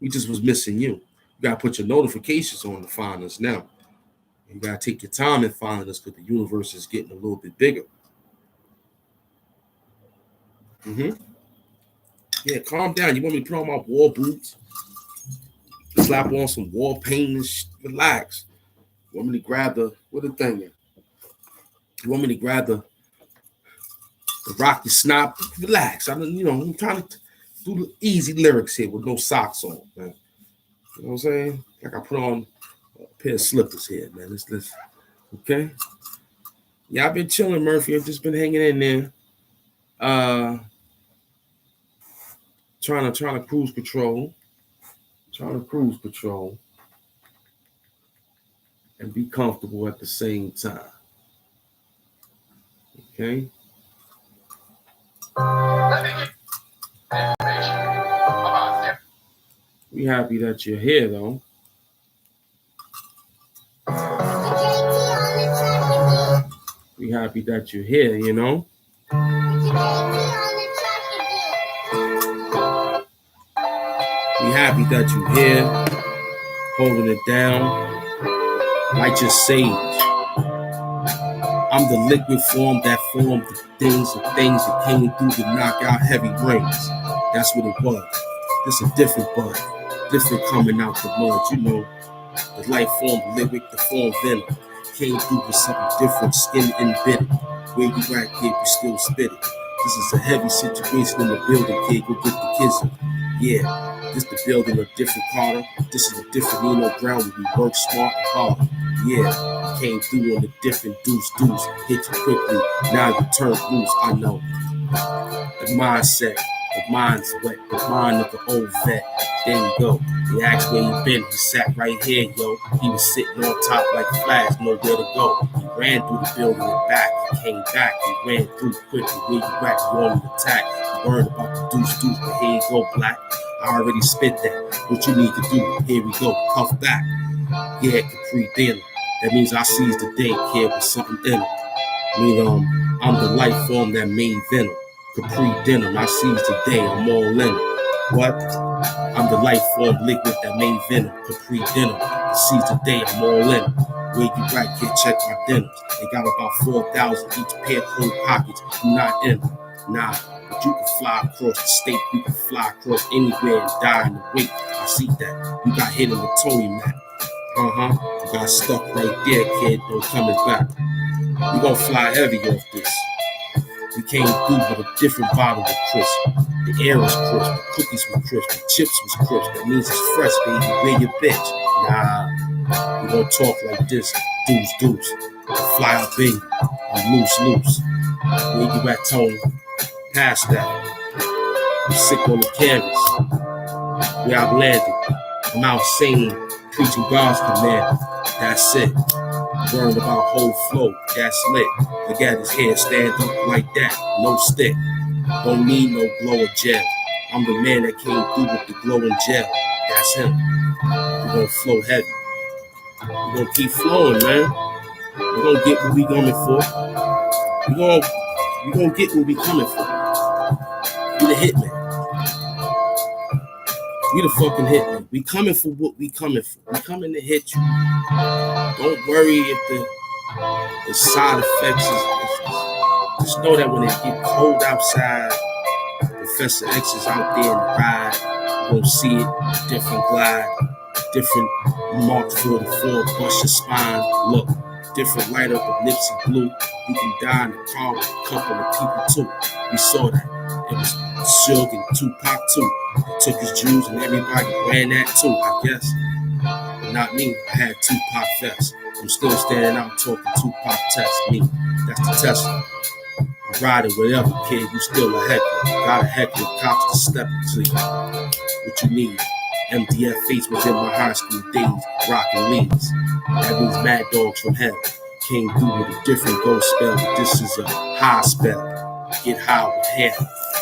We just was missing you. You got to put your notifications on to find us now. You got to take your time in finding us because the universe is getting a little bit bigger. Yeah, calm down. You want me to put on my war boots? Slap on some war paint and relax. You want me to grab what the thing is? You want me to grab the Rocky Snap? Relax. I'm trying to do the easy lyrics here with no socks on, man. You know what I'm saying? Like I put on a pair of slippers here, man. Let's okay. Yeah, I've been chilling, Murphy. I've just been hanging in there. Trying to cruise control. And be comfortable at the same time. Okay? We happy that you're here, though. We happy that you're here, you know? We happy that you're here, holding it down. Light your sage. I'm the liquid form that formed the things that came through to knock out heavy rings. That's what it was. This a different bud, different coming out the mud. You know, the life form lyric, the form venom. Came through with something different, skin embedded. Where you at, kid, you still spit it. This is a heavy situation in the building, kid. Go get the kids. Yeah, this the building of different Carter. This is a different Nino Brown where we work smart and hard. Yeah, came through on the different deuce. Hit you quickly, now you turn loose. I know. The mindset, the mind's wet, the mind of the old vet. There you go. He asked where he been. He sat right here, yo. He was sitting on top like Flash, nowhere to go. He ran through the building and back. He came back. He ran through quickly. Where you at? You on the attack. You worried about the deuce, but here you go, black. I already spit that. What you need to do? Here we go. Cuff back. Yeah, Capri Daily. That means I seize the day, kid, with something in it. I'm the life form that made venom. Capri denim, I seize the day, I'm all in it. What? I'm the life form liquid that made venom. Capri denim, I seize the day, I'm all in it. Where you right, kid, check my denims. They got about 4,000 each pair, cold pockets. I'm not in them. Nah, but you can fly across the state. You can fly across anywhere and die in the wake. I see that. You got hit in the Tony map. You got stuck right there, kid. No coming back. You gonna fly heavy off this. We came through with a different bottle of crisp. The air was crisp, the cookies were crisp, the chips was crisp. That means it's fresh, baby. Where your bitch? Nah, we gonna talk like this. Deuce. Fly up in, I'm loose. Where you at, Tony? Pass that. I'm sick on the canvas. Where I've landed. I'm out singing, preaching God's command. That's it. Worried about whole flow, that's lit. Look at his hair, stand up like that, no stick. Don't need no glow or gel. I'm the man that came through with the glowing gel. That's him. We're gonna flow heavy. We're gonna keep flowing, man. We're gonna get what we coming for. We're gonna get what we coming for. We the hitman. We the fucking hitman. We coming for what we coming for. We coming to hit you. Don't worry if the side effects is just know that when it get cold outside, Professor X is out there in the ride. You gon' see it, different glide, different Mark 44, bust your spine. Look, different light up of Nipsey Blue. You can die in the car with a couple of people too. We saw that. It was Suge and Tupac too. They took his Jews and everybody ran that too, I guess. But not me, I had Tupac vests. I'm still standing out talking Tupac test. Me, that's the Tesla. I'm riding whatever, kid. You still a heckler. Got a heckler, cops to step to you. What you need? MDF face was in my high school days, rocking leads. That means Mad Dogs from hell. Came through with a different ghost spell, but this is a high spell. Get high with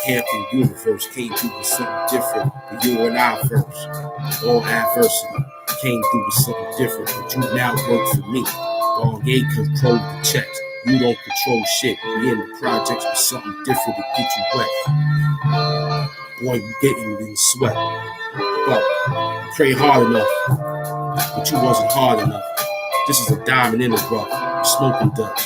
Hampton Universe came through with something different than you and I first. All adversity came through with something different, but you now work for me. Dog A control the checks. You don't control shit. We in the projects with something different to get you wet. Boy, you getting in the sweat. But you pray hard enough, but you wasn't hard enough. This is a diamond in the rough. You smoking Dutch.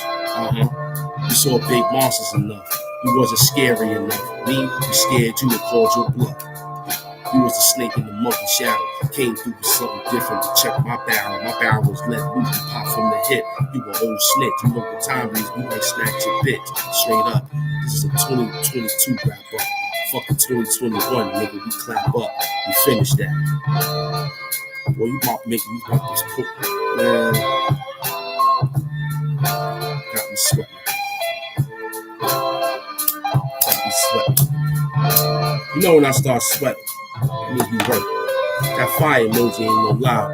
You saw big monsters enough. You wasn't scary enough. Me, you scared you and called your bluff. You was the snake in the monkey shadow. Came through with something different to check my barrel. My barrel was let loose and pop from the hip. You an old snitch. You know what time it is. We might snatch your bitch. Straight up. This is a 2022 wrap up. Fucking 2021, nigga. We clap up. We finish that. Boy, you about to make me about this cook. Man. Got me sweating. You know when I start sweating, it means we work. That fire emoji ain't no lie.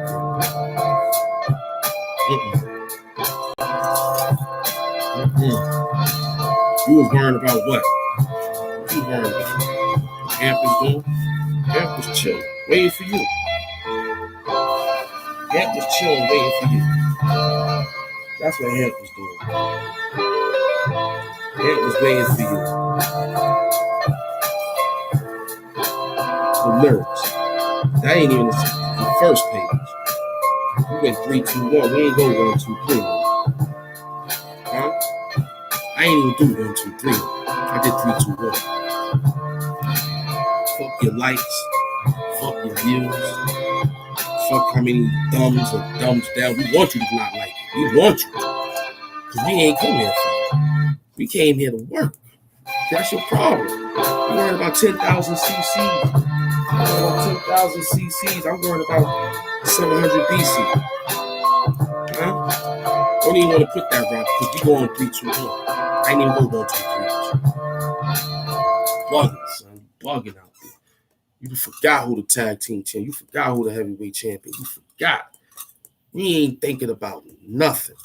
You was worrying about what? What you worrying about? Camp is doing? Camp was chilling, waiting for you. Camp was chilling, waiting for you. That's what Camp was doing. Camp was waiting for you. The lyrics. That ain't even the first page. We went 3, 2, 1. We ain't go 1, 2, 3. Huh? I ain't even do 1, 2, 3. I did 3, 2, 1. Fuck your likes. Fuck your views. Fuck how many thumbs or thumbs down. We want you to not like it. We want you to. Because we ain't come here for it. We came here to work. That's your problem. You worried about 10,000 cc's. I'm worried about 10,000 cc's. I'm worried about 700 BC. Huh? Don't even want to put that round because we go on 3, 2, 1. I ain't even go 1, 2, 3. Bugging, son. Bugging out there. You forgot who the tag team champion. You forgot who the heavyweight champion. You forgot. We ain't thinking about nothing.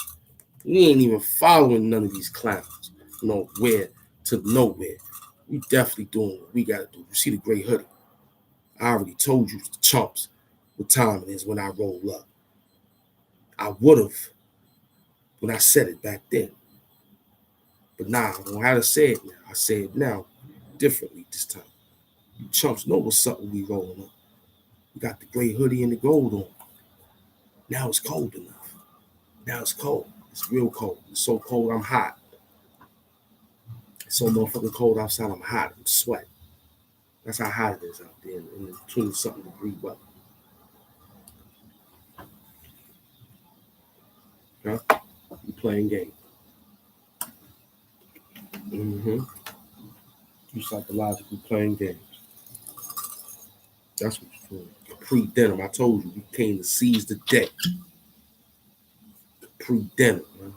We ain't even following none of these clowns. Nowhere to nowhere. We definitely doing what we gotta do. You see the gray hoodie? I already told you the chumps what time it is when I roll up. I would have when I said it back then. But nah, I don't know how to say it now. I say it now differently this time. You chumps know what's up when we rolling up. We got the gray hoodie and the gold on. Now it's cold enough. Now it's cold. It's real cold. It's so cold I'm hot. It's so motherfucking cold outside I'm hot. I'm sweating. That's how hot it is out there in the 20-something degree weather. Huh? You playing games. You psychologically playing games. That's what you're doing. Capri denim. I told you, we came to seize the day. Capri denim, man.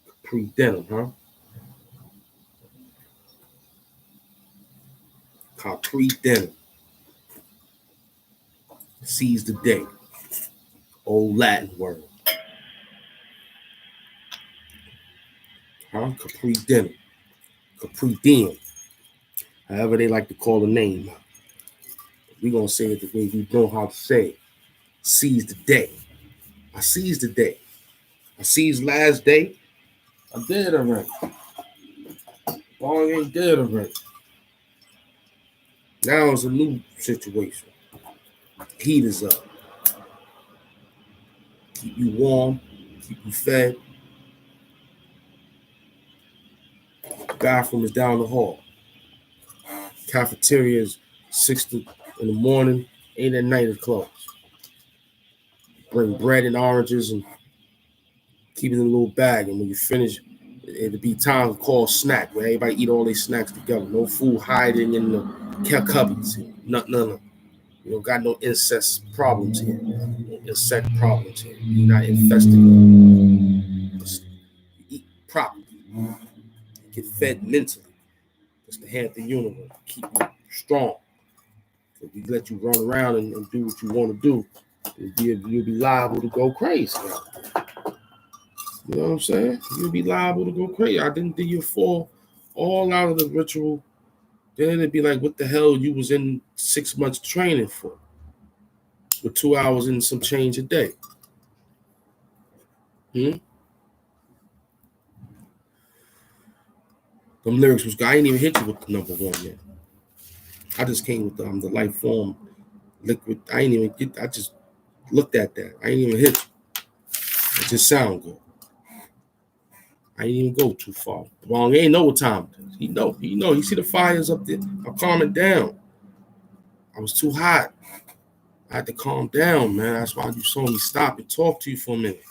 Capri denim, huh? Capri denim. Seize the day. Old Latin word. Huh? Capri denim. Capri denim. However they like to call the name. We're going to say it the way we know how to say it. Seize the day. I seized the day. I seized last day. I did already. Long ain't dead already. Now it's a new situation. Heat is up. Keep you warm. Keep you fed. Bathroom is down the hall. Cafeteria is 6 in the morning, 8 at night it's closed. Bring bread and oranges and keep it in a little bag. And when you finish, it'll be time to call snack, where everybody eat all their snacks together. No food hiding in the cupboards. None of them. You don't got no incest problems here. No insect problems here. You're not infested. You eat properly. Get fed mentally. It's the head of the universe. Keep you strong. If we let you run around and do what you want to do, you'll be liable to go crazy. You know what I'm saying? You'll be liable to go crazy. I didn't think you'd fall all out of the ritual. Then it'd be like, what the hell you was in 6 months training for? With 2 hours and some change a day. Them lyrics was, I ain't even hit you with the number one yet. I just came with the life form liquid. I ain't even get, I just looked at that. I ain't even hit you. It just sound good. I ain't even go too far. Wong ain't know what time it is. He know. He see the fires up there. I'm calming down. I was too hot. I had to calm down, man. That's why you saw me stop and talk to you for a minute.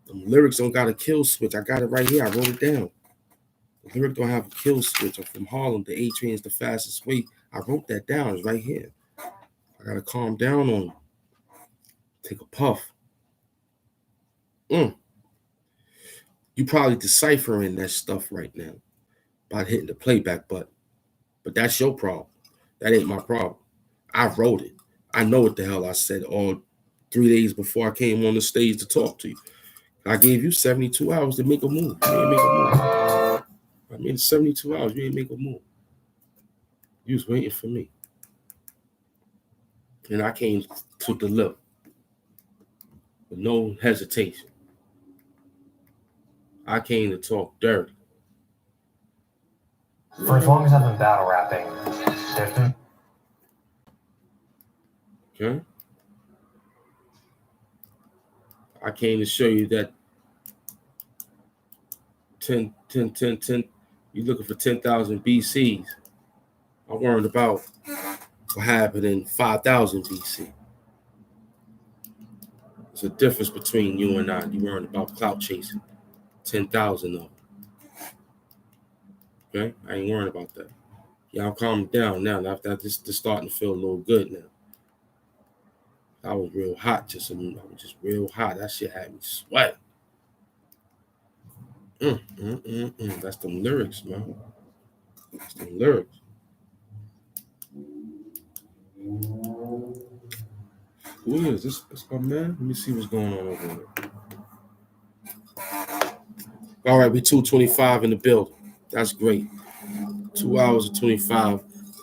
The lyrics don't got a kill switch. I got it right here. I wrote it down. The lyric don't have a kill switch. I'm from Harlem. The A train is the fastest way. I wrote that down. It's right here. I gotta calm down on you. Take a puff. You probably deciphering that stuff right now by hitting the playback button. But that's your problem. That ain't my problem. I wrote it. I know what the hell I said all 3 days before I came on the stage to talk to you. I gave you 72 hours to make a move. You didn't make a move. I mean, 72 hours, you didn't make a move. You was waiting for me. And I came to deliver with no hesitation. I came to talk dirty. For as long as I've been battle rapping, Okay? I came to show you that 10, you're looking for 10,000 BCs. I'm worried about what happened in 5,000 BC. There's a difference between you and I. You're worried about clout chasing. 10,000 of them. Okay? I ain't worried about that. Y'all calm down now. After this starting to feel a little good now. I was real hot. I was just real hot. That shit had me sweating. That's them lyrics, man. That's them lyrics. Who is this? This my man? Let me see what's going on over here. All right, we 225 in the building. That's great. 2 hours and 25,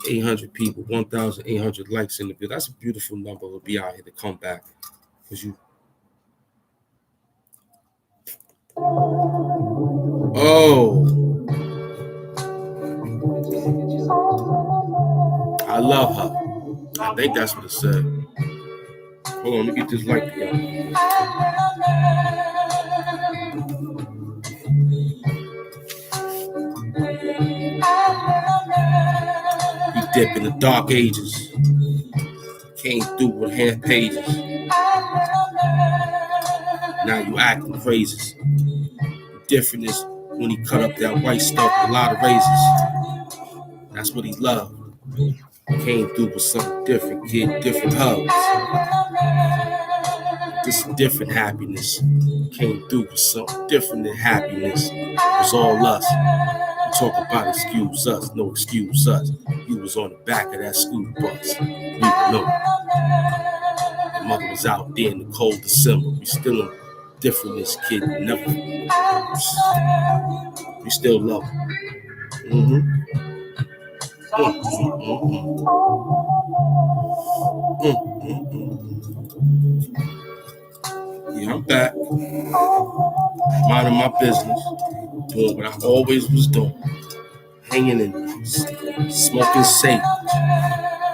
800 people, 1,800 likes in the building. That's a beautiful number to be out here to come back. Because you. Oh, I love her. I think that's what it said. Hold on, let me get this light together. You dip in the dark ages. Came through with half pages. Now you acting phrases. The difference is when he cut up that white stuff with a lot of razors. That's what he loved. Came through with something different, kid, different hugs. This different happiness. Came through with something different than happiness. It was all us. You talk about excuse us, no excuse us. You was on the back of that school bus. We were know. Your mother was out there in the cold December. We still in differentness, kid. Never. We still love her. Yeah, I'm back. Minding my business. Doing what I always was doing. Hanging and smoking sage.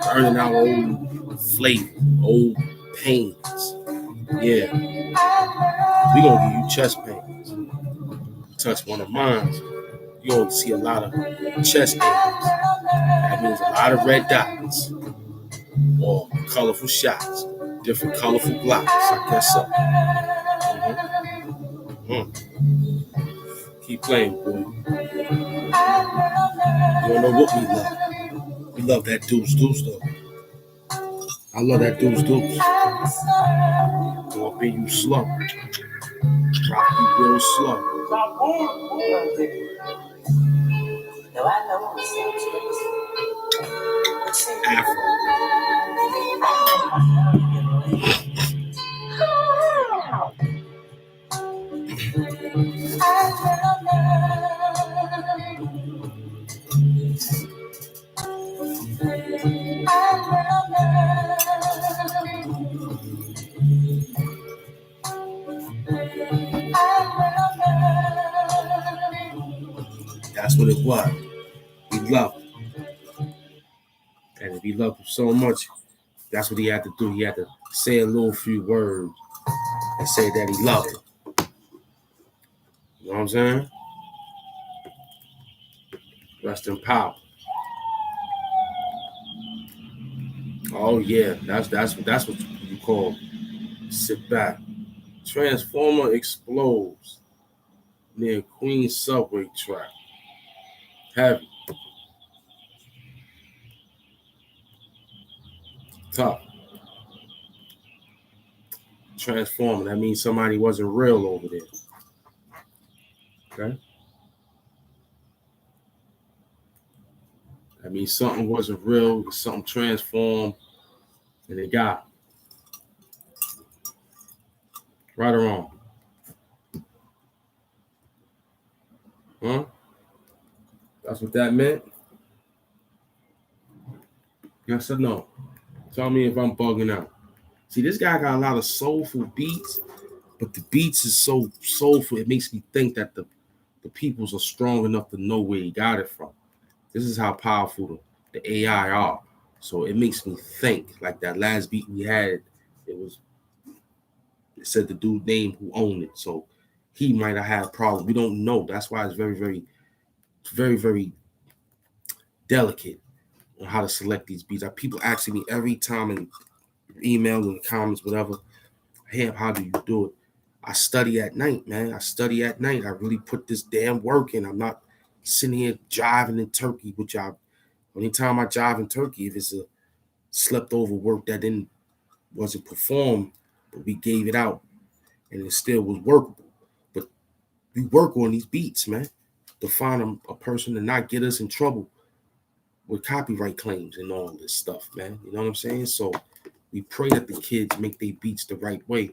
Burning out old flavor, old pains. Yeah. We gonna give you chest pains. Touch one of mine. You gonna see a lot of chest pains. That means a lot of red dots. Or colorful shots. Different colorful blocks. I guess so. Keep playing, boy. You don't know what we love. We love that deuce though. I love that deuce. Go up in you slow. Drop you real slow. Afro. That's what it was. He loved him. And if he loved him so much, that's what he had to do. He had to say a little few words and say that he loved him. You know what I'm saying? Rest in power. Oh yeah, that's what you call sit back. Transformer explodes near Queens subway track. Heavy. Tough. Transformer. That means somebody wasn't real over there. Okay? That means something wasn't real, something transformed, and they got it. Right or wrong? Huh? That's what that meant? Yes or no? Tell me if I'm bugging out. See, this guy got a lot of soulful beats, but the beats is so soulful, it makes me think that the peoples are strong enough to know where he got it from. This is how powerful the AI are. So it makes me think, like that last beat we had, it said the dude name who owned it. So he might have had a problem. We don't know. That's why it's very, very delicate on how to select these beats. People asking me every time in emails and comments, whatever, hey, how do you do it? I study at night, man. I study at night. I really put this damn work in. I'm not sitting here jiving in Turkey, which anytime I jive in Turkey, if it's a slept over work that wasn't performed, but we gave it out and it still was workable. But we work on these beats, man, to find a person to not get us in trouble with copyright claims and all this stuff, man. You know what I'm saying? So we pray that the kids make their beats the right way.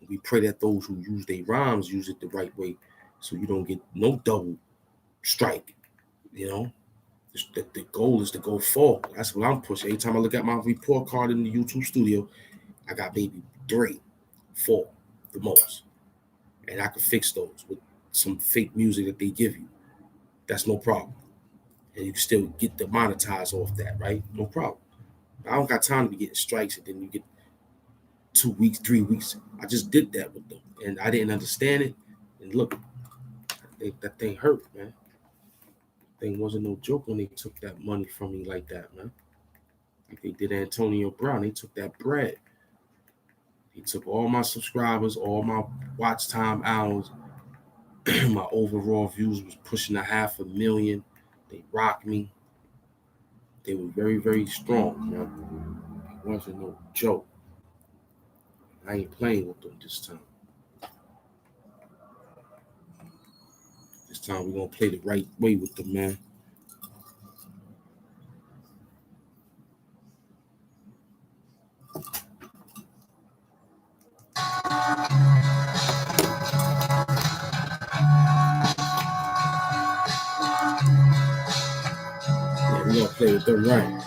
We pray that those who use their rhymes use it the right way, so you don't get no double strike. You know, the goal is to go forward. That's what I'm pushing. Every time I look at my report card in the YouTube studio, I got maybe 3, 4, the most, and I can fix those with some fake music that they give you. That's no problem. And you can still get the monetize off that, right? No problem. I don't got time to be getting strikes and then you get 2 weeks, 3 weeks. I just did that with them and I didn't understand it. And look, that thing hurt, man. Thing wasn't no joke when they took that money from me like that, man. Like they did Antonio Brown. They took that bread. They took all my subscribers, all my watch time hours. My overall views was pushing 500,000. They rocked me. They were very, very strong, man. It wasn't no joke. I ain't playing with them this time. This time we're gonna play the right way with them, man. Yeah, we're gonna play with them right.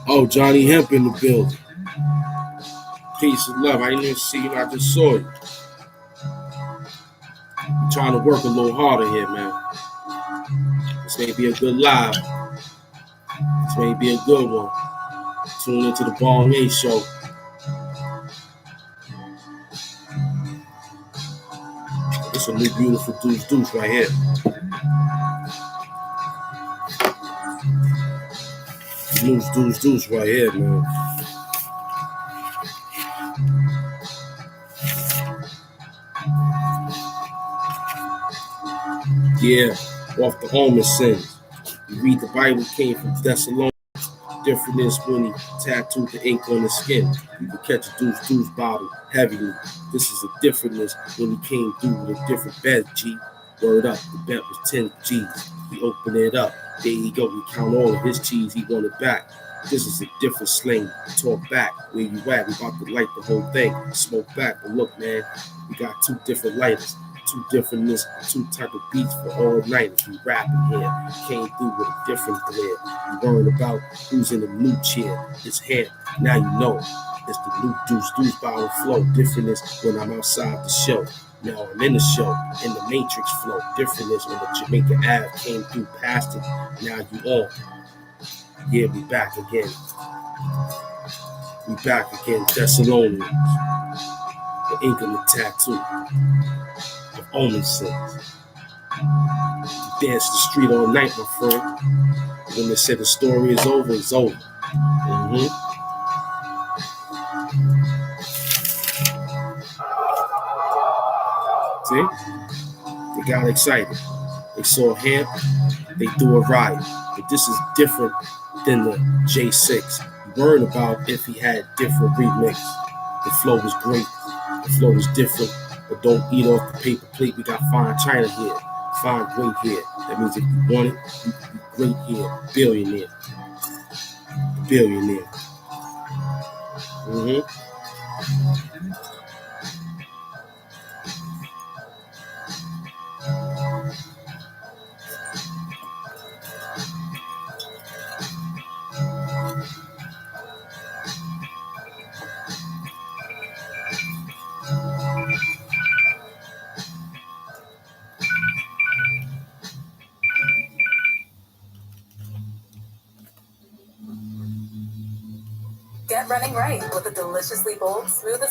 Oh, Johnny Hemp in the building. Peace and love. I didn't even see you. I just saw you. I'm trying to work a little harder here, man. This may be a good live. This may be a good one. Tune into the Bong A show. It's a new beautiful deuce right here. Deuce right here, man. Yeah, off the Omen sins. You read the Bible came from Thessalonians. Different is when he tattooed the ink on his skin. You can catch a deuce bottle heavily. This is a differentness when he came through with a different bet, G. Word up, the bet was 10 G's. He opened it up. There you go. We count all of his cheese. He wanted back. This is a different slang. Talk back. Where you at? We about to light the whole thing. Smoke back. But look, man, we got 2 different lighters. 2 differentness, 2 type of beats for all nighters. We rapping here. Came through with a different glare. You worried about who's in the new chair. It's here. Now you know it. It's the new deuce bottle flow. Differentness when I'm outside the show. Now I'm in the show, in the Matrix flow. Differentness when the Jamaica Ave came through past it. Now you on. Yeah, we back again. We back again. Thessalonians. The ink and the tattoo of Omen sins. You dance the street all night, my friend. When they say the story is over, it's over. See? They got excited. They saw him, they threw a riot. But this is different than the J6. You worried about if he had different remix. The flow was great. The flow was different. But don't eat off the paper plate. We got fine china here. Fine great here. That means if you want it, you can be great here. Billionaire. Billionaire. Get running right with a deliciously bold, smooth